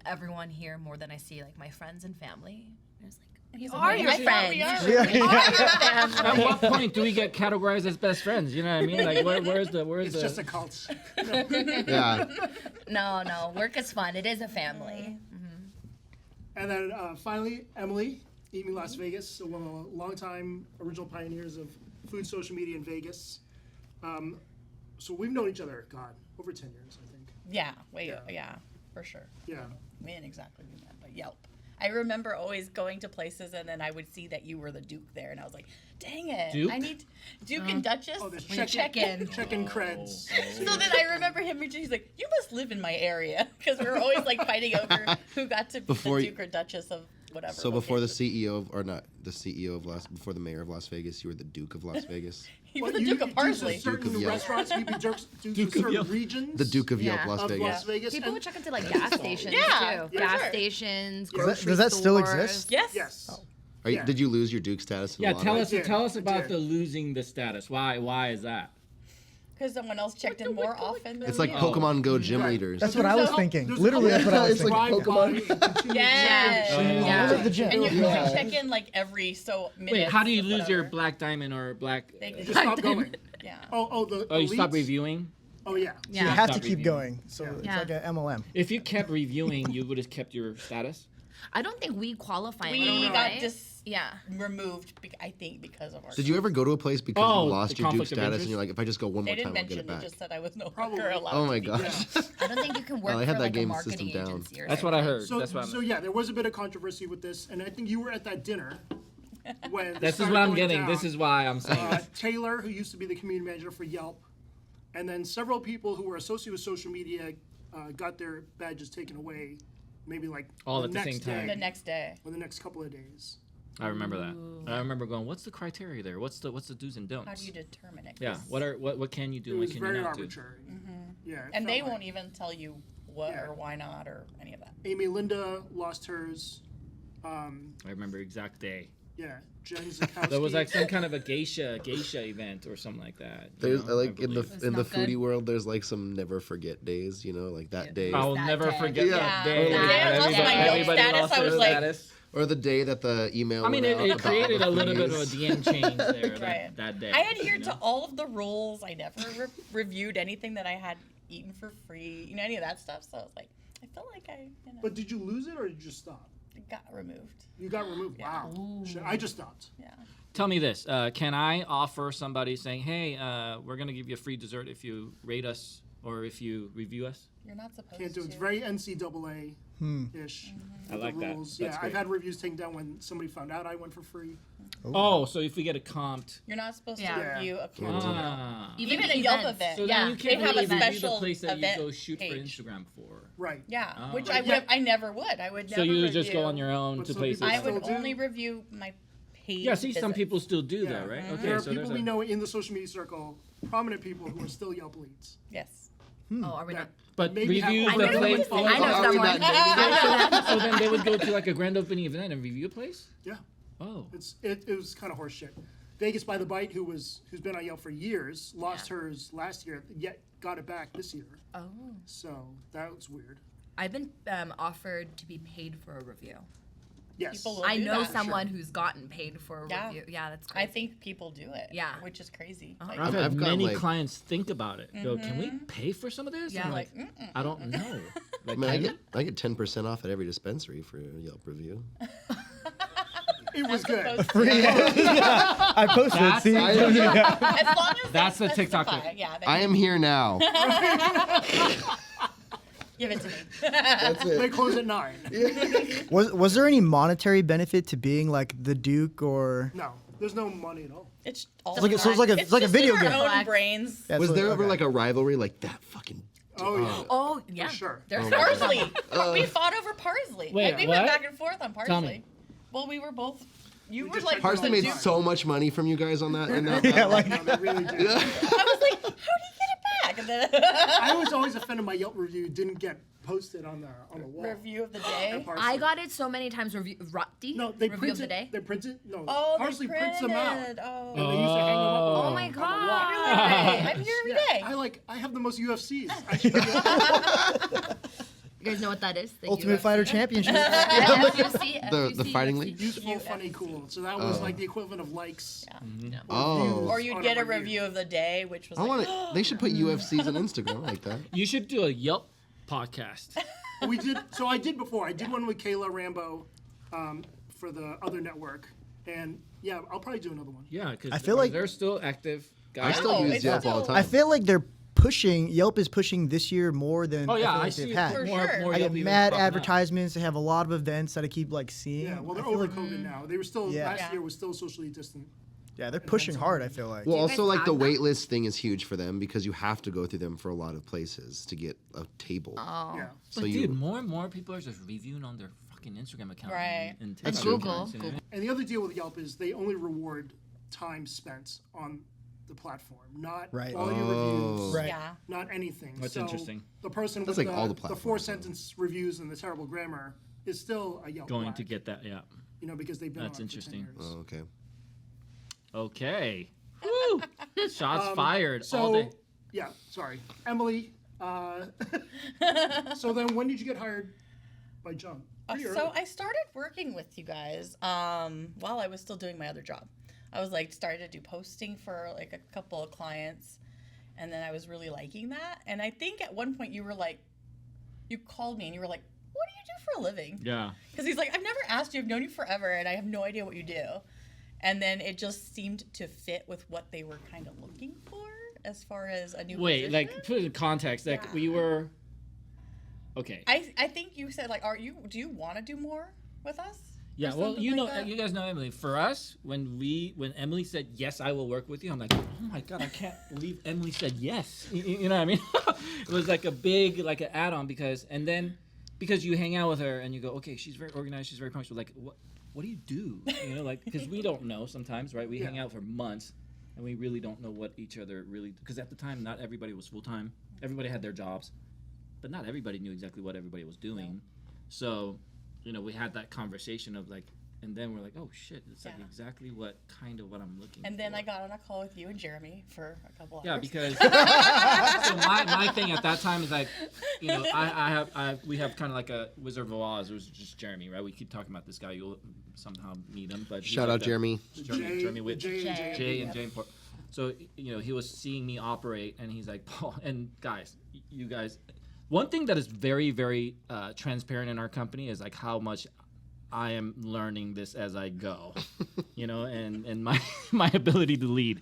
S5: everyone here more than I see like my friends and family. I was like, you are your friends.
S6: At what point do we get categorized as best friends? You know what I mean? Like, where's
S1: It's
S6: the?
S1: just a cult.
S3: Yeah.
S5: No. Work is fun. It is a family.
S1: And then finally, Emily, Eat Me Las Vegas, one of the longtime original pioneers of food social media in Vegas. So we've known each other, God, over 10 years, I think.
S2: Yeah,
S1: Yeah.
S2: yeah, for sure.
S1: Yeah.
S2: We didn't exactly do that, but Yelp. I remember always going to places and then I would see that you were the Duke there, and I was like, dang it,
S6: Duke?
S2: I need Duke and Duchess.
S1: Oh, there's
S5: When you check in.
S1: Check-in creds.
S2: So then I remember him reaching. He's like, "You must live in my area," because we were always like fighting over who got to be
S3: Before
S2: the
S3: you-
S2: Duke or Duchess of whatever.
S3: So before the
S2: location.
S3: CEO of, or not the CEO of before the mayor of Las Vegas, you were the Duke of Las Vegas.
S2: he was
S1: Well,
S2: the Duke of Parsley.
S3: Duke
S1: Certain
S3: of Yelp.
S1: restaurants, you'd be Dukes
S6: Duke
S1: of
S6: of
S1: certain
S6: Yelp.
S1: regions.
S3: The Duke of Yelp,
S5: Yeah.
S3: Las
S1: of
S3: Vegas.
S1: Las Vegas.
S5: People
S1: and-
S5: would check into like gas stations
S2: Yeah,
S5: too.
S2: for
S5: Gas
S2: sure.
S5: stations,
S1: Does that-
S5: grocery
S4: does that still
S5: stores.
S4: exist?
S2: Yes.
S1: Yes.
S3: Are you,
S1: Yeah.
S3: Did you lose your Duke status? In
S6: Yeah,
S3: the
S6: tell
S3: lottery?
S6: us.
S1: did,
S6: Tell us
S1: I
S6: about
S1: did.
S6: the losing the status. Why is that?
S2: Because someone else checked in more often than
S3: It's like
S2: you.
S3: Pokemon Go gym
S1: Right.
S3: leaders.
S4: That's what I was
S1: No,
S4: thinking.
S1: there's
S4: Literally,
S1: a
S4: that's what I was
S3: It's like
S4: thinking.
S3: Pokemon.
S2: Yes.
S5: Yeah.
S4: Look at the gym.
S2: And you
S3: Yeah.
S2: can check in like every so minutes.
S6: Wait, how do you
S2: or
S6: lose your
S2: whatever.
S6: black diamond or black?
S2: They
S1: You just stop going.
S2: Yeah.
S1: Oh, the
S6: Oh, you stop
S1: elites?
S6: reviewing.
S1: Oh, yeah.
S4: You
S5: Yeah.
S4: have to
S6: Stop
S4: keep
S6: reviewing.
S4: going. So it's
S5: Yeah.
S4: like a MLM.
S6: If you kept reviewing, you would have kept your status.
S5: I don't think we qualify.
S2: We
S5: anymore,
S2: got
S5: right?
S2: just
S5: Yeah.
S2: removed, I think, because of our.
S3: Did you ever go to a place because
S6: Oh,
S3: you lost
S6: the
S3: your Duke
S6: conflict of
S3: status and
S6: interest?
S3: you're like, if I just go one
S2: They
S3: more
S2: didn't
S3: time, I'll get
S2: mention.
S3: it
S2: They
S3: back?
S2: just said I was no
S1: Probably.
S2: longer allowed.
S3: Oh my
S2: to be
S3: gosh.
S2: there.
S5: I don't think you can work
S3: I had
S5: for
S3: that
S5: like
S3: game
S5: a marketing
S3: system down.
S5: agency or
S6: That's what I
S5: something.
S6: heard.
S1: So,
S6: That's what I'm.
S1: so yeah, there was a bit of controversy with this, and I think you were at that dinner when
S6: This
S1: this
S6: is
S1: started
S6: what I'm
S1: going
S6: getting.
S1: down.
S6: This is why I'm saying this.
S1: Taylor, who used to be the community manager for Yelp, and then several people who were associated with social media got their badges taken away, maybe like
S6: All
S1: the
S6: at the
S1: next
S6: same time.
S1: day
S2: The next day.
S1: or the next couple of days.
S6: I remember that. I remember going, "What's the criteria there? What's the do's and don'ts?"
S2: How do you determine it?
S6: Yeah.
S2: 'Cause-
S6: What can you do?
S1: It
S6: and what
S1: was
S6: can you
S1: very
S6: not do?
S1: arbitrary. Yeah, it
S2: And
S1: felt
S2: they
S1: like
S2: won't even tell you what
S1: Yeah.
S2: or why not or any of that.
S1: Amy Linda lost hers.
S6: I remember exact day.
S1: Yeah, Jen Zakowski.
S6: There was like some kind of a geisha event or something like that. you
S3: There's
S6: know, I
S3: like in the
S6: believe.
S3: in the
S5: not good.
S3: foodie world, there's like some never forget days. You know, like that day,
S6: I'll
S5: that
S6: never
S5: day.
S6: forget
S3: Yeah.
S6: that day.
S5: Yeah.
S6: when
S5: Yeah, I lost my Yelp
S6: everybody
S2: status,
S6: lost
S2: I
S6: their
S2: was like-
S6: status.
S3: or the day that the email.
S6: I mean,
S3: went out
S6: it
S3: about
S6: created
S3: all
S6: a
S3: the
S6: little bit of a
S3: fees.
S6: DM change there
S2: Right.
S6: that day.
S2: I adhered to all of the rules. I never reviewed anything that I had eaten for free, any of that stuff. So I was like, I felt like
S1: But did you lose it or did you just stop?
S2: it got removed.
S1: You got removed.
S2: Yeah.
S1: Wow. Shit, I just stopped.
S2: Yeah.
S6: Tell me this: can I offer somebody saying, "Hey, we're gonna give you a free dessert if you rate us or if you review us"?
S2: You're not supposed
S1: Can't do it.
S2: to.
S1: It's very NCAA ish.
S6: I like that.
S1: rules.
S6: That's
S1: Yeah,
S6: great.
S1: I've had reviews taken down when somebody found out I went for free.
S6: Oh, so if we get a comped,
S2: You're not supposed
S5: Yeah.
S2: to review a content.
S5: Even
S2: Even
S5: the
S2: a Yelp
S5: events.
S2: event.
S6: so
S2: yeah.
S6: then you can't
S2: they have
S6: really
S2: a
S6: review the
S2: special
S6: place that
S2: event
S6: you go shoot for
S2: page.
S6: Instagram for.
S1: Right.
S2: Yeah,
S6: Oh.
S2: which
S1: Right,
S2: I would.
S1: yeah.
S2: I never would. I would never.
S6: So you would just go
S2: review-
S6: on your own
S1: But
S6: to
S1: some
S6: places.
S1: people
S2: I would
S1: still do.
S2: only review my page.
S6: Yeah, see, some
S2: visits.
S6: people still do
S1: Yeah.
S6: that, right? Okay,
S1: There are
S6: so
S1: people
S6: there's
S1: we
S6: a.
S1: know in the social media circle, prominent people who are still Yelp leads.
S2: Yes.
S5: Oh, are we not?
S6: But
S1: Maybe have
S6: review
S1: all
S6: the
S1: the
S6: place.
S1: info.
S5: I know
S3: Are we
S5: someone.
S3: not
S6: So then they would go to like a grand opening event and review a place.
S1: Yeah.
S6: Oh.
S1: It was kind of horseshit. Vegas by the Bite, who's been on Yelp for years, lost
S5: Yeah.
S1: hers last year, yet got it back this year.
S5: Oh.
S1: So that was weird.
S5: I've been offered to be paid for a review.
S1: Yes.
S2: People will
S5: I
S2: do
S5: know
S2: that.
S5: someone who's gotten paid for a
S2: Yeah.
S5: review. Yeah, that's crazy.
S2: I think people do it.
S5: Yeah.
S2: Which is crazy.
S5: Uh-huh.
S2: Like,
S6: I've had
S3: I've gotten,
S6: many
S3: like-
S6: clients think about it. Go, can we pay for some of this?
S5: Yeah.
S6: I'm like, I don't know. Like,
S3: I mean,
S6: can
S3: I get 10% off at every dispensary for a Yelp review.
S1: It was good.
S4: I posted it. See,
S2: as long as
S6: That's
S2: they
S6: the TikTok
S2: specify.
S6: thing.
S2: Yeah. They
S3: I am here now.
S2: give it to me.
S3: That's
S1: They
S3: it.
S1: close at 9.
S4: was there any monetary benefit to being like the Duke or?
S1: No, there's no money at all.
S2: It's all
S4: like a- so it's like a- it's like a
S2: just
S4: video
S2: in
S4: game.
S2: our own brains.
S4: That's
S3: Was
S4: what-
S3: there ever
S4: okay.
S3: like a rivalry like that fucking?
S1: Oh yeah.
S5: Oh, yeah.
S1: sure.
S5: There's
S2: Parsley. We fought over parsley.
S6: Wait,
S2: Like, we
S6: what?
S2: went back and forth on
S6: Tell
S2: parsley.
S6: me.
S2: Well, we were both. You
S1: We
S2: were
S1: just
S2: like
S1: checked
S3: Parsley
S1: all
S3: made
S1: the time.
S3: so much money from you guys on that. In that
S4: Yeah, like
S1: No, they really did.
S2: I was like, how do you get it back? And then
S1: I was always offended my Yelp review didn't get posted on the wall.
S2: review of the day.
S1: Parsley.
S5: I got it so many times. Review
S1: No, they
S5: review
S1: print
S5: of the
S1: it.
S5: day.
S1: They print it. No,
S2: Oh,
S1: Parsley
S2: they
S1: prints them out.
S2: printed. Oh.
S1: And they used to hang them up.
S5: Oh
S1: on
S5: my
S1: the wall.
S5: god!
S2: I'm here every
S1: Yeah,
S2: day.
S1: I have the most UFCs.
S5: You guys know what that is? The
S4: Ultimate
S5: UFC?
S4: Fighter Championship.
S5: Yeah, UFC,
S3: The
S5: UFC,
S3: fighting
S5: UFC.
S3: league?
S1: Useful, funny, cool. So that was like the equivalent of likes.
S3: Oh.
S2: Or you'd
S1: on
S2: get
S1: a
S2: a review of the day, which was
S3: I
S2: like,
S3: want to. They should put UFCs on Instagram I like that.
S6: You should do a Yelp podcast.
S1: We did. So I did before. I did one with Kayla Rambo for the other network, and yeah, I'll probably do another one.
S6: Yeah, because
S4: I feel like-
S6: they're still active.
S3: I
S6: Guys.
S3: still
S2: Oh,
S3: use
S2: it's
S3: Yelp all the
S2: still-
S3: time.
S4: I feel like they're pushing. Yelp is pushing this year more than
S6: Oh yeah,
S4: I feel
S6: I
S4: like
S6: see
S4: they've
S6: it
S4: had.
S2: For
S6: more.
S2: sure.
S6: More
S4: I get
S6: Yelp events
S4: mad
S6: popping up.
S4: advertisements. They have a lot of events that I keep like seeing.
S1: Yeah, well, they're
S4: I feel
S1: over
S4: like-
S1: COVID now. They were still
S4: Yeah.
S1: last
S2: Yeah.
S1: year was still socially distant.
S4: Yeah, they're pushing hard. I feel like.
S3: Well,
S5: you
S3: also
S5: guys
S3: like the
S5: have
S3: wait list thing is huge for them because you have to go through them for a lot of places to get a table.
S2: Oh.
S1: Yeah.
S3: So
S6: But
S3: you
S6: dude, more and more people are just reviewing on their fucking Instagram account.
S2: Right.
S6: And
S3: That's
S6: TikTok
S5: Google.
S6: accounts, you know?
S1: And the other deal with Yelp is they only reward time spent on the platform, not
S4: Right.
S1: quality
S3: Oh.
S1: reviews,
S4: Right.
S2: Yeah.
S1: not anything.
S6: That's
S1: so
S6: interesting.
S1: The person
S3: That's
S1: with
S3: like all the
S1: the
S3: platforms,
S1: 4-sentence reviews and the terrible grammar is still a Yelp
S6: Going
S1: black,
S6: to get that, yeah.
S1: you know, because they've been
S6: That's
S1: on it for 10
S6: interesting.
S1: years.
S3: Oh, okay.
S6: Okay. Woo! Shots fired all
S1: So,
S6: day.
S1: yeah, sorry. Emily, so then when did you get hired by Jump? Pretty
S2: So
S1: early.
S2: I started working with you guys while I was still doing my other job. I was like started to do posting for like a couple of clients, and then I was really liking that. And I think at one point you were like, you called me and you were like, "What do you do for a living?"
S6: Yeah.
S2: Because he's like, "I've never asked you. I've known you forever, and I have no idea what you do." And then it just seemed to fit with what they were kind of looking for as far as a new
S6: Wait,
S2: position.
S6: like put it in context. Like
S2: Yeah.
S6: we were. Okay.
S2: I think you said like, do you want to do more with us?
S6: Yeah,
S2: or
S6: well,
S2: something
S6: you
S2: like
S6: know,
S2: that?
S6: you guys know Emily. For us, when Emily said yes, I will work with you. I'm like, oh my god, I can't believe Emily said yes. You know what I mean? It was like a big, like an add-on because you hang out with her and you go, okay, she's very organized, she's very punctual. Like, what do you do? You know, like because we don't know sometimes, right? We hang out for months and we really don't know what each other really. Because at the time, not everybody was full time. Everybody had their jobs, but not everybody knew exactly what everybody was doing. So. You know, we had that conversation of like, and then we're like, oh shit, it's like
S2: Yeah.
S6: exactly what I'm looking for.
S2: And then I got on a call with you and Jeremy for a couple hours.
S6: Yeah, because so my thing at that time is like, you know, we have kind of like a Wizard of Oz. It was just Jeremy, right? We keep talking about this guy. You'll somehow meet him, but he's
S3: Shout
S6: like
S3: out
S6: the-
S3: Jeremy.
S6: Jeremy Witch. Jay and
S2: Yep.
S6: Jane Port. So you know, he was seeing me operate, and he's like, Paul, and guys, you guys. One thing that is very, very transparent in our company is like how much I am learning this as I go, you know, and my ability to lead.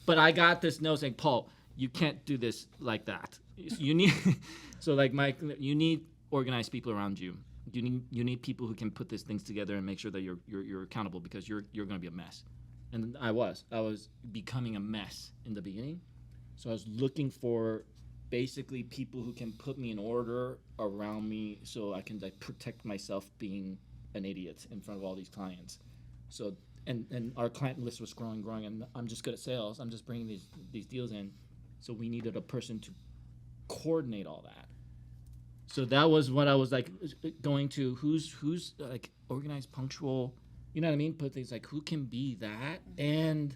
S6: But I got this note saying, Paul, you can't do this like that. You need so like you need organized people around you. You need people who can put these things together and make sure that you're accountable because you're going to be a mess. And I was becoming a mess in the beginning, so I was looking for. Basically people who can put me in order around me so I can like protect myself being an idiot in front of all these clients. So and our client list was growing and I'm just good at sales. I'm just bringing these deals in. So we needed a person to coordinate all that. So that was what I was like going to who's like organized, punctual, you know what I mean? But things like who can be that and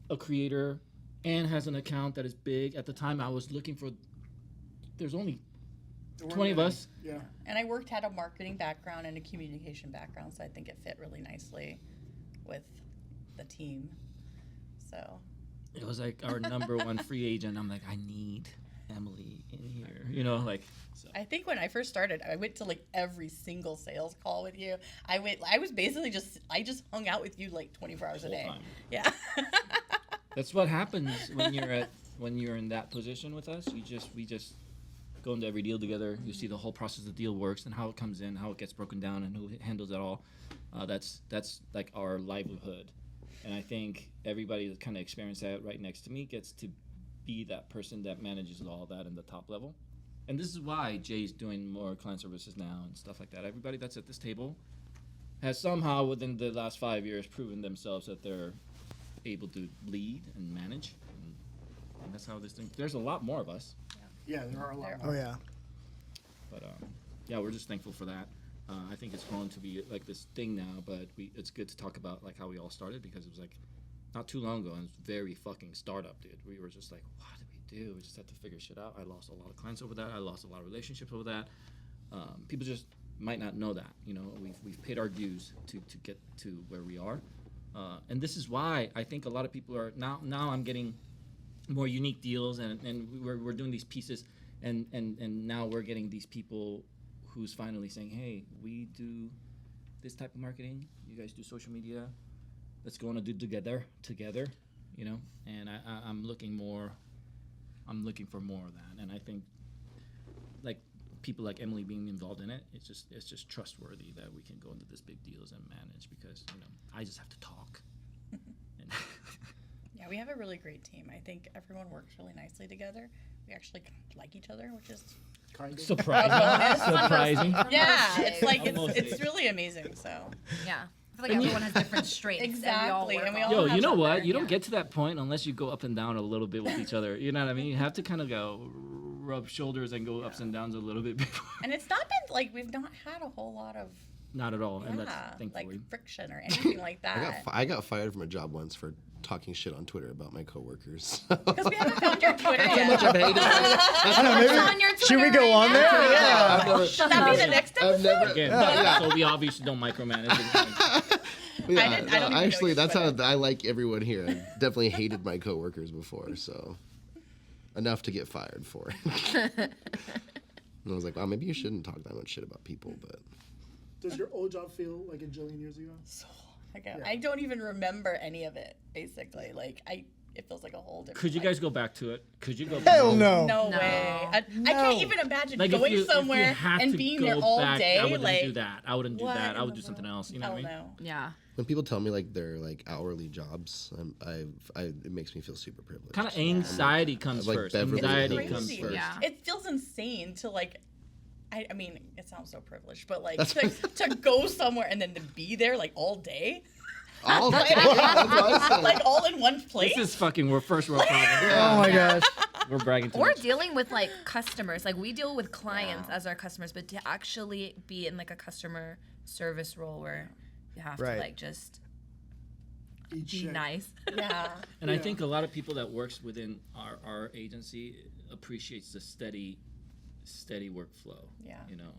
S6: a creator and has an account that is big. At the time, I was looking for. There's only
S1: There weren't
S6: 20 of
S1: many.
S6: us.
S1: Yeah.
S2: And I had a marketing background and a communication background, so I think it fit really nicely with the team. So
S6: It was like our number one free agent. I'm like, I need Emily in here. You know, like. So.
S2: I think when I first started, I went to like every single sales call with you. I just hung out with you like 24 hours a
S6: Full
S2: day.
S6: time.
S2: Yeah.
S6: That's what happens when you're in that position with us. We just go into every deal together. You see the whole process the deal works and how it comes in, how it gets broken down, and who handles it all. That's like our livelihood, and I think everybody that kind of experienced that right next to me gets to be that person that manages all that in the top level. And this is why Jay's doing more client services now and stuff like that. Everybody that's at this table has somehow within the last 5 years proven themselves that they're able to lead and manage, and that's how this thing. There's a lot more of us,
S1: Yeah, there are a lot
S2: There
S1: more.
S4: Oh yeah.
S6: but yeah, we're just thankful for that. I think it's grown to be like this thing now, but it's good to talk about like how we all started because it was like not too long ago and it was very fucking startup, dude. We were just like, what do we do? We just had to figure shit out. I lost a lot of clients over that. I lost a lot of relationships over that. People just might not know that, you know. We've paid our dues to get to where we are. And this is why I think a lot of people are now I'm getting more unique deals and we're doing these pieces and now we're getting these people who's finally saying, hey, we do this type of marketing, you guys do social media, let's go on and do together, you know. And I'm looking more I'm looking for more of that, and I think like people like Emily being involved in it, it's just trustworthy that we can go into this big deals and manage because I just have to talk. And
S2: Yeah, we have a really great team. I think everyone works really nicely together. We actually like each other, which is
S1: Kind of.
S6: surprising.
S2: yeah, it's like
S6: Almost
S2: it's
S6: it.
S2: really amazing. So
S5: Yeah. I feel like everyone has different strengths.
S2: Exactly,
S5: And
S2: and
S5: we
S2: we
S5: all
S2: all
S5: work
S6: Yo,
S5: on
S6: you know
S2: have
S6: what?
S2: something,
S6: You don't
S2: yeah.
S6: get to that point unless you go up and down a little bit with each other. You know what I mean? You have to kind of go rub shoulders and go ups and downs a little bit before.
S2: And it's not been like we've not had a whole lot of
S6: Not at all, and that's
S2: like
S6: thankfully.
S2: friction or anything like that.
S3: I got fired from a job once for talking shit on Twitter about my coworkers.
S2: Because we haven't found your Twitter yet.
S3: I've hated it.
S4: I know, maybe,
S5: on your
S4: should we
S5: Twitter
S4: go
S5: right
S4: on
S5: now.
S4: there? Yeah.
S3: I've never,
S2: Should that be the next
S3: I've
S2: episode?
S3: never.
S6: Again, so we obviously don't micromanage.
S3: Yeah,
S2: I don't even know
S3: actually,
S2: your
S3: that's how
S2: Twitter.
S3: I like everyone here. I definitely hated my coworkers before, so enough to get fired for it. And I was like, wow, maybe you shouldn't talk that much shit about people, but
S1: Does your old job feel like a jillion years ago?
S2: I don't even remember any of it. Basically, it feels like a whole different.
S6: Could you
S2: life.
S6: guys go back to it? Could you go?
S4: Hell
S6: back?
S4: no.
S2: No,
S5: No.
S2: way. I can't even imagine
S6: Like
S2: going
S6: if you
S2: somewhere
S6: had
S2: and
S6: to
S2: being
S6: go
S2: there all
S6: back,
S2: day.
S6: I wouldn't
S2: like,
S6: do that. I wouldn't do
S2: what
S6: that. I
S2: in
S6: would
S2: the
S6: do something
S2: world?
S6: else. You know what I
S2: Hell
S6: mean?
S2: no.
S5: Yeah.
S3: when people tell me like they're like hourly jobs, it makes me feel super privileged.
S6: Kind of anxiety comes
S3: like
S6: first.
S3: Beverly
S6: Anxiety
S3: Hills
S6: comes
S2: Crazy.
S6: first.
S5: Yeah.
S2: It feels insane to I mean, it sounds so privileged, but to go somewhere and then to be there like all day,
S3: All day. Yeah, that's what I said.
S2: like all in one place.
S6: This is fucking. We're first world problem.
S4: Oh my gosh.
S6: We're bragging too
S5: Or
S6: much.
S5: dealing with like customers. Like we deal with clients as our customers, but to actually be in like a customer service role where you have
S4: Right.
S5: to like just
S1: Eat
S5: be
S1: shit.
S5: nice.
S2: yeah.
S6: And I think a lot of people that works within our agency appreciates the steady workflow.
S2: Yeah.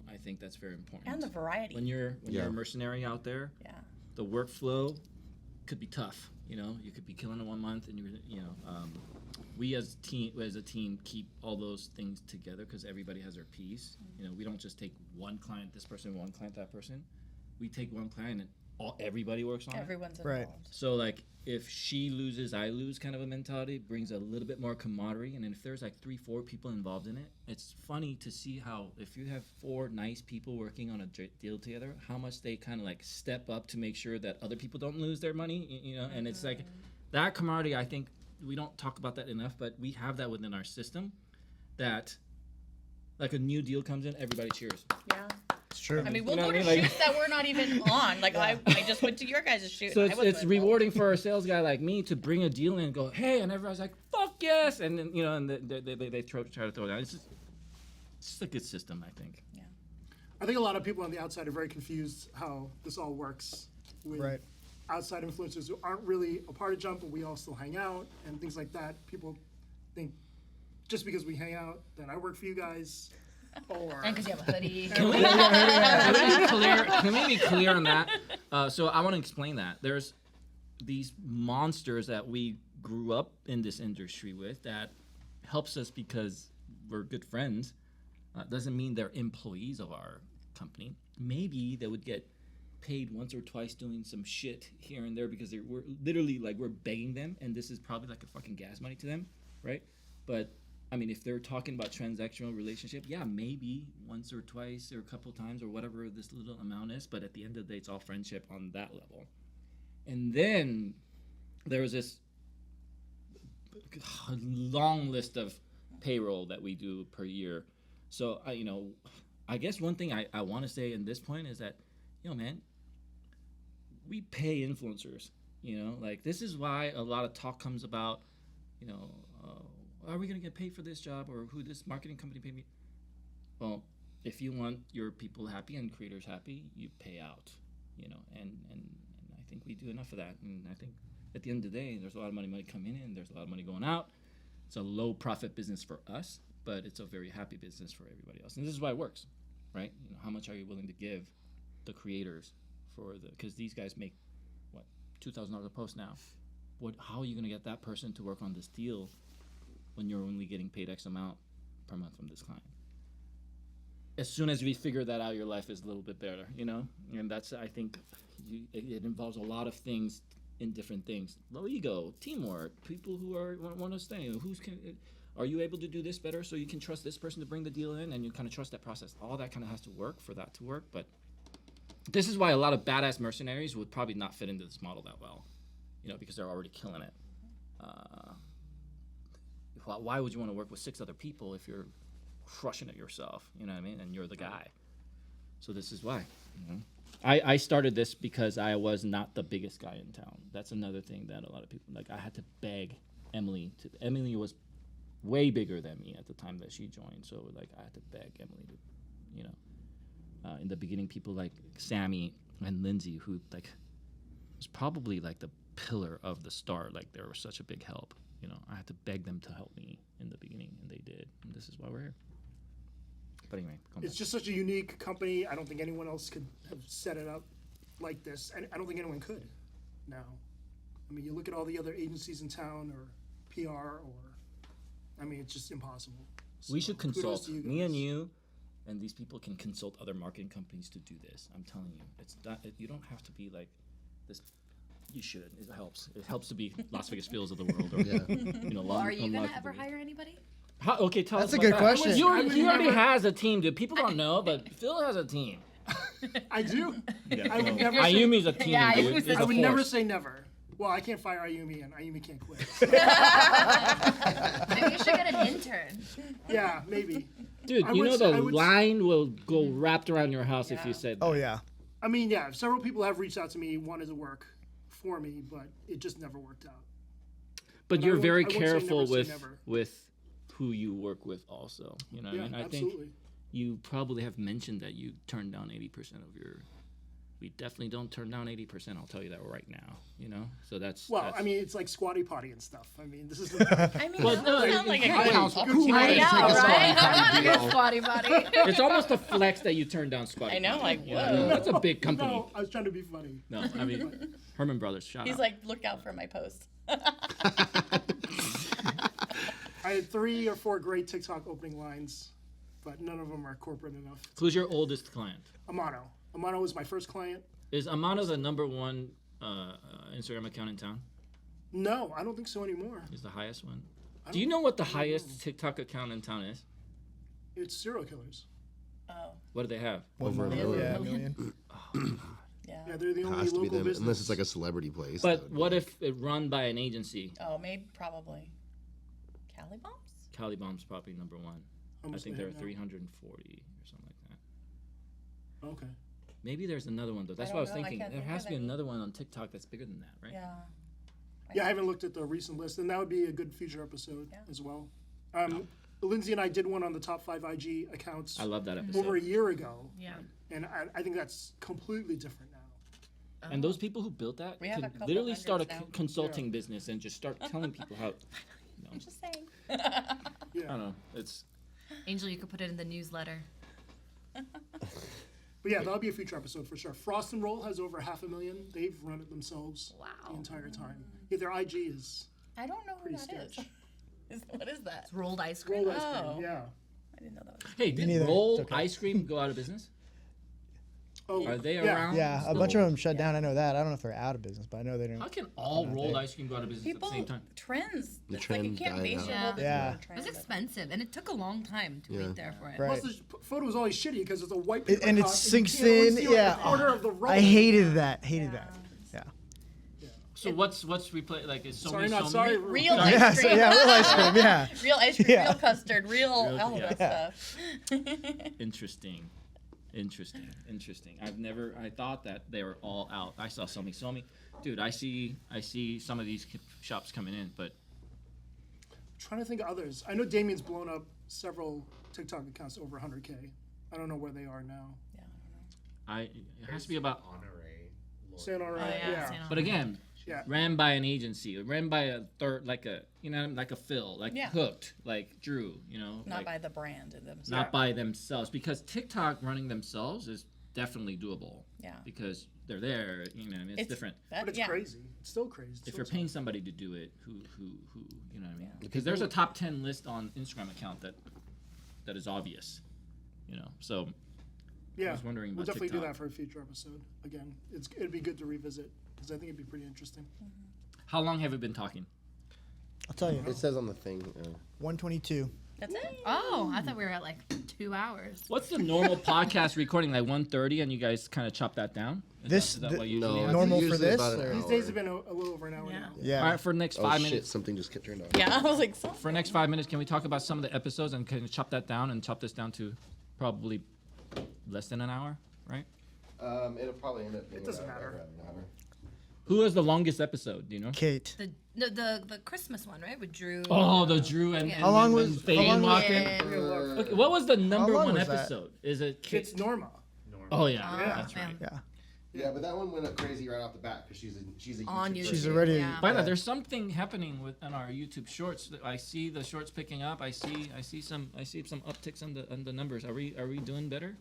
S6: I think that's very important.
S2: And the variety.
S6: when you're
S3: Yeah.
S6: a mercenary out there,
S2: yeah.
S6: the workflow could be tough. You could be killing it 1 month, and we as a team keep all those things together because everybody has their piece. We don't just take one client, this person, one client, that person. We take one client and everybody works on it.
S2: Everyone's
S4: Right.
S2: involved.
S6: So like if she loses, I lose kind of a mentality brings a little bit more camaraderie. And then if there's like 3-4 people involved in it, it's funny to see how if you have 4 nice people working on a deal together, how much they kind of like step up to make sure that other people don't lose their money. And it's like that camaraderie. I think we don't talk about that enough, but we have that within our system. That like a new deal comes in, everybody cheers.
S2: Yeah.
S4: It's true.
S2: I mean, we'll
S6: You know
S2: go
S6: what
S2: to
S6: I mean?
S2: shoots that we're not even on. Like I just went to your guys' shoot.
S6: So
S2: and I wasn't
S6: it's
S2: involved.
S6: rewarding for a sales guy like me to bring a deal in and go, hey, and everyone's like, fuck yes, and then and they try to throw it down. It's just a good system, I think.
S1: I think a lot of people on the outside are very confused how this all works with
S4: Right.
S1: outside influencers who aren't really a part of Jump, but we all still hang out and things like that. People think just because we hang out, then I work for you guys. Or
S5: And because you have a hoodie.
S6: Can we be clear on that? So I want to explain that. There's these monsters that we grew up in this industry with that helps us because we're good friends. Doesn't mean they're employees of our company. Maybe they would get paid once or twice doing some shit here and there because we're literally like we're begging them, and this is probably like a fucking gas money to them, right? But I mean, if they're talking about transactional relationship, yeah, maybe once or twice or a couple times or whatever this little amount is. But at the end of the day, it's all friendship on that level. And then there was this long list of payroll that we do per year. So, I guess one thing I want to say in this point is that, man, we pay influencers. Like this is why a lot of talk comes about, are we going to get paid for this job or who this marketing company paid me? Well, if you want your people happy and creators happy, you pay out, and I think we do enough of that. And I think at the end of the day, there's a lot of money coming in, there's a lot of money going out. It's a low profit business for us, but it's a very happy business for everybody else. And this is why it works, right? How much are you willing to give the creators because these guys make, what, $2,000 a post now. How are you going to get that person to work on this deal when you're only getting paid X amount per month from this client? As soon as we figure that out, your life is a little bit better, And that's, I think, it involves a lot of things in different things. Low ego, teamwork, people who want to stay. Are you able to do this better so you can trust this person to bring the deal in, and you kind of trust that process? All that kind of has to work for that to work. But this is why a lot of badass mercenaries would probably not fit into this model that well, because they're already killing it. Why would you want to work with 6 other people if you're crushing it yourself? You know what I mean? And you're the guy. So this is why. I started this because I was not the biggest guy in town. That's another thing that a lot of people I had to beg Emily to. Emily was way bigger than me at the time that she joined, so I had to beg Emily to, in the beginning, people like Sammy and Lindsay, who was probably the pillar of the start. They were such a big help. I had to beg them to help me in the beginning, and they did. And this is why we're here. But anyway,
S1: it's just such a unique company. I don't think anyone else could have set it up like this, and I don't think anyone could now. I mean, you look at all the other agencies in town or PR it's just impossible. So,
S6: we should consult.
S1: kudos to you
S6: Me and
S1: guys.
S6: you and these people can consult other marketing companies to do this. I'm telling you, it's not. You don't have to be like this. You should. It helps. It helps to be Lasvegasfillafels of the world. Or,
S5: Well, are you gonna ever hire anybody?
S6: Okay, tell
S4: That's
S6: us
S4: a
S6: about
S4: good
S6: that.
S4: question.
S6: He already
S1: never-
S6: has a team, dude. People don't know, but Phil has a team.
S1: I do.
S6: Yeah,
S1: I would never say-
S6: Ayumi's a team,
S5: Yeah,
S6: dude.
S5: Ayumi's
S6: He's
S5: a
S1: I
S6: a
S1: would
S6: force.
S1: never say never. Well, I can't fire Ayumi, and Ayumi can't quit.
S5: Maybe you should get an intern.
S1: Yeah, maybe.
S6: Dude,
S1: I
S6: you
S1: would
S6: know
S1: say-
S6: the
S1: I would-
S6: line will go wrapped around your house if you
S2: Yeah.
S6: said that.
S4: Oh yeah.
S1: I mean, yeah, several people have reached out to me, wanted to work for me, but it just never worked out.
S6: But
S1: I
S6: you're
S1: won't-
S6: very
S1: I won't say
S6: careful
S1: never say
S6: with
S1: never.
S6: who you work with also. You know what
S1: Yeah,
S6: I mean? I
S1: absolutely.
S6: think you probably have mentioned that you turned down 80% of your. We definitely don't turn down 80%. I'll tell you that right now. So that's.
S1: Well,
S6: that's,
S1: I mean, it's like squatty potty and stuff. I mean, this is.
S2: I mean,
S6: Well,
S2: that
S6: no,
S2: doesn't sound like a
S6: hey,
S2: great
S6: house,
S2: opportunity.
S5: I know,
S3: Take a
S5: right?
S3: squatty
S5: I'm
S3: potty
S5: not a
S3: deal.
S5: good squatty potty.
S6: it's almost a flex that you turn down Squatty.
S2: I know,
S6: Potty.
S2: like,
S6: You know what I mean?
S2: whoa.
S6: That's a big company.
S1: No, I was trying to be funny.
S6: No, I mean Herman Brothers. Shout
S2: He's
S6: out.
S2: like, look out for my post.
S1: I had 3 or 4 great TikTok opening lines, but none of them are corporate enough.
S6: Who's your oldest client?
S1: Amano. Amano was my first client.
S6: Is Amano the #1 Instagram account in town?
S1: No, I don't think so anymore.
S6: Is the highest one? Do you know what the highest TikTok account in town is?
S1: It's serial killers.
S2: Oh,
S6: What do they have?
S3: Over a
S2: million.
S3: million.
S4: Yeah, a million.
S2: yeah.
S1: Yeah, they're the only
S3: Has to be
S1: local
S3: them,
S1: business.
S3: unless it's like a celebrity place.
S6: But
S3: that would
S6: what
S3: be-
S6: if it run by an agency?
S2: Oh, maybe, probably. Cali Bombs?
S6: Cali Bomb's probably #1. I
S1: Almost
S6: think
S1: there
S6: they're
S1: now.
S6: 340 or something like that.
S1: Okay.
S6: Maybe there's another one though. That's
S2: I
S6: what I was
S2: don't know. I
S6: thinking.
S2: can't
S6: There
S2: think
S6: has
S2: of
S6: to be
S2: any.
S6: another one on TikTok that's bigger than that, right?
S2: Yeah.
S1: Yeah, I haven't looked at the recent list, and that would be a good future episode
S2: Yeah.
S1: as well. Lindsay and I did one on the top 5 IG accounts
S6: I love that episode.
S1: over a year ago,
S5: Yeah.
S1: and I think that's completely different now.
S6: And those people who built that
S2: We have a
S6: could
S2: couple
S6: literally start a
S2: hundreds now.
S6: consulting business and just start telling people how.
S2: Just saying.
S6: I
S1: Yeah.
S6: don't know. It's
S5: Angel, you could put it in the newsletter.
S1: But yeah, that'll be a future episode for sure. Frost and Roll has over 500,000. They've run it themselves the
S5: Wow.
S1: entire time. Yeah, their IG is
S2: I don't know who
S1: pretty
S2: that is.
S1: sketch.
S2: What is that?
S5: It's rolled ice cream.
S1: Roll ice cream,
S2: Oh.
S1: yeah.
S2: I didn't know that was.
S6: hey, did
S4: neither.
S6: Roll
S4: It's okay.
S6: Ice Cream go out of business?
S1: Oh,
S6: Are they
S1: yeah.
S6: around?
S4: Yeah, a
S6: still?
S4: bunch of them shut down. I know that. I don't know if they're out of business, but I know they
S6: How
S4: don't.
S6: can all rolled ice cream go out of business
S2: People,
S6: at the same time?
S2: trends.
S3: The
S2: It's like you
S3: trend
S2: can't
S3: died
S2: base
S3: out.
S2: your
S5: Yeah.
S2: whole business
S4: Yeah.
S2: on a
S5: It
S2: trend.
S5: was
S2: but-
S5: expensive, and it took a long time to
S3: Yeah.
S5: wait there for it.
S4: Right.
S1: Plus, the photo's always shitty because it's a white
S4: It-
S1: paper
S4: and it
S1: cup,
S4: sinks
S1: you can't always
S4: in.
S1: see, like,
S4: Yeah.
S1: a quarter of the roll.
S4: I hated that. Hated that. Yeah.
S6: So what's replay like? Is so
S1: Sorry,
S6: many,
S1: not
S6: so
S1: sorry.
S6: many?
S2: Real
S4: Yeah.
S2: ice
S4: So,
S2: cream.
S4: yeah. Real ice cream. Yeah.
S2: Real ice cream,
S4: Yeah.
S2: real custard, real all of
S6: yeah.
S2: that stuff.
S6: Interesting. I thought that they were all out. I saw Somi. Dude, I see some of these shops coming in, but
S1: Trying to think of others. I know Damien's blown up several TikTok accounts over 100K. I don't know where they are now.
S6: it has to be about.
S1: San Aurora,
S5: Oh, yeah,
S1: yeah.
S5: San
S6: But again,
S1: Yeah.
S6: ran by an agency, ran by a third, like a Phil, like
S2: Yeah.
S6: Hooked, like Drew,
S2: Not
S6: like,
S2: by the brand in themselves.
S6: not by themselves, because TikTok running themselves is definitely doable.
S2: Yeah.
S6: Because they're there, it's different.
S2: That,
S1: But it's
S2: yeah.
S1: crazy. It's still crazy. It's
S6: If
S1: still
S6: you're
S1: tough.
S6: paying somebody to do it, who, you know what I mean?
S2: Yeah.
S6: Because there's a top 10 list on Instagram account that is obvious, So
S1: Yeah,
S6: was wondering
S1: we'll
S6: about
S1: definitely do
S6: TikTok.
S1: that for a future episode. Again, it'd be good to revisit because I think it'd be pretty interesting.
S6: how long have you been talking?
S4: I'll tell you.
S3: It says on the thing.
S4: 122.
S2: That's it.
S5: Oh, I thought we were at like 2 hours.
S6: What's the normal podcast recording, like 1:30, and you guys kind of chop that down? Is that what usually
S3: No,
S6: happens?
S4: Normal for
S3: usually
S4: this,
S3: about an
S4: or-
S1: These
S3: hour.
S1: days have been a little over an hour
S2: Yeah.
S1: now.
S4: Yeah.
S6: All right, for the next
S3: Oh
S6: 5
S3: shit!
S6: minutes.
S3: Something just got turned off.
S2: Yeah, I was like, so.
S6: For the next 5 minutes, can we talk about some of the episodes and can we chop that down and chop this down to probably less than an hour, right?
S3: It'll probably end up being.
S1: It doesn't
S3: about
S1: matter.
S3: an hour.
S6: Who is the longest episode? Do you know?
S4: Kate.
S5: The Christmas one, right? With Drew.
S6: Oh, the Drew and,
S5: Yeah.
S6: and
S4: How long
S6: when
S4: was-
S6: Faye
S4: how long was-
S6: walked in.
S5: Yeah.
S6: Okay, what was the number
S4: long
S6: one
S4: was that?
S6: episode? Is it
S1: It's Norma.
S6: Oh yeah,
S2: Ah,
S6: that's right.
S4: Yeah.
S3: Yeah, but that one went up crazy right off the bat because she's a
S5: On
S3: YouTuber.
S5: YouTube.
S4: She's already.
S5: Yeah.
S6: By the way, there's something happening with on our YouTube shorts. I see the shorts picking up. I see some upticks on the numbers. Are we doing better?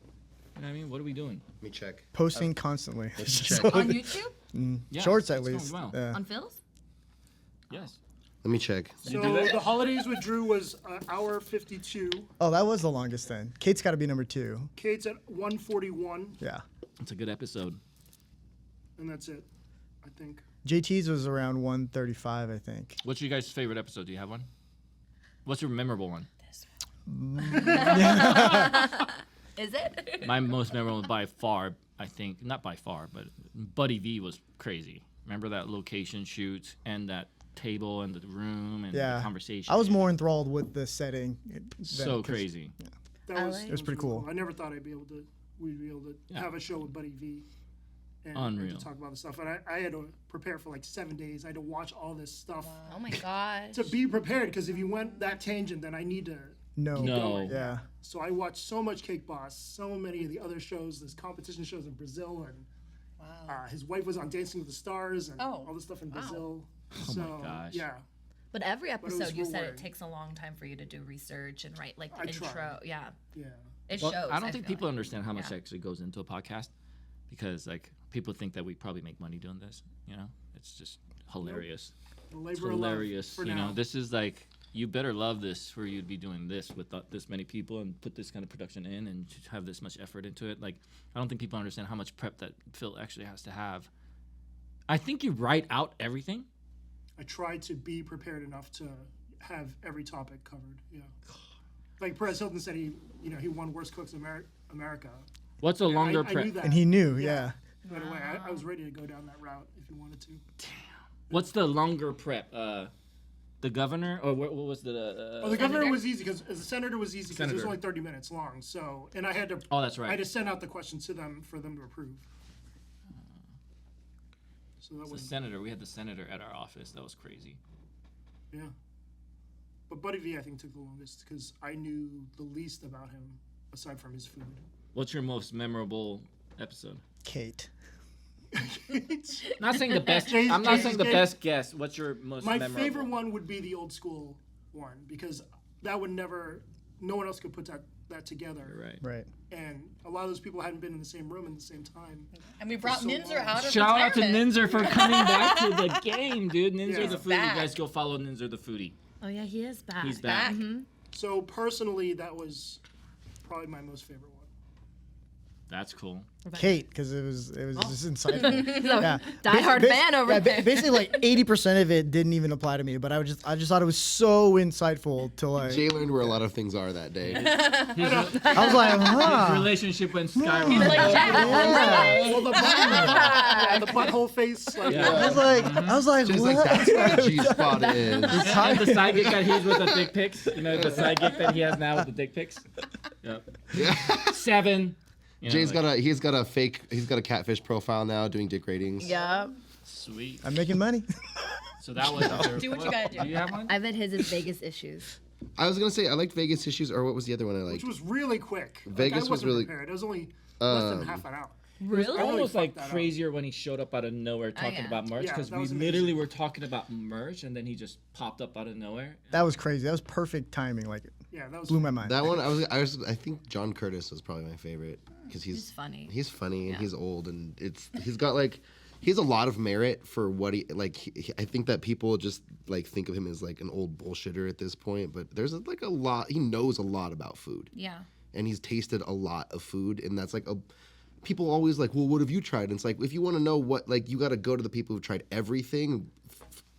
S6: You know what I mean? What are we doing?
S3: Let me check.
S4: Posting constantly.
S3: Let's check.
S5: On YouTube?
S6: Yeah,
S4: Shorts at
S6: it's going
S4: least.
S6: well.
S4: Yeah.
S5: On Phil's?
S6: Yes.
S3: Let me check.
S6: You
S1: So
S6: do that?
S1: the holidays with Drew was hour 52.
S4: Oh, that was the longest then. Kate's got to be number 2.
S1: Kate's at 141,
S4: Yeah.
S6: It's a good episode.
S1: and that's it, I think.
S4: JT's was around 135, I think.
S6: What's your guys' favorite episode? Do you have one? What's your memorable one?
S5: Is it?
S6: My most memorable by far, I think, not by far, but Buddy V was crazy. Remember that location shoot and that table and the room and
S4: Yeah.
S6: the conversation?
S4: I was more enthralled with the setting.
S6: so crazy.
S1: That was,
S5: like-
S4: It was pretty cool.
S1: I never thought we'd be able to
S6: Yeah.
S1: have a show with Buddy V. And
S6: Unreal.
S1: to talk about the stuff. And I had to prepare for like 7 days. I had to watch all this stuff
S5: Oh my gosh.
S1: to be prepared, because if you went that tangent, then I need to.
S4: No.
S6: No.
S4: Yeah.
S1: So I watched so much Cake Boss, so many of the other shows, this competition shows in Brazil, and his wife was on Dancing with the Stars and
S2: Oh,
S1: all this stuff in
S2: wow.
S1: Brazil.
S6: Oh
S1: so,
S6: my gosh.
S1: Yeah.
S5: But every
S1: it was
S5: episode, you said
S1: rewarding.
S5: it takes a long time for you to do research and write like the
S1: I
S5: intro.
S1: try.
S5: Yeah.
S1: Yeah.
S5: It
S6: Well,
S5: shows.
S6: I don't think
S5: feel
S6: people
S5: like.
S6: understand how much
S5: Yeah.
S6: actually goes into a podcast, because like people think that we probably make money doing this. You know, it's just hilarious.
S1: The
S6: It's
S1: labor of love
S6: hilarious.
S1: for
S6: You
S1: now.
S6: know, this is like, you better love this for you to be doing this with this many people and put this kind of production in and have this much effort into it. Like, I don't think people understand how much prep that Phil actually has to have. I think you write out everything.
S1: I try to be prepared enough to have every topic covered. Yeah. Like Perez Hilton said, he won Worst Cooks in America.
S6: What's a longer
S1: I
S6: prep?
S1: knew that.
S4: And he knew. Yeah.
S1: Right away. I was ready to go down that route if you wanted to.
S6: What's the longer prep? The governor, or what was the?
S1: The governor was easy because the senator was easy because it was
S6: Senator.
S1: only 30 minutes long. So, and I had to.
S6: Oh, that's
S1: I
S6: right.
S1: had to send out the questions to them for them to approve. So that
S6: The
S1: was
S6: senator. We had the senator at our office. That was crazy.
S1: yeah. But Buddy V, I think, took the longest because I knew the least about him aside from his food.
S6: What's your most memorable episode?
S4: Kate.
S6: Not saying the best.
S1: Jay's-
S6: I'm not
S1: Jay's
S6: saying the
S1: good.
S6: best guess. What's your most
S1: My
S6: memorable?
S1: favorite one would be the old school one because that would never, no one else could put that together.
S6: Right.
S4: Right.
S1: And a lot of those people hadn't been in the same room at the same time.
S2: And we brought
S1: so
S2: Ninzer
S1: long.
S2: out of
S6: Shout out to
S2: retirement.
S6: Ninzer for coming back to the game, dude. Ninzer
S1: Yeah.
S6: the foodie.
S2: Back.
S6: You guys go follow Ninzer the foodie.
S5: Oh yeah, he is back.
S6: He's back.
S1: So personally, that was probably my most favorite one.
S6: That's cool.
S4: Kate, because it was just insightful. Yeah.
S5: Diehard fan over
S4: yeah,
S5: there.
S4: Basically, like 80% of it didn't even apply to me, but I just thought it was so insightful to like.
S3: Jay learned where a lot of things are that day.
S4: I was like,
S6: His
S4: huh.
S6: relationship went skyrocketing.
S2: He's like, Jack,
S4: Yeah.
S1: Well, the butthole face. Like,
S6: Yeah.
S4: I was like,
S3: Jay's
S4: what?
S3: like, that's where the G spot is.
S6: And the sidekick that he's with the dick pics. You know, the sidekick that he has now with the dick pics. Yep.
S3: Yeah.
S6: 7. You know,
S3: Jay's
S6: like,
S3: he's got a catfish profile now doing dick ratings.
S5: Yeah.
S6: Sweet.
S4: I'm making money.
S6: So that was.
S2: Do what you gotta do.
S6: Do you have one?
S5: I bet his is Vegas issues.
S3: I was gonna say I liked Vegas Issues, or what was the other one I liked?
S1: which was really quick. Like,
S3: Vegas
S1: I
S3: was
S1: wasn't
S3: really-
S1: prepared. It was only less than half an hour.
S5: Really?
S6: Almost like
S1: fucked that up.
S6: crazier when he showed up out of nowhere talking
S5: yeah.
S6: about merch,
S1: Yeah,
S6: because
S1: that
S6: we
S1: was
S6: literally
S1: amazing.
S6: were talking about merch and then he just popped up out of nowhere.
S4: That was crazy. That was perfect timing. Like,
S1: Yeah, that was.
S4: blew my mind.
S3: That one I think John Curtis was probably my favorite because
S5: He's funny.
S3: He's funny and
S5: Yeah.
S3: he's old and he's got like he has a lot of merit for what he like. I think that people just like think of him as like an old bullshitter at this point, but there's like a lot. He knows a lot about food.
S5: Yeah.
S3: And he's tasted a lot of food, and that's like people always like, well, what have you tried? And it's like, if you want to know what, like, you got to go to the people who've tried everything,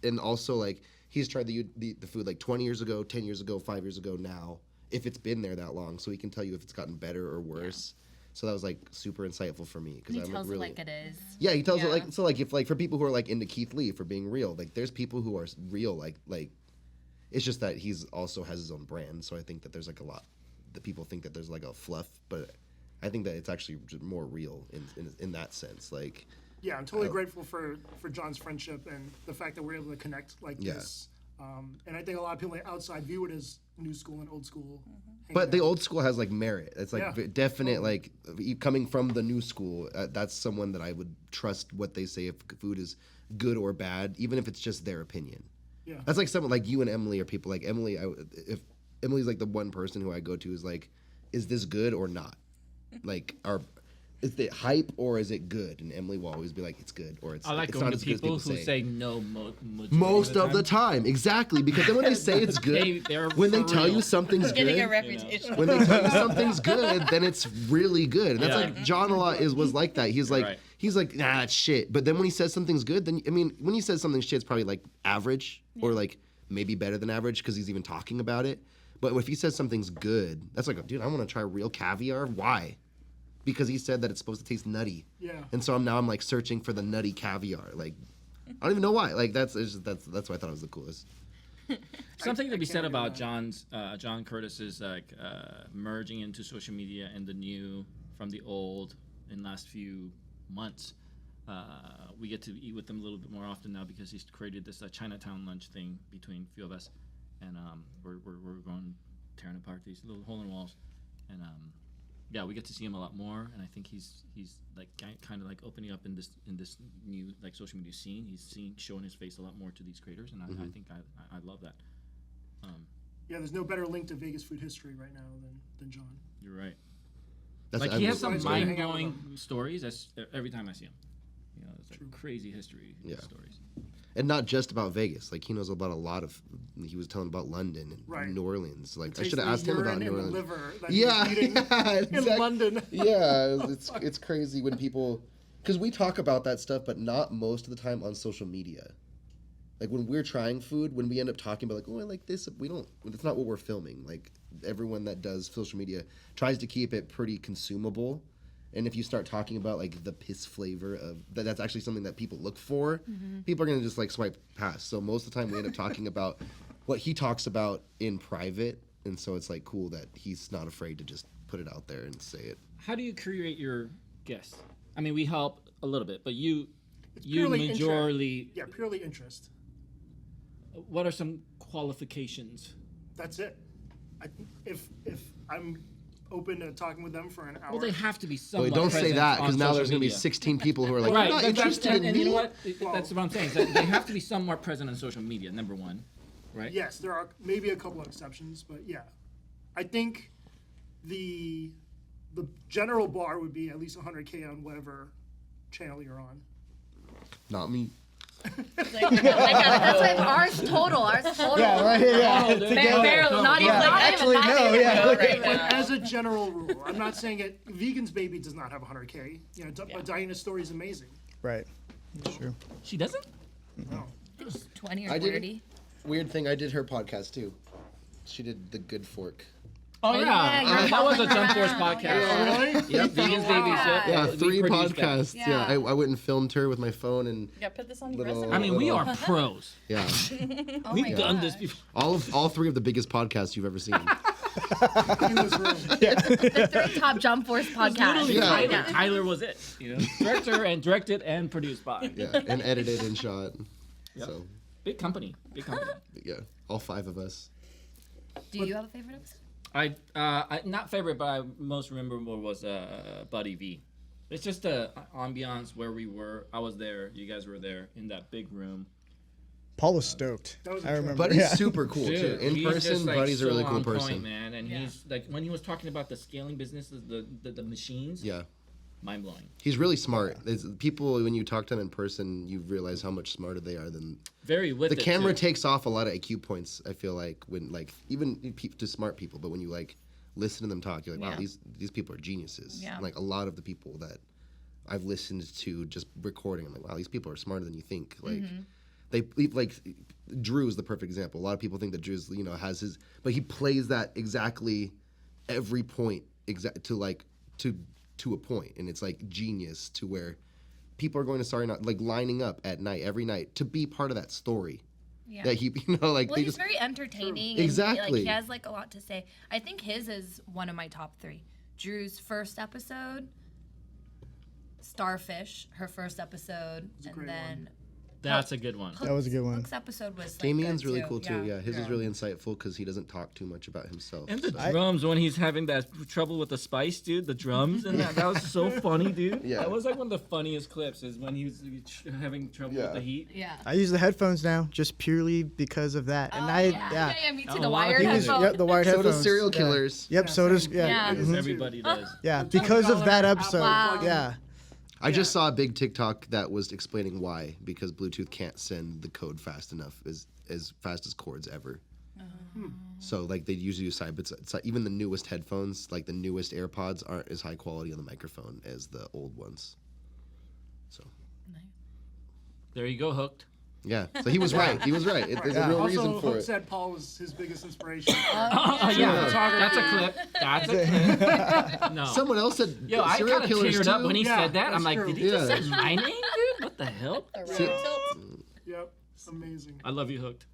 S3: and also like he's tried the food like 20 years ago, 10 years ago, 5 years ago, now, if it's been there that long, so he can tell you if it's gotten better or worse. So that was like super insightful for me because
S5: He
S3: I'm
S5: tells
S3: really
S5: it like it is.
S3: yeah, he tells it
S5: Yeah.
S3: like so like if like for people who are like into Keith Lee for being real, like there's people who are real like it's just that he's also has his own brand. So I think that there's like a lot that people think that there's like a fluff, but I think that it's actually more real in that sense. Like
S1: Yeah, I'm totally grateful for John's friendship and the fact that we're able to connect like
S3: Yeah.
S1: this. And I think a lot of people on the outside view it as new school and old school.
S3: but the old school has like merit. It's like
S1: Yeah.
S3: definite like coming from the new school. That's someone that I would trust what they say if food is good or bad, even if it's just their opinion.
S1: Yeah.
S3: That's like someone like you and Emily are people like Emily. If Emily's like the one person who I go to is like, is this good or not? Like, is it hype or is it good? And Emily will always be like, it's good or it's.
S6: I like
S3: it's
S6: going
S3: not
S6: to
S3: as good as
S6: people who say no
S3: most of the time, exactly. Because then when they say it's good,
S6: they're
S3: when they
S6: for
S3: tell you
S6: real.
S3: something's
S2: Getting a
S3: good,
S2: reputation.
S3: when they tell you something's good, then it's really good. And that's
S6: Yeah.
S3: like John a lot was like that. He's like
S6: right.
S3: he's like nah, that's shit. But then when he says something's good, then I mean when he says something's shit, it's probably like average or like maybe better than average because he's even talking about it. But if he says something's good, that's like, dude, I want to try real caviar. Why? Because he said that it's supposed to taste nutty.
S1: Yeah.
S3: And so I'm like searching for the nutty caviar. Like I don't even know why. Like that's why I thought it was the coolest.
S6: Something to be said
S1: can't
S6: about
S1: agree
S6: John Curtis's like merging into social media and the new from the old in last few months. We get to eat with them a little bit more often now because he's created this Chinatown lunch thing between a few of us, and we're going tearing apart these little hole in walls, and yeah, we get to see him a lot more, and I think he's like kind of like opening up in this new like social media scene. He's showing his face a lot more to these creators, and I think I love that.
S1: Yeah, there's no better link to Vegas food history right now than John.
S6: You're right.
S3: That's
S6: Like he has some
S1: That's why I hang out with
S6: mind-blowing
S1: him.
S6: stories. That's every time I see him. You know, it's like crazy history stories.
S3: And not just about Vegas. Like he knows about a lot of. He was telling about London and
S1: Right.
S3: New Orleans. Like I
S1: Taste
S3: should have
S1: the
S3: asked him about
S1: urine
S3: New
S1: in the
S3: Orleans.
S1: liver that
S3: Yeah,
S1: he's eating
S3: yeah,
S1: in
S3: exactly.
S1: London.
S3: Yeah, it's crazy when people, because we talk about that stuff, but not most of the time on social media. Like when we're trying food, when we end up talking about like, oh, I like this, we don't. It's not what we're filming. Like everyone that does social media tries to keep it pretty consumable. And if you start talking about like the piss flavor of that's actually something that people look for, people are gonna just like swipe past. So most of the time we end up talking about what he talks about in private, and so it's like cool that he's not afraid to just put it out there and say it.
S6: How do you create your guests? I mean, we help a little bit, but you
S1: purely
S6: majorly.
S1: Yeah, purely interest.
S6: What are some qualifications?
S1: That's it. If I'm open to talking with them for an hour.
S6: Well, they have to be
S3: Wait,
S6: somewhat
S3: don't say
S6: present
S3: that
S6: on
S3: because now
S6: social
S3: there's gonna be
S6: media.
S3: 16 people who are like,
S6: Right,
S3: you're not
S6: that's-
S3: interested in
S6: and
S3: me.
S6: you know what?
S1: Well-
S6: That's what I'm saying. is that they have to be somewhat present on social media. Number one, right?
S1: Yes, there are maybe a couple of exceptions, but yeah, I think the general bar would be at least 100K on whatever channel you're on.
S3: Not me.
S2: Like, I got
S5: That's like ours total.
S4: Yeah, right here, yeah.
S6: Oh, dude.
S4: Together.
S2: barely, not even,
S4: Yeah.
S2: like,
S4: Actually,
S2: not
S4: no,
S2: even
S4: yeah.
S2: go right
S1: But
S2: now.
S1: as a general rule, I'm not saying it. Vegan's Baby does not have 100K. You know, but Diana's story is amazing.
S4: Right. That's true.
S6: She doesn't.
S1: No.
S5: 20 or
S3: I did
S5: 30.
S3: Weird thing, I did her podcast too. She did the Good Fork.
S6: Oh
S5: yeah,
S6: yeah,
S5: you're
S6: that was a
S5: helping
S6: Jump
S5: her
S6: Force
S5: out.
S6: podcast.
S1: Really?
S6: Yep, Vegans Babies.
S5: Yeah.
S3: Yeah,
S6: we
S3: 3
S6: produced that.
S3: podcasts. Yeah,
S5: Yeah.
S3: I went and filmed her with my phone and
S2: Yeah, put this on your
S3: Little-
S2: resume.
S6: I mean, we
S3: Little-
S6: are pros.
S3: yeah,
S5: Oh
S6: We've
S5: my
S6: done
S5: God.
S6: this before.
S3: all 3 of the biggest podcasts you've ever seen.
S1: In this room.
S5: The 3 top Jump Force podcasts.
S6: Literally,
S3: Yeah.
S6: Tyler, Tyler was it. You know, director and directed and produced by.
S3: Yeah, and edited and shot.
S6: Yep.
S3: So
S6: Big company. Big company.
S3: yeah, all 5 of us.
S5: Do you have a favorite episode?
S6: I not favorite, but I most memorable was Buddy V. It's just the ambiance where we were. I was there. You guys were there in that big room.
S4: Paul was stoked.
S1: That was a
S4: I
S1: trip.
S4: remember.
S3: Buddy's
S4: yeah.
S3: super cool too. In
S6: he's
S3: person,
S6: just, like,
S3: Buddy's a really
S6: so
S3: cool
S6: on point,
S3: person.
S6: man. And he's like when he was talking about the scaling business, the machines.
S3: Yeah,
S6: Mind blowing.
S3: he's really smart. There's people when you talk to them in person, you realize how much smarter they are than
S6: Very with
S3: the
S6: it,
S3: camera
S6: too.
S3: takes off a lot of IQ points. I feel like when like even to smart people, but when you like listen to them talk, you're like, wow,
S2: Yeah.
S3: these people are geniuses.
S2: Yeah.
S3: Like a lot of the people that I've listened to just recording, I'm like, wow, these people are smarter than you think. Like they like Drew is the perfect example. A lot of people think that Drew's has his, but he plays that exactly every point to a point, and it's like genius to where people are going to Sorry Not like lining up at night every night to be part of that story.
S5: Yeah.
S3: That he
S5: Well,
S3: they
S5: he's
S3: just
S5: very entertaining.
S3: Exactly.
S5: And, like, he has like a lot to say. I think his is one of my top 3. Drew's first episode, Starfish, her first episode,
S1: a
S5: and
S1: great
S5: then
S6: That's a good one.
S4: That was a good one.
S5: Hook's episode was like,
S3: Damien's
S5: good
S3: really cool too. Yeah, his
S2: Yeah.
S3: is really insightful because he doesn't talk too much about himself.
S6: And the
S3: so.
S6: drums when he's having that trouble with the spice, dude. The drums and that was so funny, dude.
S3: Yeah.
S6: That was like one of the funniest clips is when he was having trouble with the heat.
S5: Yeah.
S4: I use the headphones now just purely because of that. And
S5: Yeah, me too.
S6: Oh,
S5: The
S6: a lot of
S5: wired
S6: people do.
S5: headphones.
S4: Yep, the wired
S3: So
S4: headphones.
S3: does serial
S4: Yeah.
S3: killers.
S4: Yep, so does
S5: Yeah.
S4: mhm.
S6: Everybody does.
S4: Yeah, because of that episode.
S5: Wow.
S4: Yeah.
S3: I just saw a big TikTok that was explaining why, because Bluetooth can't send the code fast enough, as fast as cords ever. So like they usually use side, but it's like, even the newest headphones, like the newest AirPods, aren't as high quality on the microphone as the old ones. So
S6: There you go, Hooked.
S3: yeah, so he was right. He was right. There's a real
S1: Also,
S3: reason for
S1: Hook
S3: it.
S1: said Paul was his biggest inspiration.
S6: Oh yeah, that's a clip. That's a clip. No.
S3: Someone else said
S6: Yo, I
S3: serial
S6: kind of
S3: killers
S6: teared
S3: too.
S6: up when he
S1: Yeah,
S6: said that. I'm
S1: that's
S6: like,
S1: true.
S6: did he just
S3: Yeah.
S6: say my name, dude? What the hell?
S2: The real tilt.
S1: Yep, amazing.
S6: I love you, Hooked.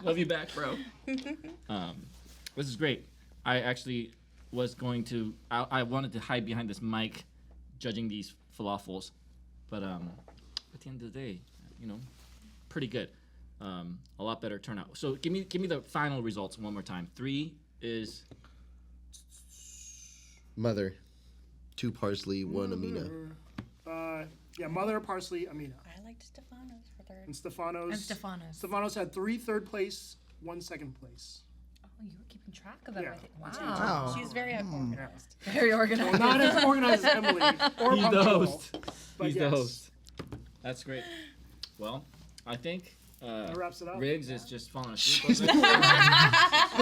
S6: Love you back, bro. This is great. I actually was going to. I wanted to hide behind this mic, judging these falafels, but at the end of the day, pretty good. A lot better turnout. So give me the final results one more time. 3 is
S3: Mother, 2 parsley, 1 Amina.
S1: Yeah, Mother, Parsley, Amina.
S2: I liked Stefano's for third.
S1: And Stefano's.
S5: And Stefano's.
S1: Stefano's had 3 third place, 1 second place.
S5: Oh, you were keeping track of
S1: Yeah.
S5: everything.
S1: That's
S5: Wow.
S4: Wow.
S2: She's very organized.
S5: Very organized.
S1: Well, not as organized as Emily or
S6: he's the
S1: punctual,
S6: host.
S1: but
S6: He's
S1: yes.
S6: the host. That's great. Well, I think
S1: That wraps it up.
S6: Riggs is just falling asleep. over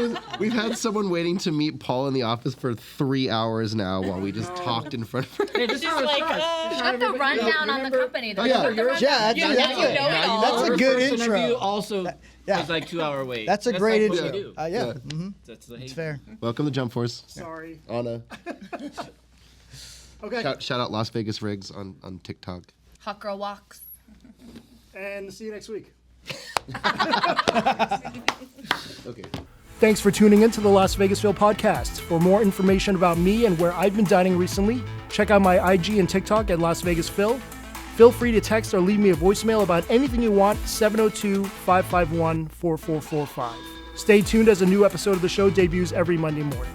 S6: there.
S3: We've had someone waiting to meet Paul in the office for 3 hours now while we just talked in front of her.
S6: Hey, this is how it
S2: like,
S6: starts.
S2: oh,
S5: Got the rundown on the company. Though.
S3: yeah.
S5: Got the rundown.
S4: Yeah, that's,
S2: Yeah,
S4: that's,
S2: now you know it all.
S4: that's a
S6: Our
S4: good
S6: first
S4: intro.
S6: interview also
S4: yeah.
S6: was like 2-hour wait.
S4: That's a great
S6: like what
S4: intro.
S6: we do.
S4: Yeah.
S3: Yeah.
S4: Mm-hmm.
S6: That's the
S4: It's
S6: hate.
S4: fair.
S3: Welcome to Jump Force,
S1: Sorry.
S3: Anna.
S1: Okay.
S3: Shout out Las Vegas Riggs on TikTok.
S5: Hot girl walks.
S1: And see you next week.
S3: Okay.
S1: Thanks for tuning in to the Lasvegasfil podcast. For more information about me and where I've been dining recently, check out my IG and TikTok at Lasvegasfil. Feel free to text or leave me a voicemail about anything you want, 702-551-4445. Stay tuned as a new episode of the show debuts every Monday morning.